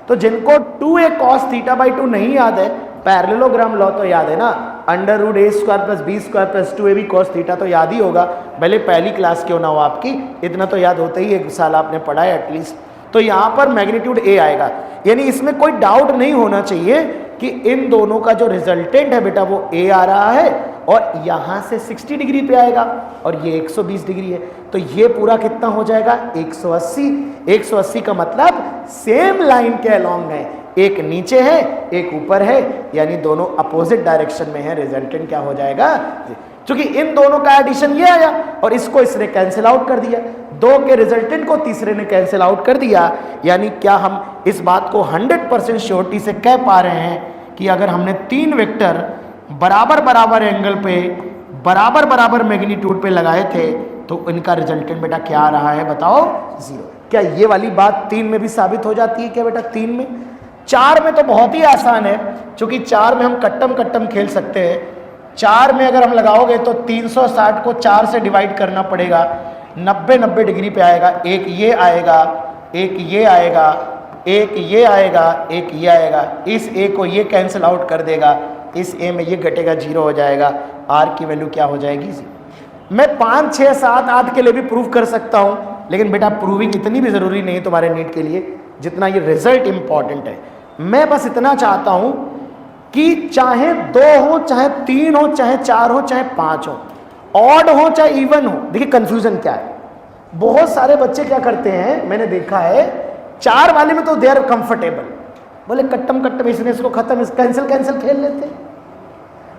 तो जिनको 2a cos θ/2 नहीं याद है, पैरेललोग्राम लॉ तो याद है ना, √a² plus b² plus 2ab cos θ तो याद ही होगा, भले पहली क्लास क्यों ना हो आपकी, इतना तो याद होता ही, एक साल आपने पढ़ा है एटलीस्ट। तो यहाँ पर मैग्नीट्यूड a आएगा, यानी इसमें कोई डाउट नहीं होना चाहिए कि इन दोनों का जो रिजल्टेंट है बेटा वो a आ रहा है, और यहाँ से 60 डिग्री पे आएगा और ये 120 डिग्री है, तो ये पूरा कितना हो जाएगा? 180। 180 का मतलब सेम लाइन के अलॉन्ग है, एक नीचे है एक ऊपर है, यानी दोनों अपोजिट डायरेक्शन में है। रिजल्टेंट क्या हो जाएगा? क्योंकि इन दोनों का एडिशन ये आया और इसको इसने कैंसिल आउट कर दिया, 2 के रिजल्टेंट को तीसरे ने कैंसिल आउट कर दिया। यानी क्या हम इस बात को 100% श्योरिटी से कह पा रहे हैं कि अगर हमने 3 वेक्टर बराबर बराबर एंगल पे बराबर बराबर मैग्नीट्यूड पे लगाए थे तो इनका रिजल्टेंट बेटा क्या आ रहा है? बताओ 0। क्या ये वाली बात 3 में भी साबित हो जाती है क्या बेटा? 3 में, 4 में तो बहुत ही आसान है, क्योंकि 4 में हम कट्टम खेल सकते हैं। 4 में अगर हम लगाओगे तो 360 को 4 से डिवाइड करना पड़ेगा, 90 डिग्री पे आएगा, एक ये आएगा, एक ये आएगा, एक ये आएगा, एक ये आएगा, इस ए को ये कैंसिल आउट कर देगा, इस ए में ये घटेगा, 0 हो जाएगा, आर की वैल्यू क्या हो जाएगी? 0। मैं 5, 6, 7, 8 के लिए भी प्रूव कर सकता हूं, लेकिन बेटा प्रूविंग इतनी भी जरूरी नहीं है तुम्हारे नीट के लिए जितना ये रिजल्ट इंपॉर्टेंट है। मैं बस इतना चाहता हूं कि चाहे 2 हो, चाहे 3 हो, चाहे 4 हो, चाहे 5 हो, ऑड हो चाहे इवन हो। देखिए कंफ्यूजन क्या है, बहुत सारे बच्चे क्या करते हैं, मैंने देखा है 4 वाले में तो दे आर कंफर्टेबल, बोले कट्टम इसने इसको खत्म, इस कैंसिल खेल लेते हैं।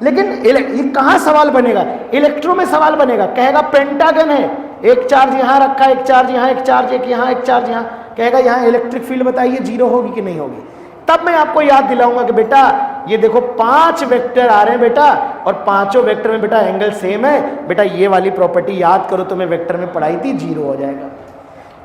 लेकिन ये कहां सवाल बनेगा? इलेक्ट्रो में सवाल बनेगा, कहेगा पेंटागन है, एक चार्ज यहां रखा, एक चार्ज यहां, एक चार्ज एक यहां, एक चार्ज यहां, कहेगा यहां इलेक्ट्रिक फील्ड बताइए 0 होगी कि नहीं होगी। तब मैं आपको याद दिलाऊंगा कि बेटा ये देखो 5 वेक्टर आ रहे हैं बेटा, और पांचों वेक्टर में बेटा एंगल सेम है बेटा, ये वाली प्रॉपर्टी याद करो, तुम्हें वेक्टर में पढ़ाई थी, 0 हो जाएगा।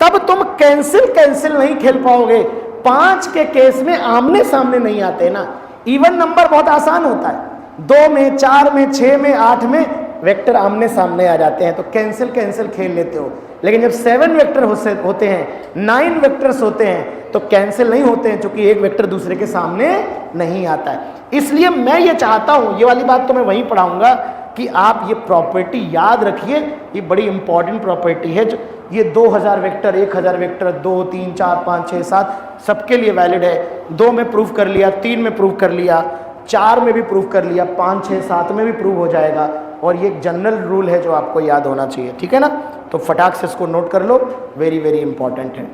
तब तुम कैंसिल नहीं खेल पाओगे। 5 के केस में आमने सामने नहीं आते ना, इवन नंबर बहुत आसान होता है, 2 में 4 में 6 में 8 में वेक्टर आमने सामने आ जाते हैं, तो कैंसिल खेल लेते हो। लेकिन जब 7 वेक्टर होते हैं, 9 वेक्टर्स होते हैं, तो कैंसिल नहीं होते हैं, क्योंकि एक वेक्टर दूसरे के सामने नहीं आता है। इसलिए मैं ये चाहता हूं, ये वाली बात तो मैं वहीं पढ़ाऊंगा कि आप ये प्रॉपर्टी याद रखिए, ये बड़ी इंपॉर्टेंट प्रॉपर्टी है। जो ये 2000 वेक्टर, 1000 वेक्टर, 2, 3, 4, 5, 6, 7 सबके लिए वैलिड है। 2 में प्रूव कर लिया, 3 में प्रूव कर लिया, 4 में भी प्रूव कर लिया, 5, 6, 7 में भी प्रूव हो जाएगा। और ये एक जनरल रूल है जो आपको याद होना चाहिए, ठीक है ना? तो फटाक से इसको नोट कर लो, वेरी वेरी इंपॉर्टेंट है।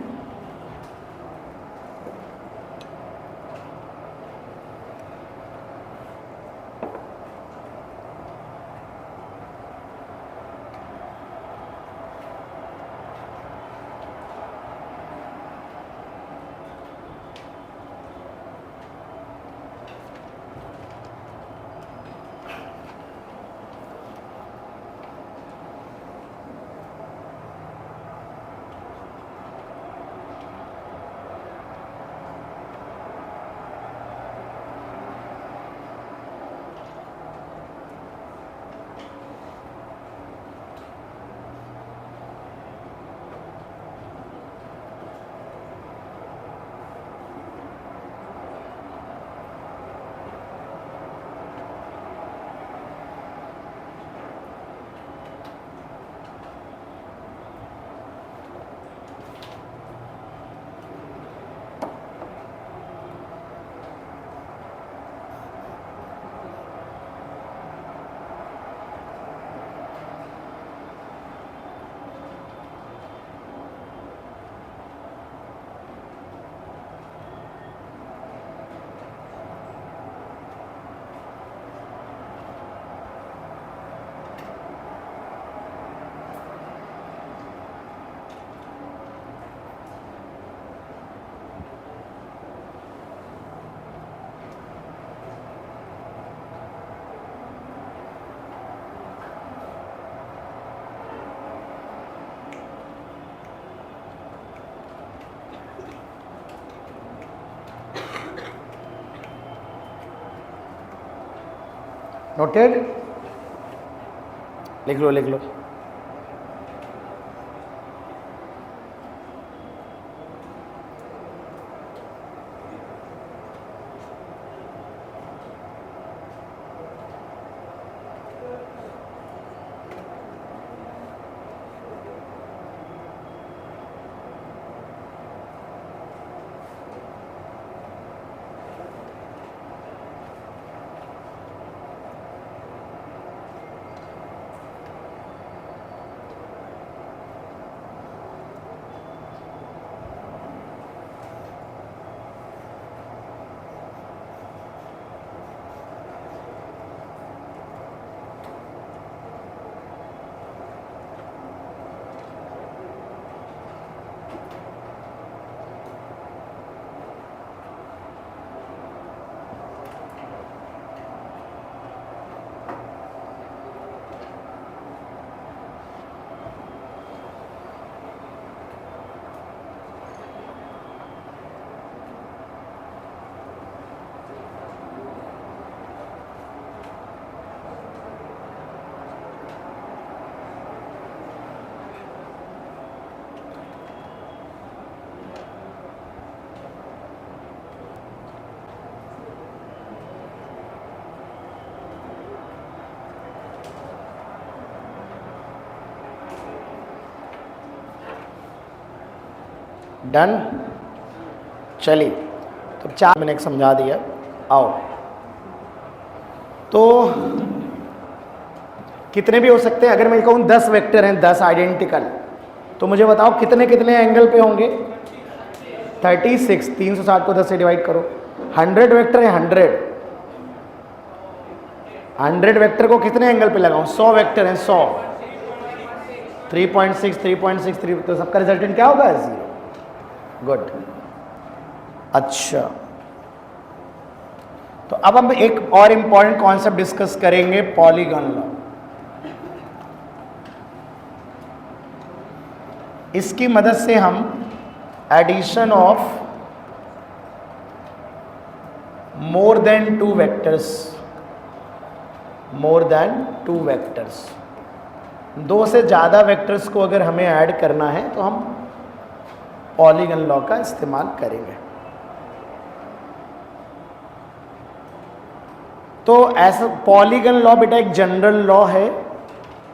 नोटेड? लिख लो लिख लो। डन? चलिए, तो 4 मैंने समझा दिया। आओ, तो कितने भी हो सकते हैं। अगर मैं कहूँ 10 वेक्टर हैं, 10 आइडेंटिकल, तो मुझे बताओ कितने कितने एंगल पे होंगे? 36। 360 को 10 से डिवाइड करो। 100 वेक्टर है, 100 वेक्टर को कितने एंगल पे लगाऊं? 100 वेक्टर हैं, 100। 3.6 3.63, तो सबका रिजल्टेंट क्या होगा? 0। गुड। अच्छा, तो अब हम एक और इंपॉर्टेंट कॉन्सेप्ट डिस्कस करेंगे, पॉलीगन लॉ। इसकी मदद से हम addition of more than 2 vectors, more than 2 vectors, 2 से ज़्यादा वेक्टर्स को अगर हमें ऐड करना है तो हम पॉलीगन लॉ का इस्तेमाल करेंगे। तो ऐसा पॉलीगन लॉ बेटा एक जनरल लॉ है,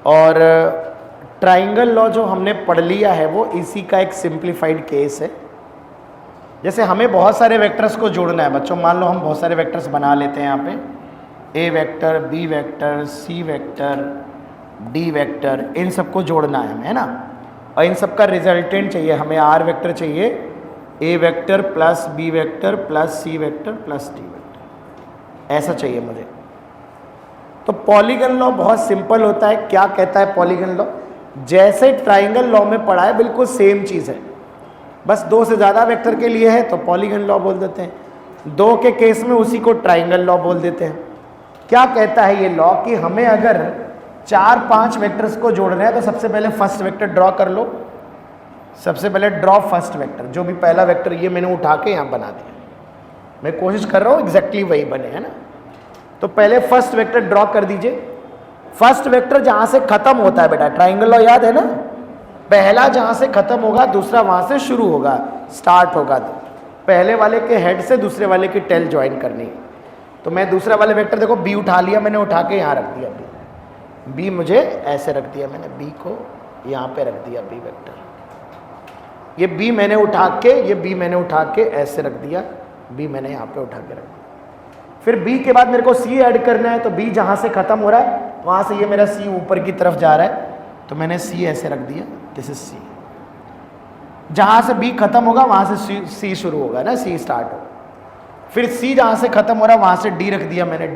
और ट्राइंगल लॉ जो हमने पढ़ लिया है वो इसी का एक सिंप्लीफाइड केस है। जैसे हमें बहुत सारे वेक्टर्स को जोड़ना है बच्चों, मान लो हम बहुत सारे वेक्टर्स बना लेते हैं यहाँ पे, ए vector, B vector, C vector, D vector, इन सबको जोड़ना है हमें, है ना। और इन सब का रिजल्टेंट चाहिए हमें, आर वेक्टर चाहिए, A vector plus B vector plus C vector plus D vector, ऐसा चाहिए मुझे। तो पॉलीगन लॉ बहुत सिंपल होता है। क्या कहता है पॉलीगन लॉ? जैसे ट्राइंगल लॉ में पढ़ा है बिल्कुल सेम चीज़ है, बस 2 से ज़्यादा वेक्टर के लिए है तो पॉलीगन लॉ बोल देते हैं, 2 के केस में उसी को ट्राइंगल लॉ बोल देते हैं। क्या कहता है ये लॉ कि हमें अगर 4-5 वेक्टर्स को जोड़ना है तो सबसे पहले फर्स्ट वेक्टर ड्रॉ कर लो। सबसे पहले ड्रॉ फर्स्ट वेक्टर, जो भी पहला वेक्टर ये मैंने उठा के यहाँ बना दिया, मैं कोशिश कर रहा हूँ एग्जैक्टली वही बने, है ना। तो पहले फर्स्ट वेक्टर ड्रॉ कर दीजिए। फर्स्ट वेक्टर जहाँ से खत्म होता है बेटा, ट्राइंगल लॉ याद है ना, पहला जहाँ से खत्म होगा दूसरा वहाँ से शुरू होगा, स्टार्ट होगा। तो पहले वाले के हेड से दूसरे वाले की टेल ज्वाइन करनी है। तो मैं दूसरा वाले वेक्टर देखो बी उठा लिया मैंने, उठा के यहाँ रख दिया बी मुझे ऐसे रख दिया मैंने, बी को यहाँ पे रख दिया बी वेक्टर, ये बी मैंने उठा के, ये बी मैंने उठा के ऐसे रख दिया, बी मैंने यहाँ पे उठा के रख दिया। फिर बी के बाद मेरे को सी ऐड करना है, तो बी जहाँ से ख़त्म हो रहा है वहाँ से ये मेरा सी ऊपर की तरफ जा रहा है, तो मैंने सी ऐसे रख दिया, दिस इज सी। जहाँ से बी खत्म होगा वहाँ से सी शुरू होगा ना, सी स्टार्ट होगा। फिर सी जहाँ से खत्म हो रहा है वहाँ से डी रख दिया मैंने,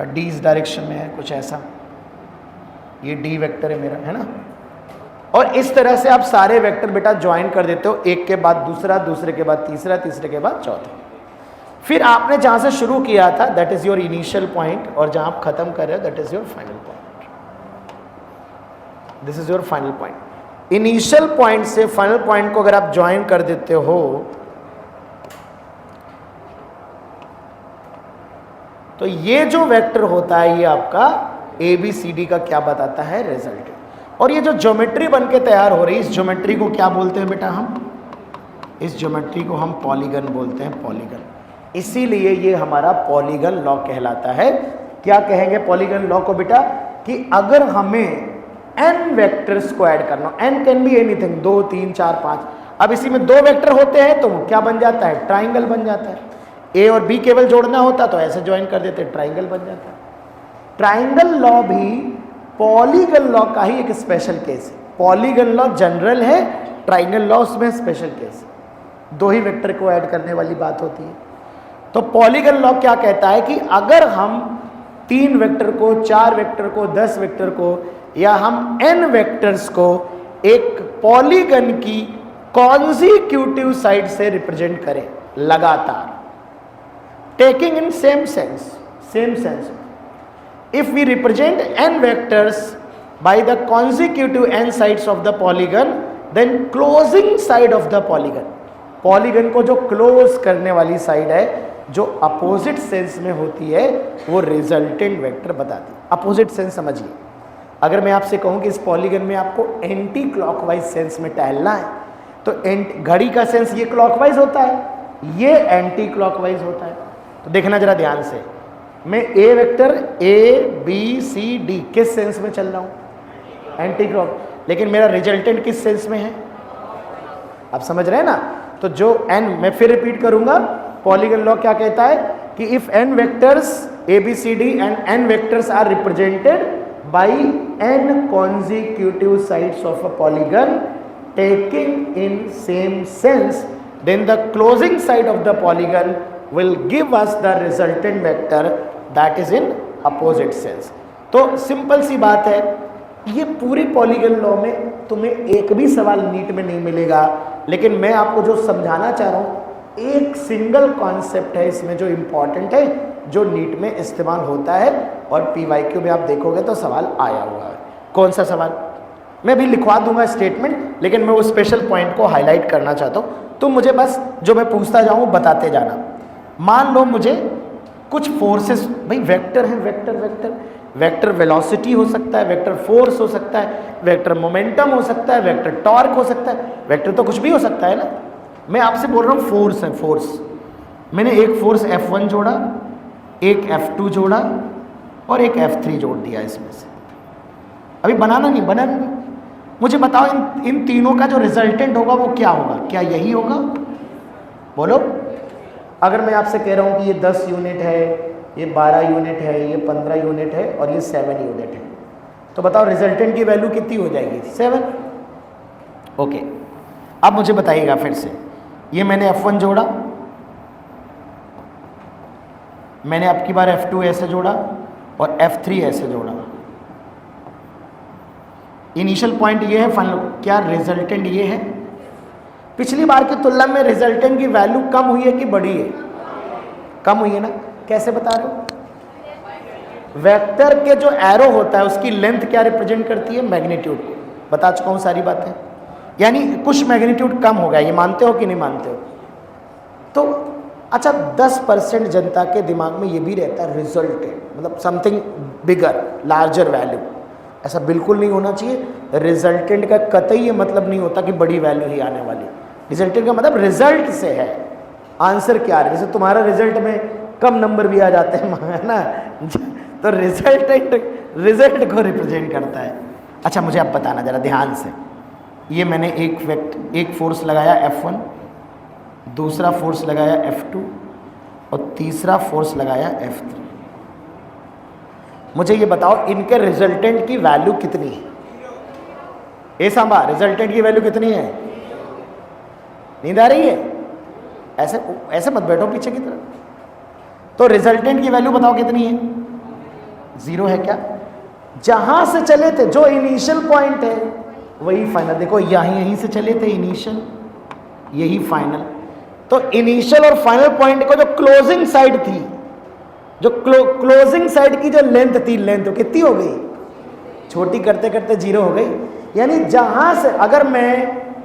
डी इस डायरेक्शन में है कुछ ऐसा, ये डी वेक्टर है मेरा, है ना। और इस तरह से आप सारे वेक्टर बेटा ज्वाइन कर देते हो, एक के बाद दूसरा, दूसरे के बाद तीसरा, तीसरे के बाद चौथा। फिर आपने जहाँ से शुरू किया था that is your initial point, और जहाँ आप खत्म कर रहे हो that is your final point, this is your final point. Initial point से फाइनल पॉइंट को अगर आप ज्वाइन कर देते हो तो ये जो वेक्टर होता है ये आपका ABCD का क्या बताता है, रिजल्ट। और ये जो ज्योमेट्री बन के तैयार हो रही है, इस ज्योमेट्री को क्या बोलते हैं बेटा हम? इस ज्योमेट्री को हम पॉलीगन बोलते हैं, पॉलीगन। इसीलिए ये हमारा पॉलीगन लॉ कहलाता है। क्या कहेंगे पॉलीगन लॉ को बेटा? कि अगर हमें n वेक्टर्स को ऐड करना, n कैन बी एनीथिंग, 2 3 4 5, अब इसी में 2 वेक्टर होते हैं तो क्या बन जाता है? ट्राइंगल बन जाता है। A और B केवल जोड़ना होता तो ऐसे ज्वाइन कर देते, ट्राइंगल बन जाता है। ट्राइंगल लॉ भी पॉलीगन लॉ का ही एक स्पेशल केस है। पॉलीगन लॉ जनरल है, ट्राइंगल लॉ उसमें स्पेशल केस है। 2 ही वेक्टर को ऐड करने वाली बात होती है। तो पॉलीगन लॉ क्या कहता है कि अगर हम 3 वेक्टर को, 4 वेक्टर को, 10 वेक्टर को, या हम n वेक्टर्स को एक पॉलीगन की कॉन्जिक्यूटिव साइड से रिप्रेजेंट करें लगातार, taking in same sense, if we represent n vectors by the consecutive n sides of the polygon, then closing side of the polygon को जो क्लोज करने वाली साइड है, जो अपोजिट सेंस में होती है, वो रिजल्टेंट वेक्टर बताती है। अपोजिट सेंस समझिए, अगर मैं आपसे कहूं कि इस पॉलीगन में आपको एंटी क्लॉकवाइज सेंस में टहलना है, तो घड़ी का सेंस ये क्लॉकवाइज होता है, ये एंटी क्लॉकवाइज होता है। तो देखना जरा ध्यान से, मैं ए वेक्टर ABCD किस सेंस में चल रहा हूं? Anti clock. लेकिन मेरा रिजल्टेंट किस सेंस में है? आप समझ रहे हैं ना? तो जो n, मैं फिर रिपीट करूंगा, पॉलीगन लॉ क्या कहता है कि if n vectors ABCD and n vectors are represented by n consecutive sides of a polygon taking in same sense, then the closing side of the polygon will give us the resultant vector that is in opposite sense। तो simple सी बात है, ये पूरी polygon law में तुम्हें एक भी सवाल नीट में नहीं मिलेगा, लेकिन मैं आपको जो समझाना चाह रहा हूँ, एक सिंगल कॉन्सेप्ट है इसमें जो इम्पॉर्टेंट है, जो नीट में इस्तेमाल होता है, और PYQ में आप देखोगे तो सवाल आया हुआ है। कौन सा सवाल? मैं भी लिखवा दूंगा स्टेटमेंट, लेकिन मैं वो स्पेशल पॉइंट को हाईलाइट करना चाहता हूँ। तुम मुझे बस जो मैं पूछता जाऊँ बताते जाना। मान लो मुझे कुछ फोर्सेस, भाई वेक्टर है, वेक्टर वेलोसिटी हो सकता है, वेक्टर फोर्स हो सकता है, वेक्टर मोमेंटम हो सकता है, वेक्टर टॉर्क हो सकता है, वेक्टर तो कुछ भी हो सकता है ना। मैं आपसे बोल रहा हूँ फोर्स है, फोर्स। मैंने एक फोर्स F1 जोड़ा, एक F2 जोड़ा और एक F3 जोड़ दिया इसमें से। अभी बनाना नहीं, मुझे बताओ इन तीनों का जो रिजल्टेंट होगा वो क्या होगा? क्या यही होगा? बोलो। अगर मैं आपसे कह रहा हूँ कि ये 10 यूनिट है, ये 12 यूनिट है, ये 15 यूनिट है और ये 7 यूनिट है, तो बताओ रिजल्टेंट की वैल्यू कितनी हो जाएगी? 7। ओके, अब मुझे बताइएगा फिर से, ये मैंने F1 जोड़ा, मैंने अब की बार F2 ऐसे जोड़ा और F3 ऐसे जोड़ा। इनिशियल पॉइंट ये है, फाइनल क्या रिजल्टेंट ये है? पिछली बार की तुलना में रिजल्टेंट की वैल्यू कम हुई है कि बढ़ी है? कम हुई है ना। कैसे बता रहे हो? वेक्टर के जो एरो होता है उसकी लेंथ क्या रिप्रेजेंट करती है? मैग्नीट्यूड को। बता चुका हूं सारी बातें, यानी कुछ मैग्नीट्यूड कम हो गया, ये मानते हो कि नहीं मानते हो? तो अच्छा, 10% जनता के दिमाग में ये भी रहता है रिजल्टेंट मतलब समथिंग बिगर, लार्जर वैल्यू। ऐसा बिल्कुल नहीं होना चाहिए। रिजल्टेंट का कतई ये मतलब नहीं होता कि बड़ी वैल्यू ही आने वाली। रिजल्टेंट का मतलब रिजल्ट से है, आंसर क्या है। जैसे तुम्हारा रिजल्ट में कम नंबर भी आ जाते हैं, है ना, तो रिजल्ट को रिप्रेजेंट करता है। अच्छा, मुझे अब बताना जरा ध्यान से, ये मैंने एक फोर्स लगाया F1, दूसरा फोर्स लगाया F2 और तीसरा फोर्स लगाया F3। मुझे ये बताओ इनके रिजल्टेंट की वैल्यू कितनी है? ए सांबा, रिजल्टेंट की वैल्यू कितनी है? नींद आ रही है? ऐसे मत बैठो पीछे की तरफ। तो रिजल्टेंट की वैल्यू बताओ कितनी है? 0 है क्या? जहां से चले थे, जो इनिशियल पॉइंट है वही फाइनल। देखो यहीं से चले थे इनिशियल, यही फाइनल। तो इनिशियल और फाइनल पॉइंट को जो क्लोजिंग साइड थी, जो क्लोजिंग साइड की जो लेंथ थी, लेंथ कितनी हो गई? छोटी करते करते 0 हो गई। यानी जहां से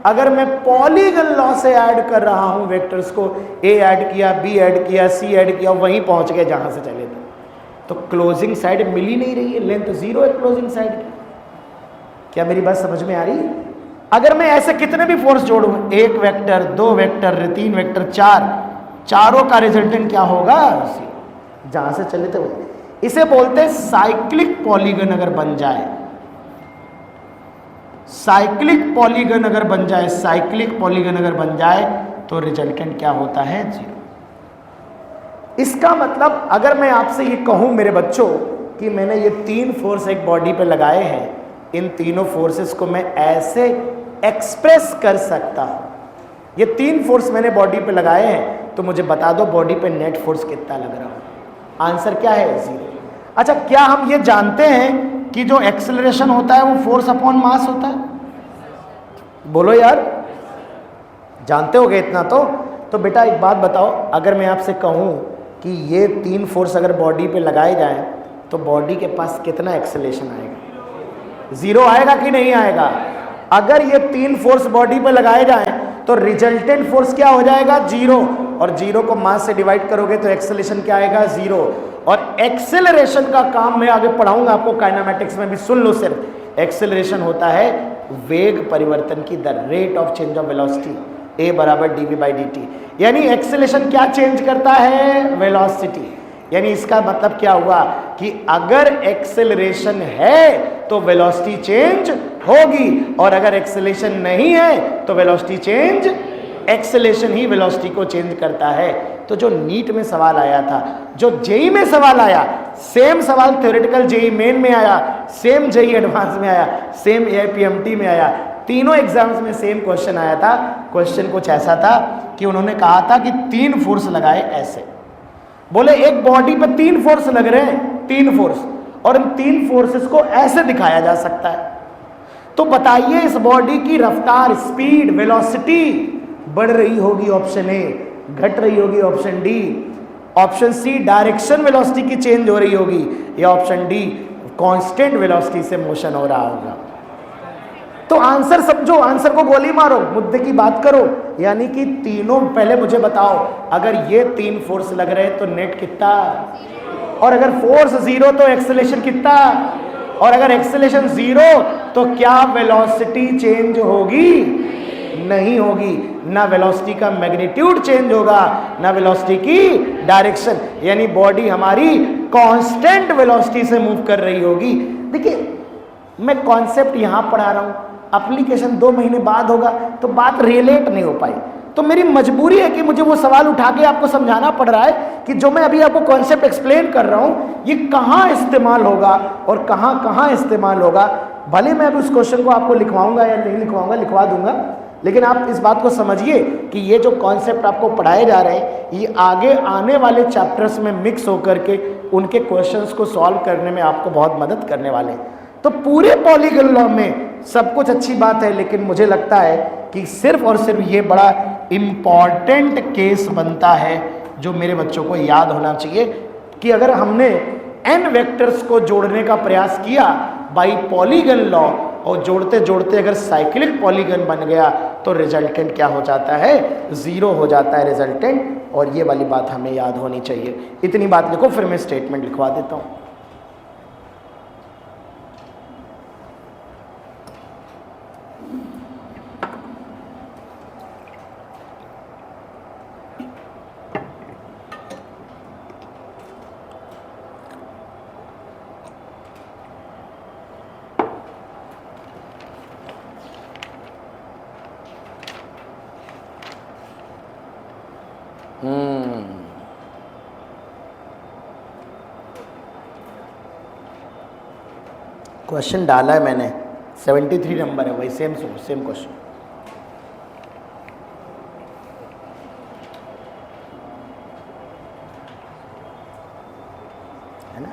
अगर मैं पॉलीगन लॉ से ऐड कर रहा हूं वेक्टर्स को, A ऐड किया, B ऐड किया, C ऐड किया, वहीं पहुंच गए जहां से चले थे। तो क्लोजिंग साइड मिल ही नहीं रही है, लेंथ 0 है क्लोजिंग साइड की। क्या मेरी बात समझ में आ रही है? अगर मैं ऐसे कितने भी फोर्स जोड़ूं, 1 वेक्टर, 2 वेक्टर, 3 वेक्टर, 4, चारों का रिजल्टेंट क्या होगा? जहां से चले थे वो। इसे बोलते हैं साइक्लिक पॉलीगन अगर बन जाए, साइक्लिक पॉलीगन अगर बन जाए, साइक्लिक पॉलीगन अगर बन जाए तो रिजल्टेंट क्या होता है? 0। इसका मतलब अगर मैं आपसे ये कहूं मेरे बच्चों कि मैंने ये 3 फोर्स एक बॉडी पे लगाए हैं, इन तीनों फोर्सेस को मैं ऐसे एक्सप्रेस कर सकता हूं, ये 3 फोर्स मैंने बॉडी पे लगाए हैं, तो मुझे बता दो बॉडी पे नेट फोर्स कितना लग रहा है? आंसर क्या है? 0। अच्छा, क्या हम ये जानते हैं कि जो एक्सेलरेशन होता है वो फोर्स अपॉन मास होता है? बोलो यार, जानते होगे इतना तो बेटा एक बात बताओ, अगर मैं आपसे कहूं कि ये 3 फोर्स अगर बॉडी पे लगाए जाएं तो बॉडी के पास कितना एक्सेलरेशन आएगा? 0 आएगा कि नहीं आएगा? अगर ये 3 फोर्स बॉडी पे लगाए जाएं तो रिजल्टेंट फोर्स क्या हो जाएगा? 0। और 0 को मास से डिवाइड करोगे तो एक्सेलरेशन क्या आएगा? 0। और एक्सेलरेशन का काम मैं आगे पढ़ाऊंगा आपको काइनेमैटिक्स में भी, सुन लो सिर्फ। एक्सेलरेशन होता है वेग परिवर्तन की दर, rate of change of velocity, a बराबर dv/dt। यानी एक्सेलरेशन क्या चेंज करता है? वेलोसिटी। यानी इसका मतलब क्या हुआ कि अगर एक्सेलरेशन है तो वेलोसिटी चेंज होगी, और अगर एक्सेलरेशन नहीं है तो वेलोसिटी चेंज, एक्सेलरेशन ही वेलोसिटी को चेंज करता है। तो जो नीट में सवाल आया था, जो जेई में सवाल आया, सेम सवाल थ्योरेटिकल जेई मेन में आया, सेम जेई एडवांस में आया, सेम एआईपीएमटी में आया, तीनों एग्जाम्स में सेम क्वेश्चन आया था। क्वेश्चन कुछ ऐसा था कि उन्होंने कहा था कि 3 फोर्स लगाए ऐसे, बोले एक बॉडी पे 3 फोर्स लग रहे हैं, 3 फोर्स, और इन 3 फोर्सेस को ऐसे दिखाया जा सकता है। तो बताइए इस बॉडी की रफ्तार, स्पीड, वेलोसिटी बढ़ रही होगी ऑप्शन ए, घट रही होगी option D, option C direction velocity की चेंज हो रही होगी, या ऑप्शन डी कांस्टेंट वेलोसिटी से मोशन हो रहा होगा। तो आंसर समझो, आंसर को गोली मारो, मुद्दे की बात करो। यानी कि तीनों, पहले मुझे बताओ अगर ये 3 फोर्स लग रहे हैं तो नेट कितना, और अगर फोर्स 0 तो एक्सेलरेशन कितना, और अगर एक्सेलरेशन 0 तो क्या वेलोसिटी चेंज होगी? नहीं होगी। ना वेलोसिटी का मैग्नीट्यूड चेंज होगा, ना वेलोसिटी की डायरेक्शन, यानी बॉडी हमारी कांस्टेंट वेलोसिटी से मूव कर रही होगी। देखिए मैं कॉन्सेप्ट यहां पढ़ा रहा हूं, एप्लीकेशन 2 महीने बाद होगा तो बात रिलेट नहीं हो पाई, तो मेरी मजबूरी है कि मुझे वो सवाल उठा के आपको समझाना पड़ रहा है कि जो मैं अभी आपको कॉन्सेप्ट एक्सप्लेन कर रहा हूं ये कहां इस्तेमाल होगा और कहां कहां इस्तेमाल होगा। भले मैं अभी उस क्वेश्चन को आपको लिखवाऊंगा या नहीं लिखवाऊंगा, लिखवा दूंगा, लेकिन आप इस बात को समझिए कि ये जो कॉन्सेप्ट आपको पढ़ाए जा रहे हैं ये आगे आने वाले चैप्टर्स में मिक्स होकर के उनके क्वेश्चंस को सॉल्व करने में आपको बहुत मदद करने वाले हैं। तो पूरे पॉलीगन लॉ में सब कुछ अच्छी बात है, लेकिन मुझे लगता है कि सिर्फ और सिर्फ ये बड़ा इम्पॉर्टेंट केस बनता है जो मेरे बच्चों को याद होना चाहिए कि अगर हमने n वेक्टर्स को जोड़ने का प्रयास किया बाई पॉलीगन लॉ और जोड़ते जोड़ते अगर साइक्लिक पॉलीगन बन गया तो रिजल्टेंट क्या हो जाता है? 0 हो जाता है रिजल्टेंट। और ये वाली बात हमें याद होनी चाहिए। इतनी बात लिखो, फिर मैं स्टेटमेंट लिखवा देता हूँ। क्वेश्चन डाला है मैंने, 73 नंबर है, वही सेम क्वेश्चन। है ना?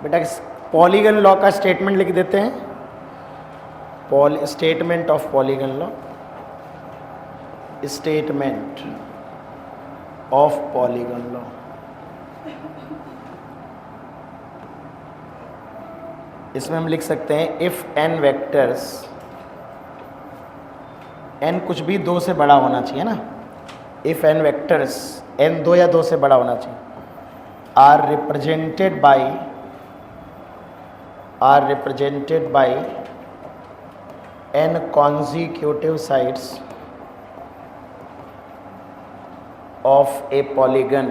बेटा पॉलीगन लॉ का स्टेटमेंट लिख देते हैं, statement of polygon law, statement of polygon law. इसमें हम लिख सकते हैं इफ एन वेक्टर्स, एन कुछ भी 2 से बड़ा होना चाहिए ना, इफ एन वेक्टर्स एन 2 या 2 से बड़ा होना चाहिए, are represented by n consecutive sides of a polygon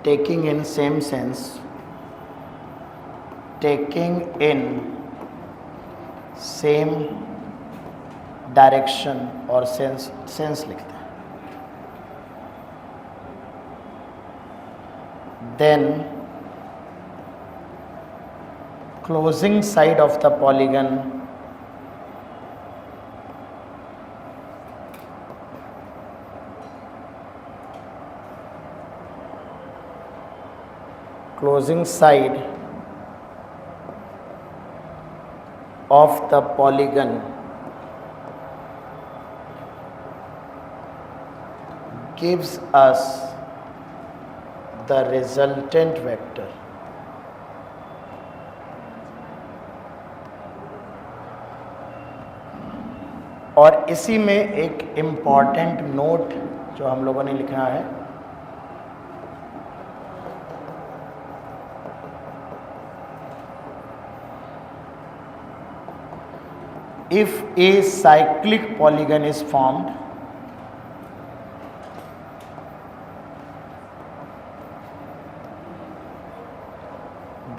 taking in same sense, taking in same direction और sense लिखते हैं, then closing side of the polygon gives us the resultant vector. और इसी में एक इम्पॉर्टेंट नोट जो हम लोगों ने लिखा है, if a cyclic polygon is formed,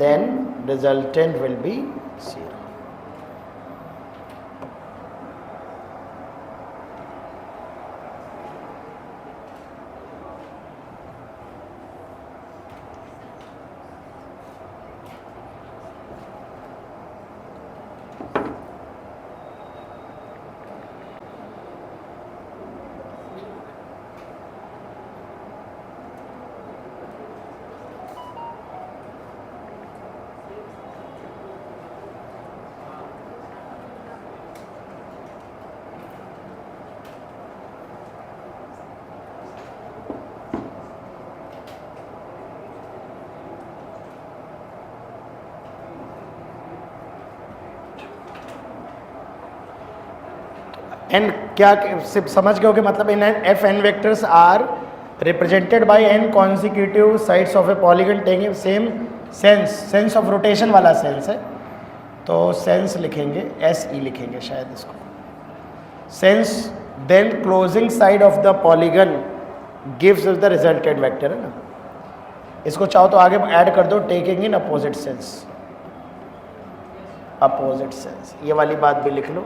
then resultant will be 0. एन क्या सिर्फ समझ गए हो कि मतलब इन if n vectors are represented by n consecutive sides of a polygon taking same sense of rotation वाला सेंस है, तो सेंस लिखेंगे, एस ई लिखेंगे शायद इसको, sense, then closing side of the polygon gives the resultant vector, है ना। इसको चाहो तो आगे ऐड कर दो, taking in opposite sense, opposite sense, ये वाली बात भी लिख लो,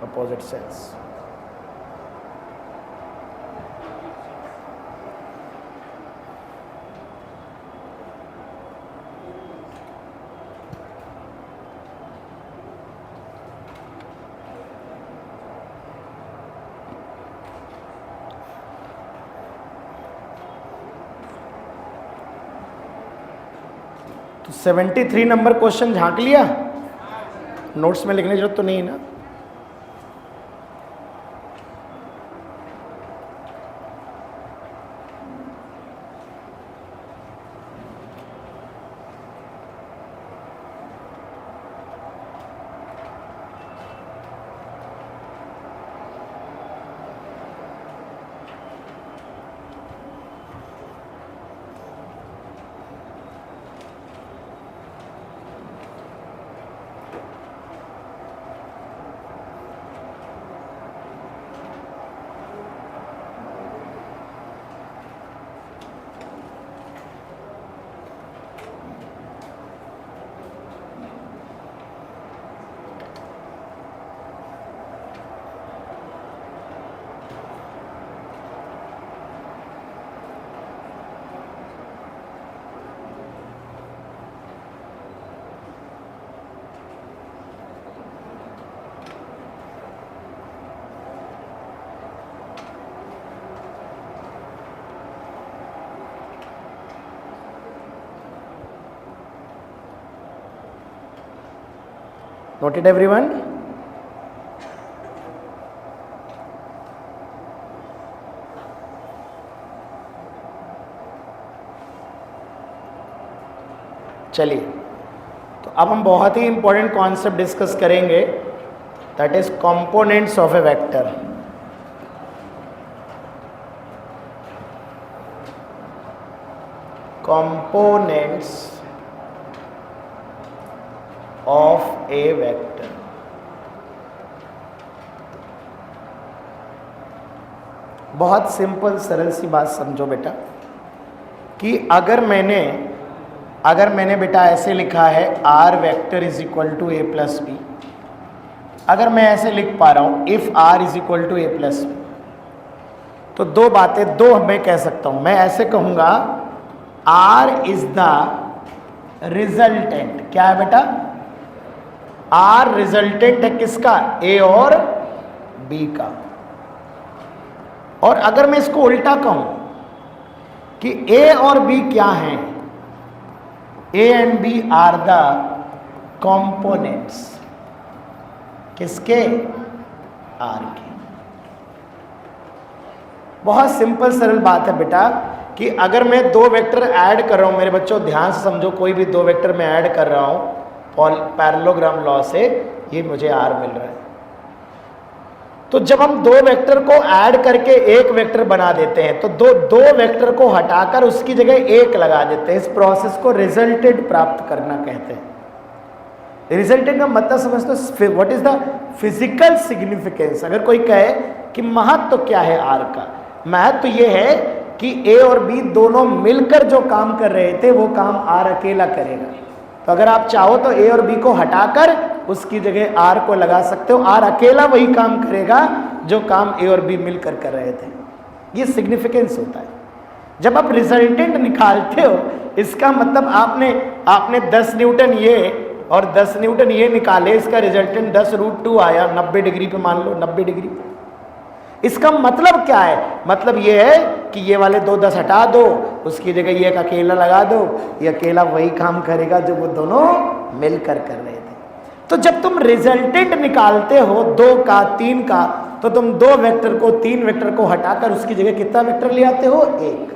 opposite sense। तो 73 नंबर क्वेश्चन झांक लिया, नोट्स में लिखने की जरूरत तो नहीं ना। Noted everyone? चलिए, तो अब हम बहुत ही इंपॉर्टेंट कॉन्सेप्ट डिस्कस करेंगे, that is components of a vector. Components of a vector. बहुत सिंपल सरल सी बात समझो बेटा, कि अगर मैंने बेटा ऐसे लिखा है R vector is equal to A plus B, अगर मैं ऐसे लिख पा रहा हूं if R is equal to A plus B, तो दो बातें, दो मैं कह सकता हूं। मैं ऐसे कहूंगा आर इज द रिजल्टेंट। क्या है बेटा? आर रिजल्टेंट है किसका? ए और बी का। और अगर मैं इसको उल्टा कहूं कि ए और बी क्या हैं? A and B are the components. किसके? आर के। बहुत सिंपल सरल बात है बेटा, कि अगर मैं दो वेक्टर ऐड कर रहा हूं, मेरे बच्चों ध्यान से समझो, कोई भी दो वेक्टर मैं ऐड कर रहा हूं पैरेललोग्राम लॉ से, ये मुझे आर मिल रहा है। तो जब हम दो वेक्टर को ऐड करके एक वेक्टर बना देते हैं, तो दो वेक्टर को हटाकर उसकी जगह एक लगा देते हैं। इस प्रोसेस को रिजल्टेंट प्राप्त करना कहते हैं। रिजल्टेंट का मतलब समझते हो? What is the physical significance. अगर कोई कहे कि महत्व तो क्या है आर का, महत्व तो ये है कि ए और बी दोनों मिलकर जो काम कर रहे थे वो काम आर अकेला करेगा। तो अगर आप चाहो तो ए और बी को हटाकर उसकी जगह आर को लगा सकते हो। आर अकेला वही काम करेगा जो काम ए और बी मिलकर कर रहे थे। ये सिग्निफिकेंस होता है। जब आप रिजल्टेंट निकालते हो, इसका मतलब आपने 10 न्यूटन ये और 10 न्यूटन ये निकाले, इसका रिजल्टेंट 10√2 आया 90 डिग्री पे, मान लो 90 डिग्री पे। इसका मतलब क्या है? मतलब ये है कि ये वाले 2 10 हटा दो, उसकी जगह ये एक अकेला लगा दो, ये अकेला वही काम करेगा जो वो दोनों मिलकर कर रहे थे। तो जब तुम रिजल्टेंट निकालते हो 2 का 3 का, तो तुम 2 वेक्टर को 3 वेक्टर को हटाकर उसकी जगह कितना वेक्टर ले आते हो? 1।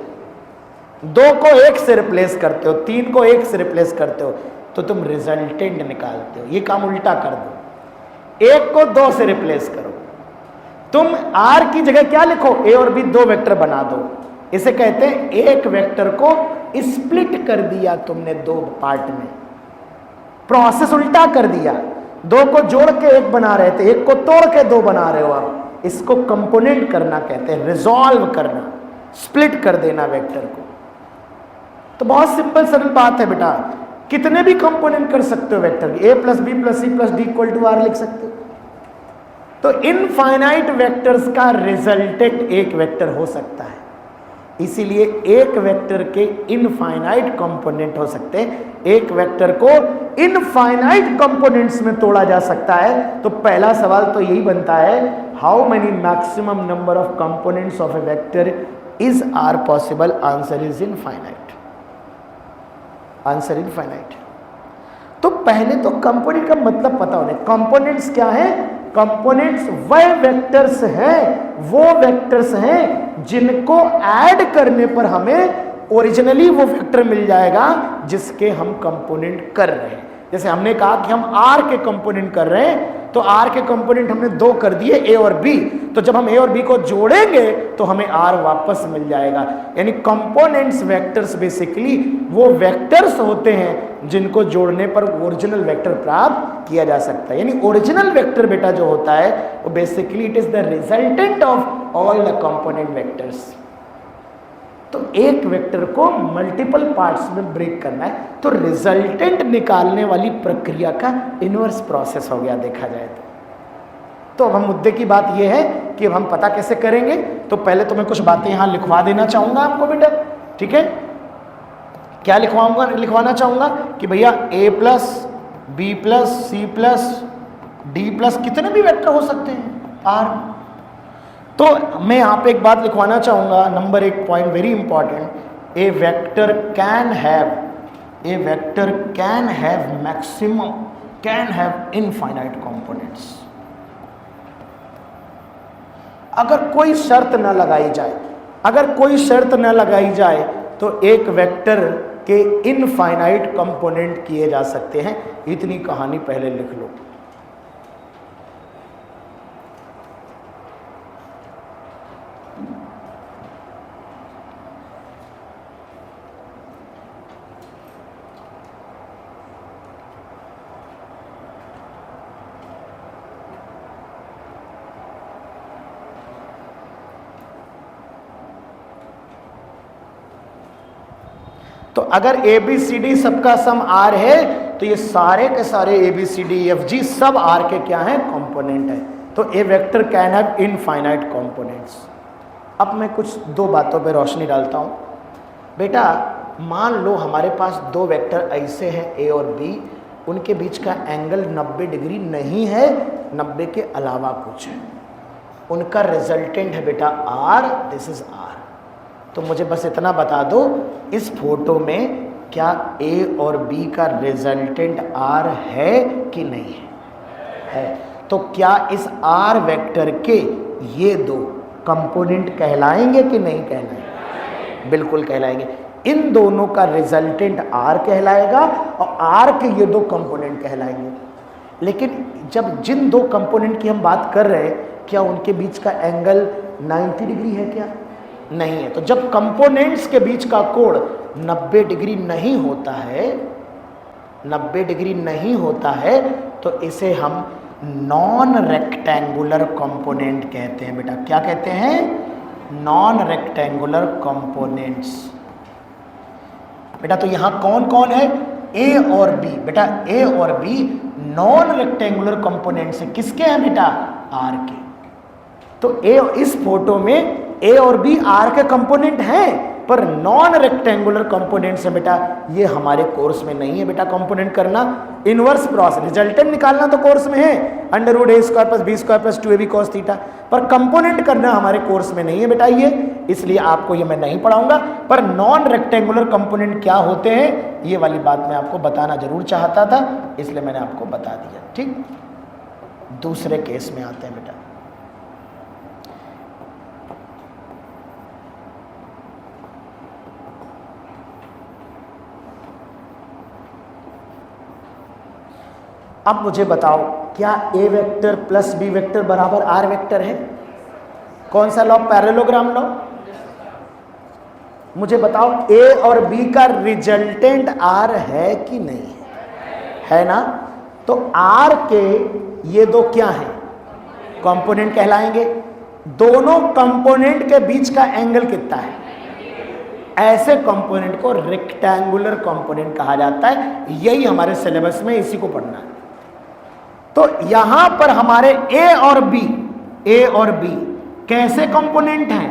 2 को 1 से रिप्लेस करते हो, 3 को 1 से रिप्लेस करते हो, तो तुम रिजल्टेंट निकालते हो। ये काम उल्टा कर दो, 1 को 2 से रिप्लेस करो। तुम R की जगह क्या लिखो? A और B 2 वेक्टर बना दो। इसे कहते हैं एक वेक्टर को स्प्लिट कर दिया तुमने 2 पार्ट में, प्रोसेस उल्टा कर दिया। 2 को जोड़ के 1 बना रहे थे, 1 को तोड़ के 2 बना रहे हो आप। इसको कंपोनेंट करना कहते हैं, रिजॉल्व करना, स्प्लिट कर देना वेक्टर को। तो बहुत सिंपल सरल बात है बेटा, कितने भी कंपोनेंट कर सकते हो vector. A plus B plus C plus D equal to R लिख सकते हो। तो इनफाइनाइट वेक्टर्स का रिजल्टेंट एक वेक्टर हो सकता है, इसीलिए एक वेक्टर के इनफाइनाइट कंपोनेंट हो सकते हैं। एक वेक्टर को इनफाइनाइट कंपोनेंट्स में तोड़ा जा सकता है। तो पहला सवाल तो यही बनता है, how many maximum number of components of a vector is R possible? Answer is infinite. Answer infinite. तो पहले तो कंपोनेंट का मतलब पता होना। कंपोनेंट्स क्या है? कंपोनेंट्स वह वेक्टर्स हैं, वो वेक्टर्स हैं जिनको ऐड करने पर हमें ओरिजिनली वो वेक्टर मिल जाएगा जिसके हम कंपोनेंट कर रहे हैं। जैसे हमने कहा कि हम आर के कंपोनेंट कर रहे हैं, तो आर के कंपोनेंट हमने 2 कर दिए, ए और बी। तो जब हम ए और बी को जोड़ेंगे तो हमें आर वापस मिल जाएगा। यानी कंपोनेंट्स वेक्टर्स बेसिकली वो वेक्टर्स होते हैं जिनको जोड़ने पर ओरिजिनल वेक्टर प्राप्त किया जा सकता है। यानी ओरिजिनल वेक्टर बेटा जो होता है वो basically it is the resultant of all the component vectors. तो एक वेक्टर को मल्टीपल पार्ट्स में ब्रेक करना है, तो रिजल्टेंट निकालने वाली प्रक्रिया का इनवर्स प्रोसेस हो गया देखा जाए तो। अब हम मुद्दे की बात यह है कि अब हम पता कैसे करेंगे। तो पहले तो मैं कुछ बातें यहां लिखवा देना चाहूंगा आपको बेटा, ठीक है? क्या लिखवाना चाहूंगा कि भैया a plus B plus C plus D plus कितने भी वेक्टर हो सकते हैं आर। तो मैं यहाँ पे एक बात लिखवाना चाहूँगा, number 1 point very important, A vector can have maximum. Can have infinite components. अगर कोई शर्त न लगाई जाए, अगर कोई शर्त न लगाई जाए तो एक वेक्टर के इनफाइनाइट कंपोनेंट किए जा सकते हैं। इतनी कहानी पहले लिख लो। तो अगर ए बी सी डी सबका सम आर है तो ये सारे के सारे A B C D F G सब आर के क्या हैं? कंपोनेंट है। तो A vector can have infinite components. अब मैं कुछ दो बातों पे रोशनी डालता हूँ। बेटा मान लो हमारे पास दो वेक्टर ऐसे हैं ए और बी, उनके बीच का एंगल 90 डिग्री नहीं है, 90 के अलावा कुछ है, उनका रिजल्टेंट है बेटा आर, दिस इज आर। तो मुझे बस इतना बता दो, इस फोटो में क्या ए और बी का रिजल्टेंट आर है कि नहीं है? तो क्या इस आर वेक्टर के ये दो कंपोनेंट कहलाएंगे कि नहीं कहलाएंगे? बिल्कुल कहलाएंगे। इन दोनों का रिजल्टेंट आर कहलाएगा और आर के ये दो कंपोनेंट कहलाएंगे। लेकिन जब जिन दो कंपोनेंट की हम बात कर रहे हैं, क्या उनके बीच का एंगल 90 डिग्री है क्या? नहीं है। तो जब कंपोनेंट्स के बीच का कोण 90 डिग्री नहीं होता है, 90 डिग्री नहीं होता है, तो इसे हम नॉन रेक्टेंगुलर कंपोनेंट कहते हैं। बेटा क्या कहते हैं? Non rectangular components. बेटा तो यहां कौन कौन है? ए और बी। बेटा ए और बी नॉन रेक्टेंगुलर कंपोनेंट्स है। किसके हैं बेटा? आर के। तो ए इस फोटो में ए और बी आर के कंपोनेंट हैं, पर नॉन रेक्टेंगुलर कंपोनेंट्स है बेटा। ये हमारे कोर्स में नहीं है बेटा कंपोनेंट करना। इनवर्स प्रोसेस रिजल्टेंट निकालना तो कोर्स में है, √a² + b² + 2ab cos theta, पर कंपोनेंट करना हमारे कोर्स में नहीं है बेटा ये, इसलिए आपको ये मैं नहीं पढ़ाऊंगा। पर नॉन रेक्टेंगुलर कंपोनेंट क्या होते हैं ये वाली बात मैं आपको बताना जरूर चाहता था, इसलिए मैंने आपको बता दिया। ठीक, दूसरे केस में आते हैं बेटा। अब मुझे बताओ, क्या ए वेक्टर प्लस बी वेक्टर बराबर आर वेक्टर है? कौन सा लॉ? Parallelogram law. मुझे बताओ ए और बी का रिजल्टेंट आर है कि नहीं है ना? तो आर के ये दो क्या हैं? कंपोनेंट कहलाएंगे। दोनों कंपोनेंट के बीच का एंगल कितना है? ऐसे कंपोनेंट को रेक्टेंगुलर कंपोनेंट कहा जाता है। यही हमारे सिलेबस में, इसी को पढ़ना है। तो यहां पर हमारे ए और बी कैसे कंपोनेंट हैं?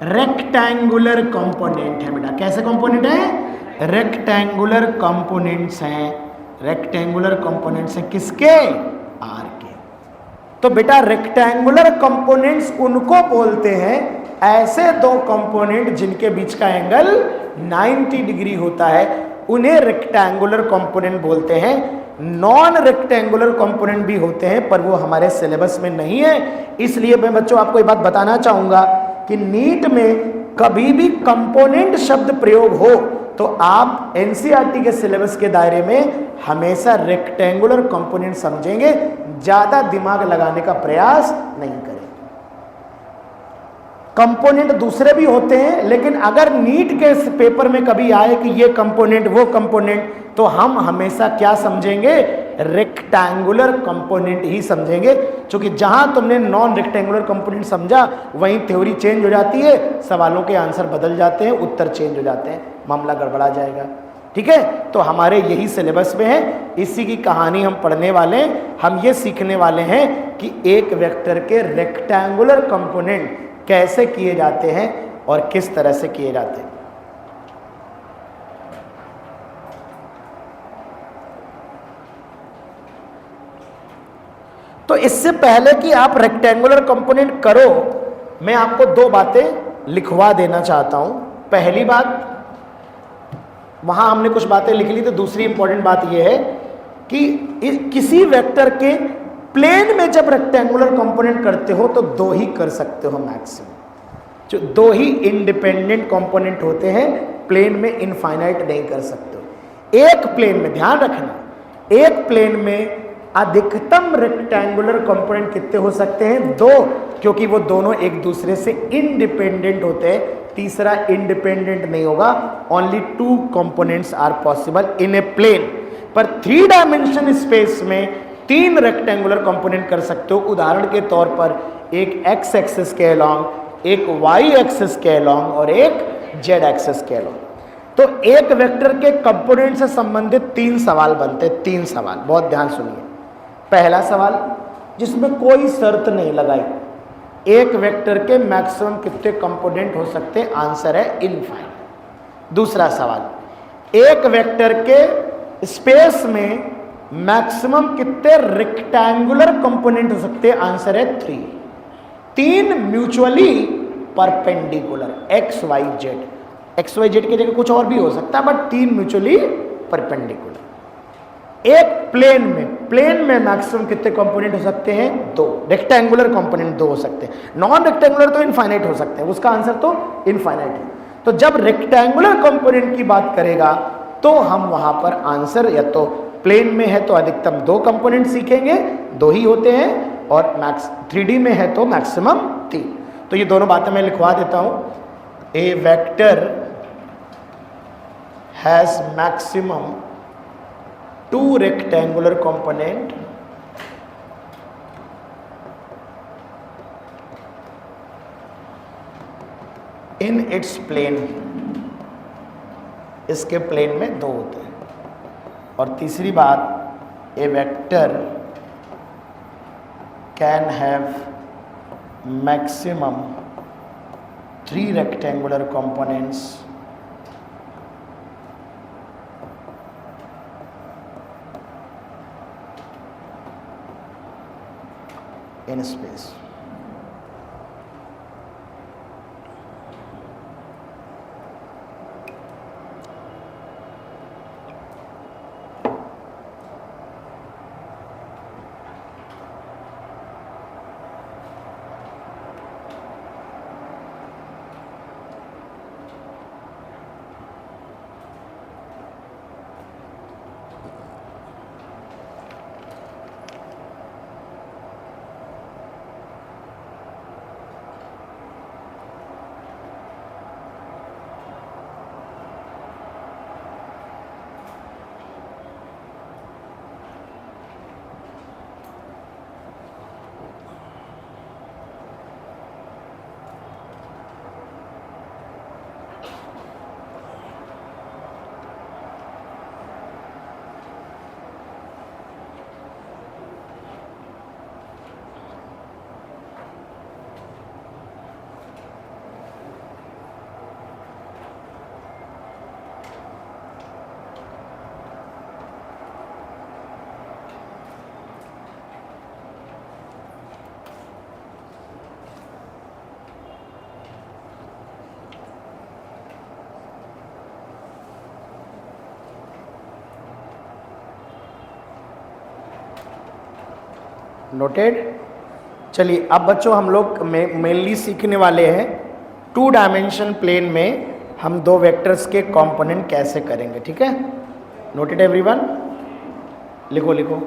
रेक्टेंगुलर कंपोनेंट है बेटा। कैसे कंपोनेंट है? रेक्टेंगुलर कंपोनेंट्स हैं। रेक्टेंगुलर कंपोनेंट्स हैं किसके? आर के। तो बेटा रेक्टेंगुलर कंपोनेंट्स उनको बोलते हैं, ऐसे दो कंपोनेंट जिनके बीच का एंगल 90 डिग्री होता है, उन्हें रेक्टेंगुलर कंपोनेंट बोलते हैं। नॉन रेक्टेंगुलर कंपोनेंट भी होते हैं, पर वो हमारे सिलेबस में नहीं है। इसलिए मैं बच्चों आपको ये बात बताना चाहूंगा कि नीट में कभी भी कंपोनेंट शब्द प्रयोग हो तो आप एनसीईआरटी के सिलेबस के दायरे में हमेशा रेक्टेंगुलर कंपोनेंट समझेंगे, ज्यादा दिमाग लगाने का प्रयास नहीं करें। कंपोनेंट दूसरे भी होते हैं, लेकिन अगर नीट के पेपर में कभी आए कि ये कंपोनेंट वो कंपोनेंट, तो हम हमेशा क्या समझेंगे? रेक्टेंगुलर कंपोनेंट ही समझेंगे। क्योंकि जहां तुमने नॉन रेक्टेंगुलर कंपोनेंट समझा वहीं थ्योरी चेंज हो जाती है, सवालों के आंसर बदल जाते हैं, उत्तर चेंज हो जाते हैं, मामला गड़बड़ा जाएगा। ठीक है, तो हमारे यही सिलेबस में है, इसी की कहानी हम पढ़ने वाले हैं। हम ये सीखने वाले हैं कि एक वेक्टर के रेक्टेंगुलर कंपोनेंट कैसे किए जाते हैं और किस तरह से किए जाते हैं। तो इससे पहले कि आप रेक्टेंगुलर कंपोनेंट करो, मैं आपको दो बातें लिखवा देना चाहता हूं। पहली बात, वहां हमने कुछ बातें लिख ली, तो दूसरी इंपॉर्टेंट बात यह है कि किसी वेक्टर के प्लेन में जब रेक्टेंगुलर कंपोनेंट करते हो तो दो ही कर सकते हो मैक्सिमम, जो दो ही इंडिपेंडेंट कंपोनेंट होते हैं, प्लेन में इनफाइनाइट नहीं कर सकते हो। एक प्लेन में, ध्यान रखना, एक प्लेन में अधिकतम रेक्टेंगुलर कंपोनेंट कितने हो सकते हैं? दो, क्योंकि वो दोनों एक दूसरे से इंडिपेंडेंट होते हैं, तीसरा इंडिपेंडेंट नहीं होगा। Only two components are possible in a plane. पर 3 डायमेंशन स्पेस में 3 रेक्टेंगुलर कंपोनेंट कर सकते हो। उदाहरण के तौर पर एक एक्स एक्सिस के अलोंग, एक वाई एक्सिस के अलोंग और एक जेड एक्सिस के अलोंग। तो एक वेक्टर के कंपोनेंट से संबंधित 3 सवाल बनते हैं। 3 सवाल, बहुत ध्यान सुनिए। पहला सवाल जिसमें कोई शर्त नहीं लगाई, एक वेक्टर के मैक्सिमम कितने कंपोनेंट हो सकते हैं? आंसर है इनफाइनाइट। दूसरा सवाल, एक वेक्टर के स्पेस में मैक्सिमम कितने रेक्टेंगुलर कंपोनेंट हो सकते हैं? आंसर है 3। 3 mutually perpendicular, X Y Z. X Y Z की जगह कुछ और भी हो सकता है, बट 3 म्यूचुअली परपेंडिकुलर। एक प्लेन में मैक्सिमम कितने कंपोनेंट हो सकते हैं? 2। रेक्टेंगुलर कंपोनेंट 2 हो सकते हैं। नॉन रेक्टेंगुलर तो इनफाइनाइट हो सकते हैं, उसका आंसर तो इनफाइनाइट है। तो जब रेक्टेंगुलर कंपोनेंट की बात करेगा तो हम वहां पर आंसर, या तो प्लेन में है तो अधिकतम 2 कंपोनेंट सीखेंगे, 2 ही होते हैं, और मैक्स 3D में है तो मैक्सिमम 3। तो ये दोनों बातें मैं लिखवा देता हूं। A vector has maximum 2 rectangular component in its plane, इसके प्लेन में 2 होते हैं। और तीसरी बात, A vector can have maximum 3 rectangular components in space। Noted. चलिए अब बच्चों हम लोग मेनली सीखने वाले हैं 2 डायमेंशन प्लेन में हम 2 वेक्टर्स के कंपोनेंट कैसे करेंगे। ठीक है, नोटेड एवरीवन? लिखो लिखो।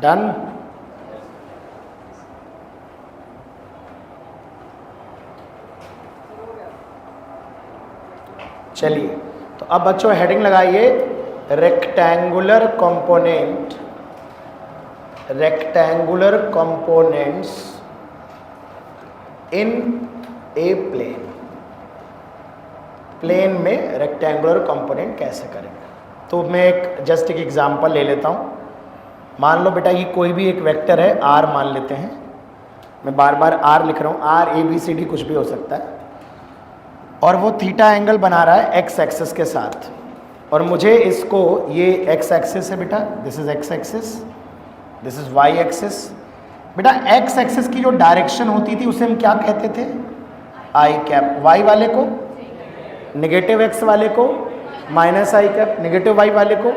डन। चलिए तो अब बच्चों हेडिंग लगाइए, rectangular component, rectangular components in a plane. Plane में रेक्टेंगुलर कंपोनेंट कैसे करेंगे। तो मैं एक जस्ट एक एग्जांपल ले लेता हूँ। मान लो बेटा ये कोई भी एक वेक्टर है, आर मान लेते हैं, मैं बार बार आर लिख रहा हूँ, R A B C D कुछ भी हो सकता है, और वो थीटा एंगल बना रहा है एक्स एक्सिस के साथ, और मुझे इसको, ये एक्स एक्सिस है बेटा, this is X axis, this is Y axis. बेटा एक्स एक्सिस की जो डायरेक्शन होती थी उसे हम क्या कहते थे, आई कैप, वाई वाले को, नेगेटिव एक्स वाले को माइनस आई कैप, नेगेटिव वाई वाले को,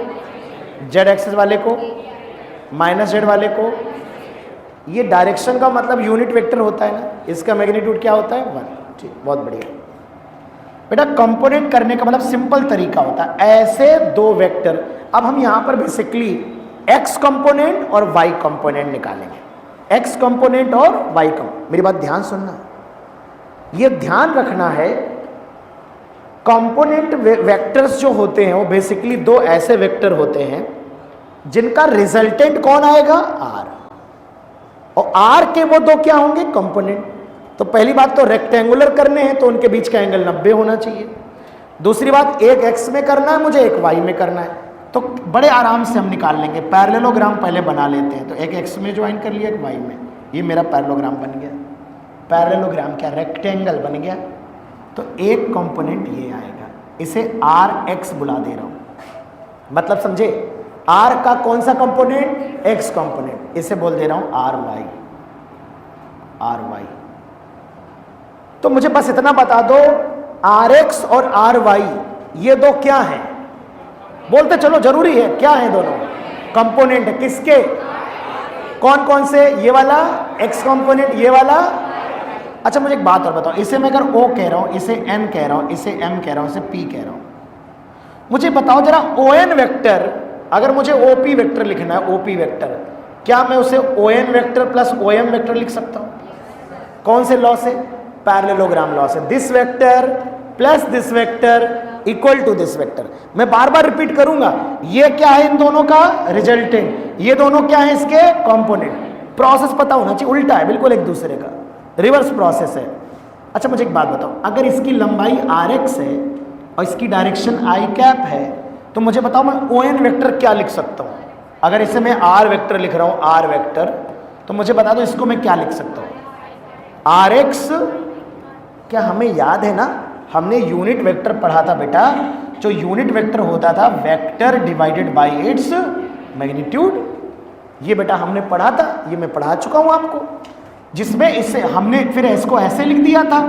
जेड एक्सिस वाले को माइनस जेड वाले को। ये डायरेक्शन का मतलब यूनिट वेक्टर होता है ना, इसका मैग्नीट्यूड क्या होता है 1। ठीक, बहुत बढ़िया बेटा। कंपोनेंट करने का मतलब सिंपल तरीका होता है, ऐसे दो वेक्टर। अब हम यहां पर बेसिकली एक्स कंपोनेंट और वाई कंपोनेंट निकालेंगे, एक्स कंपोनेंट और वाई कंपोनेंट। मेरी बात ध्यान सुनना, ये ध्यान रखना है, कंपोनेंट वेक्टर्स जो होते हैं वो बेसिकली दो ऐसे वेक्टर होते हैं जिनका रिजल्टेंट कौन आएगा, आर, और आर के वो दो क्या होंगे, कंपोनेंट। तो पहली बात तो रेक्टेंगुलर करने हैं तो उनके बीच का एंगल 90 होना चाहिए। दूसरी बात, एक एक्स में करना है मुझे, एक वाई में करना है, तो बड़े आराम से हम निकाल लेंगे। पैरेललोग्राम पहले बना लेते हैं, तो एक एक्स में ज्वाइन कर लिया, एक वाई में, ये मेरा पैरेललोग्राम बन गया। पैरेललोग्राम क्या, रेक्टेंगल बन गया। तो एक कंपोनेंट ये आएगा, इसे आर एक्स बुला दे रहा हूं, मतलब समझे, आर का कौन सा कंपोनेंट, एक्स कंपोनेंट, इसे बोल दे रहा हूं आर वाई, आर वाई। तो मुझे बस इतना बता दो, आर एक्स और आर वाई ये दो क्या हैं, बोलते चलो, जरूरी है, क्या है दोनों, कंपोनेंट है, किसके, कौन कौन से, ये वाला एक्स कंपोनेंट, ये वाला। अच्छा मुझे एक बात और बताओ, इसे मैं अगर ओ कह रहा हूं, इसे एन कह रहा हूं, इसे एम कह रहा हूं, इसे पी कह रहा हूं, मुझे बताओ जरा, ओ एन वेक्टर, अगर मुझे ओ पी वेक्टर लिखना है, ओ पी वेक्टर, क्या मैं उसे O N vector plus O M vector लिख सकता हूं, कौन से लॉ से, पैरेललोग्राम लॉ से, this vector plus this vector equal to this vector. मैं बार बार रिपीट करूंगा, ये क्या है इन दोनों का, रिजल्टेंट, ये दोनों क्या है इसके, कंपोनेंट। प्रोसेस पता होना चाहिए, उल्टा है बिल्कुल एक दूसरे का, रिवर्स प्रोसेस है। अच्छा मुझे एक बात बताओ, अगर इसकी लंबाई आर एक्स है और इसकी डायरेक्शन आई कैप है, तो मुझे बताओ मैं ओ एन वेक्टर क्या लिख सकता हूं। अगर इसे मैं आर वेक्टर लिख रहा हूं, आर वेक्टर, तो मुझे बता दो इसको मैं क्या लिख सकता हूं, आर एक्स। क्या हमें याद है ना, हमने यूनिट वेक्टर पढ़ा था बेटा, जो यूनिट वेक्टर होता था vector divided by its magnitude, ये बेटा हमने पढ़ा था, ये मैं पढ़ा चुका हूं आपको, जिसमें इससे हमने फिर इसको ऐसे लिख दिया था,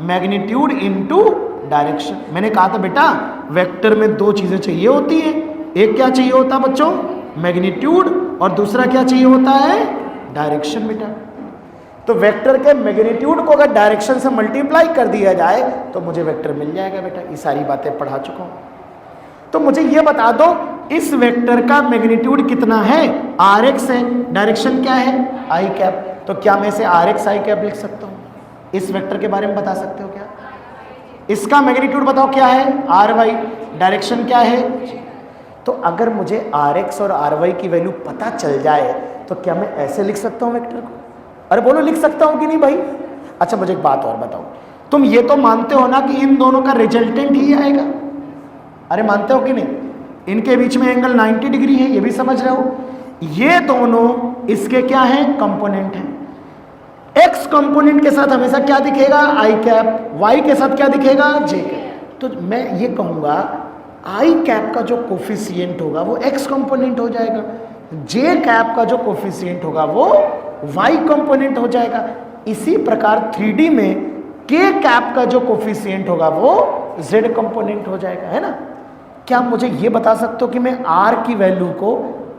मैग्नीट्यूड इनटू डायरेक्शन। मैंने कहा था बेटा वेक्टर में दो चीजें चाहिए होती है, एक क्या चाहिए होता है बच्चों, मैग्नीट्यूड, और दूसरा क्या चाहिए होता है, डायरेक्शन बेटा। तो वेक्टर के मैग्नीट्यूड को अगर डायरेक्शन से मल्टीप्लाई कर दिया जाए तो मुझे वेक्टर मिल जाएगा बेटा, ये सारी बातें पढ़ा चुका हूं। तो मुझे ये बता दो इस वेक्टर का मैग्नीट्यूड कितना है, आर एक्स है, डायरेक्शन क्या है, आई कैप, तो क्या मैं इसे आर एक्स आई कैप लिख सकता हूं। इस वेक्टर के बारे में बता सकते हो क्या, इसका मैग्नीट्यूड बताओ क्या है, आर वाई, डायरेक्शन क्या है। तो अगर मुझे आर एक्स और आर वाई की वैल्यू पता चल जाए तो क्या मैं ऐसे लिख सकता हूं वेक्टर को, अरे बोलो लिख सकता हूं कि नहीं भाई। अच्छा मुझे एक बात और बताओ, तुम ये तो मानते हो ना कि इन दोनों का रिजल्टेंट ही आएगा, अरे मानते हो कि नहीं, इनके बीच में एंगल 90 डिग्री है, ये भी समझ रहे हो, ये दोनों इसके क्या हैं, कंपोनेंट हैं। एक्स कंपोनेंट के साथ हमेशा क्या दिखेगा, आई कैप, वाई के साथ क्या दिखेगा, जे कैप। तो मैं ये कहूंगा आई कैप का जो कोफिशिएंट होगा वो एक्स कंपोनेंट हो जाएगा, जे कैप का जो कोफिशिएंट होगा वो वाई कंपोनेंट हो जाएगा। इसी प्रकार 3D में के कैप का जो कोफिशिएंट होगा वो जेड कंपोनेंट हो जाएगा, है ना। क्या मुझे ये बता सकते हो कि मैं आर की वैल्यू को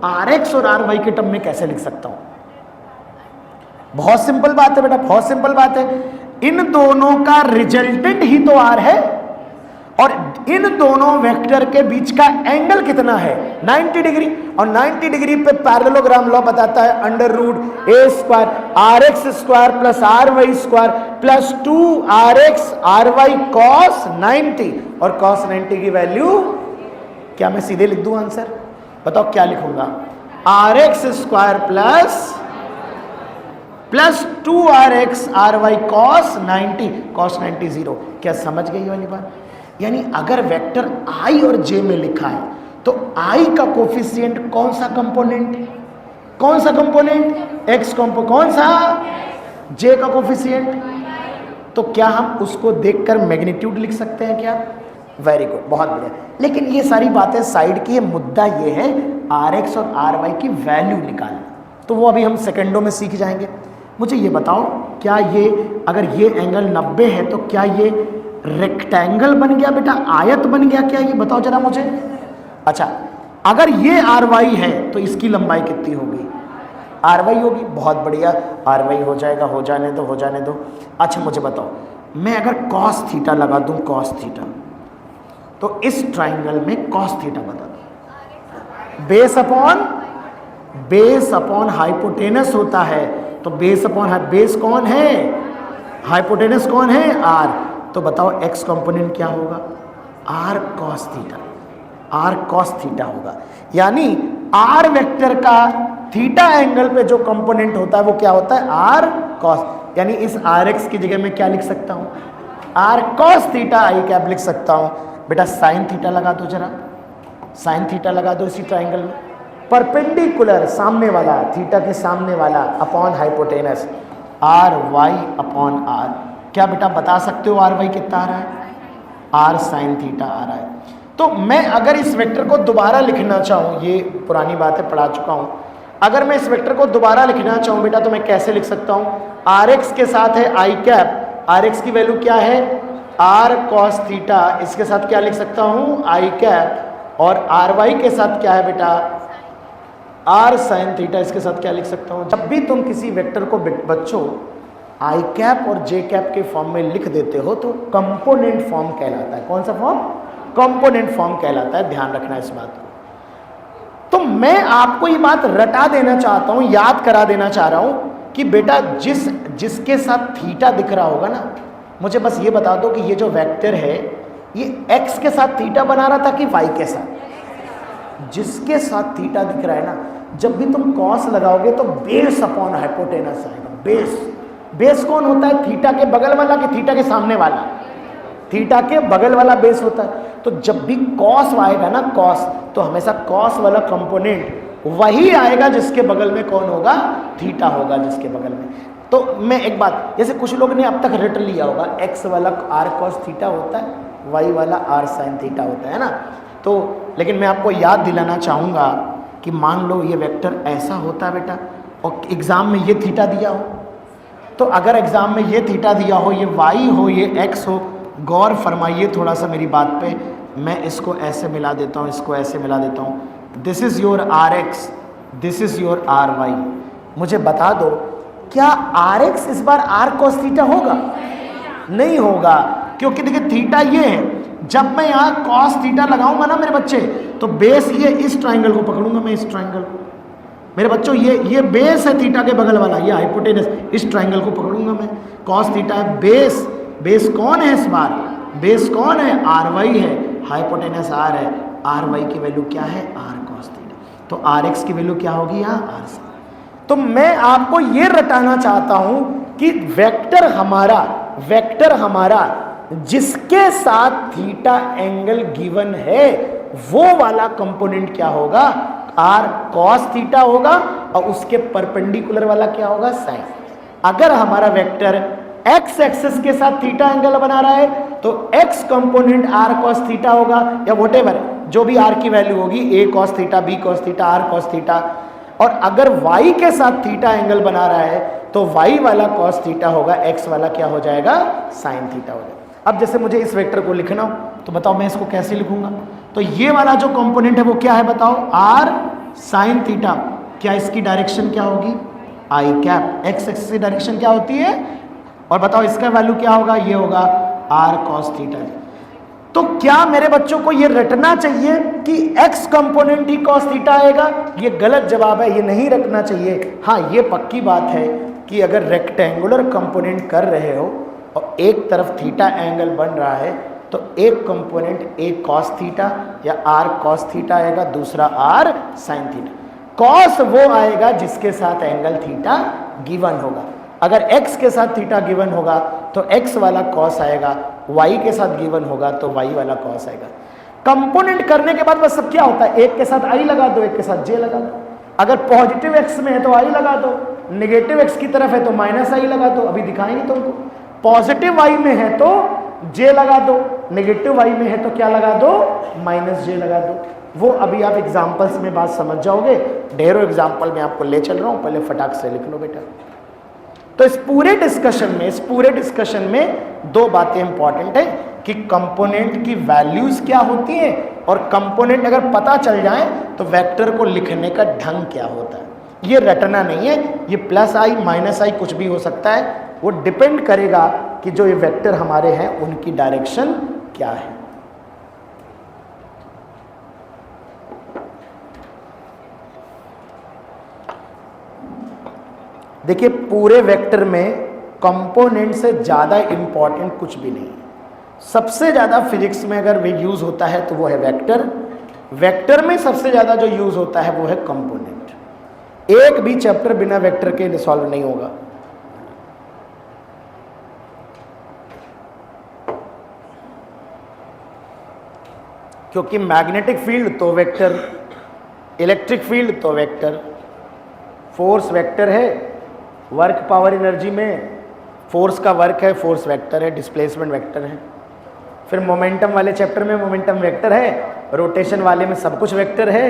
आर एक्स और आर वाई के टर्म में कैसे लिख सकता हूं। बहुत सिंपल बात है बेटा, बहुत सिंपल बात है, इन दोनों का रिजल्टेंट ही तो आर है, और इन दोनों वेक्टर के बीच का एंगल कितना है, 90 डिग्री, और 90 डिग्री पे पैरेललोग्राम लॉ बताता है under root A square R X square plus R Y square plus 2 R X R Y cos 90, और कॉस 90 की वैल्यू क्या मैं सीधे लिख दूं आंसर, बताओ क्या लिखूंगा, R X square plus 2 R X R Y cos 90, cos 90 0। क्या समझ गई वाली बात। यानी अगर वेक्टर आई और जे में लिखा है तो आई का कोफिशिएंट कौन सा कंपोनेंट, कौन सा कंपोनेंट, एक्स कौन सा, जे का कोफिशिएंट, तो क्या हम उसको देखकर मैग्नीट्यूड लिख सकते हैं क्या? वेरी गुड, बहुत बढ़िया। लेकिन ये सारी बातें साइड की है, मुद्दा ये है आर एक्स और आर वाई की वैल्यू निकालना, तो वो अभी हम सेकंडों में सीख जाएंगे। मुझे ये बताओ, क्या ये अगर ये एंगल 90 है तो क्या ये रेक्टेंगल बन गया बेटा, आयत बन गया क्या? ये बताओ जरा मुझे। अच्छा, अगर ये आर वाई है तो इसकी लंबाई कितनी होगी? आर वाई होगी। बहुत बढ़िया, आर वाई हो जाएगा, हो जाने दो, हो जाने दो। अच्छा मुझे बताओ, मैं अगर कॉस थीटा लगा दूं, कॉस थीटा, तो इस ट्राइंगल में कॉस थीटा बता दो। बेस अपॉन हाइपोटेनस होता है, तो बेस अपॉन बेस कौन है? हाइपोटेनस कौन है? आर। तो बताओ एक्स कंपोनेंट क्या होगा? R cos theta, R cos theta होगा। यानी आर वेक्टर का थीटा एंगल पे जो कंपोनेंट होता है वो क्या होता है? R cos. यानी इस आर एक्स की जगह मैं क्या लिख सकता हूं? R cos theta I cap लिख सकता हूं। बेटा साइन थीटा लगा दो जरा, साइन थीटा लगा दो इसी ट्राइंगल में। परपेंडिकुलर, सामने वाला, थीटा के सामने वाला, upon hypotenuse, R Y upon R. क्या बेटा बता सकते हो आर वाई कितना आ रहा है? आर साइन थीटा आ रहा है। तो मैं अगर इस वेक्टर को दोबारा लिखना चाहूँ, ये पुरानी बातें पढ़ा चुका हूँ, अगर मैं इस वेक्टर को दोबारा लिखना चाहूँ बेटा तो मैं कैसे लिख सकता हूँ? आर एक्स के साथ है आई कैप, आर एक्स की वैल्यू क्या है? आर कॉस थीटा, इसके साथ क्या लिख सकता हूँ? आई कैप। और आर वाई के साथ क्या है बेटा? आर साइन थीटा, इसके साथ क्या लिख सकता हूँ? जब भी तुम किसी वेक्टर को बच्चों आई कैप और जे कैप के फॉर्म में लिख देते हो तो कंपोनेंट फॉर्म कहलाता है। कौन सा फॉर्म? कंपोनेंट फॉर्म कहलाता है, ध्यान रखना इस बात को। तो मैं आपको ये बात रटा देना चाहता हूं, याद करा देना चाह रहा हूं कि बेटा जिसके साथ थीटा दिख रहा होगा ना, मुझे बस ये बता दो कि ये जो वेक्टर है ये एक्स के साथ थीटा बना रहा था कि वाई के साथ? जिसके साथ थीटा दिख रहा है ना, जब भी तुम कॉस लगाओगे तो बेस अपॉन हाइपोटेनस आएगा। बेस कौन होता है? थीटा के बगल वाला कि थीटा के सामने वाला? थीटा के बगल वाला बेस होता है। तो जब भी कॉस आएगा ना, कॉस, तो हमेशा कॉस वाला कंपोनेंट वही आएगा जिसके बगल में कौन होगा? थीटा होगा जिसके बगल में। तो मैं एक बात, जैसे कुछ लोग ने अब तक रट लिया होगा, एक्स वाला आर कॉस थीटा होता है, वाई वाला आर साइन थीटा होता है ना। तो लेकिन मैं आपको याद दिलाना चाहूँगा कि मान लो ये वेक्टर ऐसा होता है बेटा और एग्ज़ाम में ये थीटा दिया हो, तो अगर एग्ज़ाम में ये थीटा दिया हो, ये वाई हो, ये एक्स हो, गौर फरमाइए थोड़ा सा मेरी बात पे। मैं इसको ऐसे मिला देता हूँ, इसको ऐसे मिला देता हूँ। This is your R X, this is your R Y. मुझे बता दो, क्या आर एक्स इस बार आर कॉस थीटा होगा? नहीं होगा, क्योंकि देखिए थीटा ये है। जब मैं यहाँ कॉस थीटा लगाऊंगा ना मेरे बच्चे, तो बेस ये इस ट्राइंगल को पकड़ूंगा मैं, इस ट्राइंगल को मेरे बच्चों, ये बेस है थीटा के बगल वाला, ये हाइपोटेनस, इस ट्राइंगल को पकड़ूंगा मैं। कॉस थीटा है बेस, बेस कौन है इस बार? बेस कौन है? आर वाई है, हाइपोटेनस आर है, आर वाई की वैल्यू क्या है? R cos theta. तो आर एक्स की वैल्यू क्या होगी यहाँ? R sine. तो मैं आपको ये रटाना चाहता हूं कि वेक्टर हमारा जिसके साथ थीटा एंगल गिवन है वो वाला कंपोनेंट क्या होगा? आर कॉस थीटा होगा, और उसके परपेंडिकुलर वाला क्या होगा? साइन। अगर हमारा वेक्टर एक्स एक्सिस के साथ थीटा एंगल बना रहा है तो X component R cos theta होगा, या व्हाटएवर जो भी आर की वैल्यू होगी, A cos theta, B cos theta, R cos theta. और अगर y के साथ थीटा एंगल बना रहा है तो y वाला cos थीटा होगा, x वाला क्या हो जाएगा? sin थीटा हो जाएगा। अब जैसे मुझे इस वेक्टर को लिखना हो तो बताओ मैं इसको कैसे लिखूंगा? तो ये वाला जो कंपोनेंट है वो क्या है बताओ? r sin theta. क्या इसकी डायरेक्शन क्या होगी? i cap. x एक्सिस की डायरेक्शन क्या होती है? और बताओ इसका वैल्यू क्या होगा? ये होगा r cos थीटा। तो क्या मेरे बच्चों को ये रटना चाहिए कि x कंपोनेंट ही cos थीटा आएगा? ये गलत जवाब है, ये नहीं रटना चाहिए। हाँ, ये पक्की बात है कि अगर रेक्टेंगुलर कंपोनेंट कर रहे हो और एक तरफ थीटा एंगल बन रहा है तो एक कंपोनेंट a cos थीटा या r cos थीटा आएगा, दूसरा r sin थीटा। cos वो आएगा जिसके साथ एंगल थीटा गिवन होगा। अगर x के साथ थीटा गिवन होगा तो x वाला cos आएगा, y के साथ गिवन होगा तो y वाला cos आएगा। कंपोनेंट करने के बाद बस सब क्या होता है, एक के साथ i लगा दो, एक के साथ j लगा दो। अगर पॉजिटिव x में है तो i लगा दो, नेगेटिव x की तरफ है तो माइनस i लगा दो। अभी दिखाएंगे तुमको। पॉजिटिव y में है तो j लगा दो, नेगेटिव y में है तो क्या लगा दो, माइनस j लगा दो। वो अभी आप एग्जाम्पल्स में बात समझ जाओगे। ढेरों एग्जाम्पल में आपको ले चल रहा हूं, पहले फटाक से लिख लो बेटा। तो इस पूरे डिस्कशन में दो बातें इंपॉर्टेंट है कि कंपोनेंट की वैल्यूज क्या होती हैं और कंपोनेंट अगर पता चल जाए तो वेक्टर को लिखने का ढंग क्या होता है। ये रटना नहीं है, ये प्लस आई माइनस आई कुछ भी हो सकता है, वो डिपेंड करेगा कि जो ये वेक्टर हमारे हैं उनकी डायरेक्शन क्या है। देखिए पूरे वेक्टर में कंपोनेंट से ज़्यादा इंपॉर्टेंट कुछ भी नहीं है। सबसे ज़्यादा फिजिक्स में अगर वे यूज़ होता है तो वो है वेक्टर। वेक्टर में सबसे ज़्यादा जो यूज़ होता है वो है कंपोनेंट। एक भी चैप्टर बिना वेक्टर के सॉल्व नहीं होगा। क्योंकि मैग्नेटिक फील्ड तो वेक्टर, इलेक्ट्रिक फील्ड तो वेक्टर, फोर्स वेक्टर है, वर्क पावर एनर्जी में फोर्स का वर्क है, फोर्स वेक्टर है, डिस्प्लेसमेंट वेक्टर है। फिर मोमेंटम वाले चैप्टर में मोमेंटम वेक्टर है, रोटेशन वाले में सब कुछ वेक्टर है,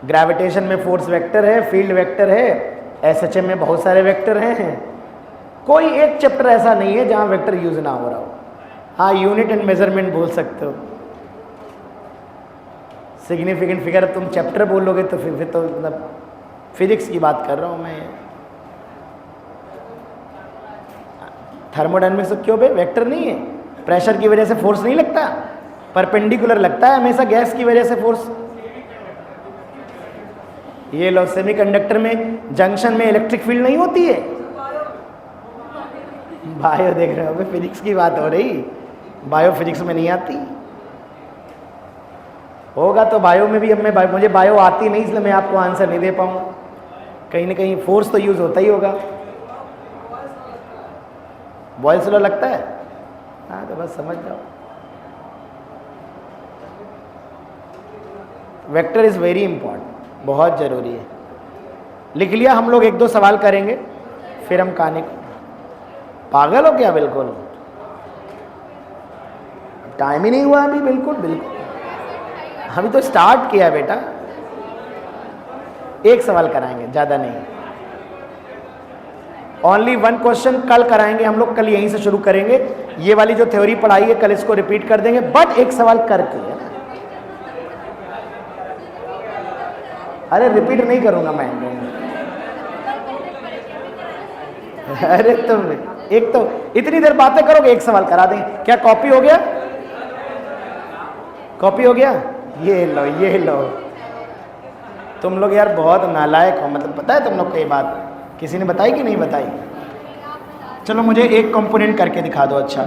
ग्रेविटेशन में फोर्स वेक्टर है, फील्ड वेक्टर है, एसएचएम में बहुत सारे वेक्टर हैं। कोई एक चैप्टर ऐसा नहीं है जहां वेक्टर यूज ना हो रहा हो। हाँ, यूनिट एंड मेजरमेंट बोल सकते हो, सिग्निफिकेंट फिगर तुम चैप्टर बोलोगे तो फिर तो मतलब फिजिक्स की बात कर रहा हूँ मैं। थर्मोडायनेमिक्स क्यों बे, वेक्टर नहीं है। प्रेशर की वजह से फोर्स नहीं लगता, परपेंडिकुलर लगता है हमेशा गैस की वजह से फोर्स। ये लो, सेमीकंडक्टर में जंक्शन में इलेक्ट्रिक फील्ड नहीं होती है। बायो देख रहे हो, फिजिक्स की बात हो रही, बायो फिजिक्स में नहीं आती। होगा तो बायो में भी। अब मैं मुझे बायो आती नहीं, इसलिए मैं आपको आंसर नहीं दे पाऊंगा। कहीं ना कहीं फोर्स तो यूज होता ही होगा। बॉयल्स लॉ लगता है, हाँ तो बस समझ जाओ। वेक्टर इज वेरी इंपॉर्टेंट, बहुत जरूरी है। लिख लिया? हम लोग एक दो सवाल करेंगे फिर हम कहानी को। पागल हो क्या? बिल्कुल टाइम ही नहीं हुआ अभी। बिल्कुल बिल्कुल अभी तो स्टार्ट किया बेटा। एक सवाल कराएंगे, ज़्यादा नहीं। ओनली वन क्वेश्चन कल कराएंगे हम लोग। कल यहीं से शुरू करेंगे। ये वाली जो थ्योरी पढ़ाई है कल इसको रिपीट कर देंगे, बट एक सवाल करके, है ना। अरे रिपीट नहीं करूंगा मैं। अरे तुम एक तो इतनी देर बातें करोगे, एक सवाल करा देंगे। क्या कॉपी हो गया? कॉपी हो गया? ये लो ये लो। तुम लोग यार बहुत नालायक हो। मतलब पता है तुम लोग को ये बात किसी ने बताई कि नहीं बताई? चलो मुझे एक कंपोनेंट करके दिखा दो। अच्छा,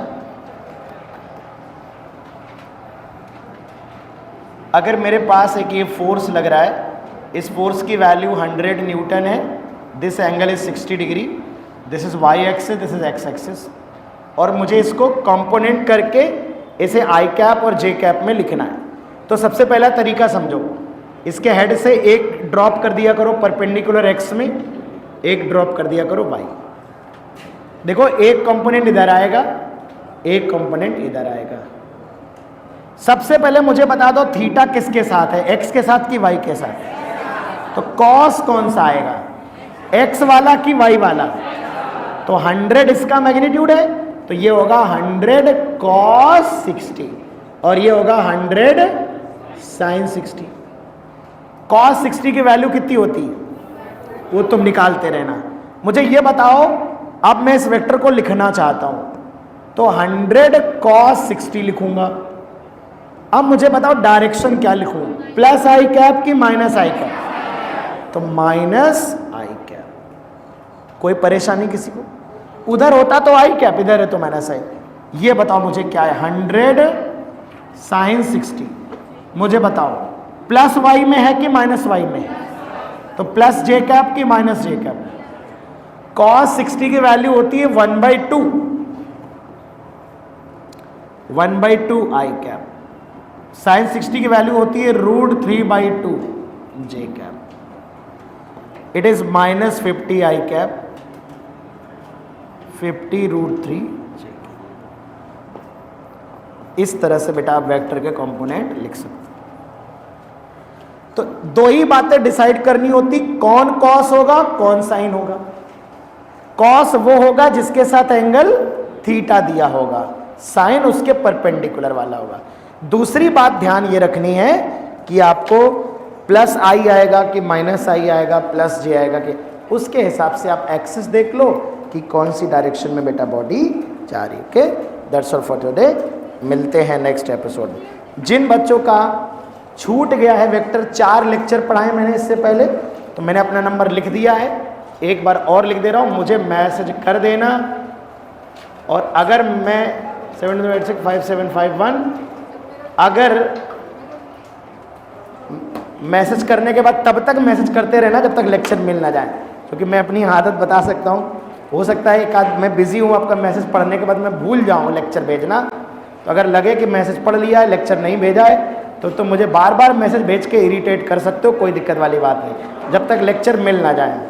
अगर मेरे पास एक ये फोर्स लग रहा है, इस फोर्स की वैल्यू 100 न्यूटन है, this angle is 60 degree, this is Y axis, this is X axis, और मुझे इसको कंपोनेंट करके इसे आई कैप और जे कैप में लिखना है। तो सबसे पहला तरीका समझो, इसके हेड से एक ड्रॉप कर दिया करो परपेंडिकुलर एक्स में, एक ड्रॉप कर दिया करो वाई। देखो एक कंपोनेंट इधर आएगा, एक कंपोनेंट इधर आएगा। सबसे पहले मुझे बता दो थीटा किसके साथ है, एक्स के साथ कि वाई के साथ? तो कॉस कौन सा आएगा, एक्स वाला कि वाई वाला? तो 100 इसका मैग्नीट्यूड है, तो ये होगा 100 कॉस 60 और ये होगा 100 साइन 60। कॉस 60 की वैल्यू कितनी होती है वो तुम निकालते रहना। मुझे ये बताओ, अब मैं इस वेक्टर को लिखना चाहता हूं तो 100 कॉस 60 लिखूंगा। अब मुझे बताओ डायरेक्शन क्या लिखूं, प्लस आई कैप की माइनस आई कैप? तो माइनस आई कैप। कोई परेशानी किसी को? उधर होता तो आई कैप, इधर है तो माइनस आई। ये बताओ मुझे क्या है, 100 साइन 60। मुझे बताओ प्लस वाई में है कि माइनस वाई में है? तो प्लस जे कैप की माइनस जे कैप? कॉस 60 की वैल्यू होती है 1/2। 1/2 आई कैप, साइन 60 की वैल्यू होती है √3/2 J cap, it is -50 I cap, 50 √3 J cap. इस तरह से बेटा आप वेक्टर के कंपोनेंट लिख सकते हैं। तो दो ही बातें डिसाइड करनी होती, कौन कॉस होगा कौन साइन होगा। कॉस वो होगा जिसके साथ एंगल थीटा दिया होगा, साइन उसके परपेंडिकुलर वाला होगा। दूसरी बात ध्यान ये रखनी है कि आपको प्लस आई आएगा कि माइनस आई आएगा, प्लस जे आएगा कि, उसके हिसाब से आप एक्सिस देख लो कि कौन सी डायरेक्शन में बेटा बॉडी जा रही है। Okay, that's all for today. मिलते हैं नेक्स्ट एपिसोड में। जिन बच्चों का छूट गया है वेक्टर, 4 लेक्चर पढ़ाए मैंने इससे पहले, तो मैंने अपना नंबर लिख दिया है, एक बार और लिख दे रहा हूँ, मुझे मैसेज कर देना। और अगर मैं 70865751, अगर मैसेज करने के बाद तब तक मैसेज करते रहना जब तक लेक्चर मिल ना जाए, क्योंकि मैं अपनी आदत बता सकता हूँ, हो सकता है एक आध मैं बिजी हूँ, आपका मैसेज पढ़ने के बाद मैं भूल जाऊँ लेक्चर भेजना। तो अगर लगे कि मैसेज पढ़ लिया है लेक्चर नहीं भेजा है तो मुझे बार बार मैसेज भेज के इरिटेट कर सकते हो, कोई दिक्कत वाली बात नहीं, जब तक लेक्चर मिल ना जाए।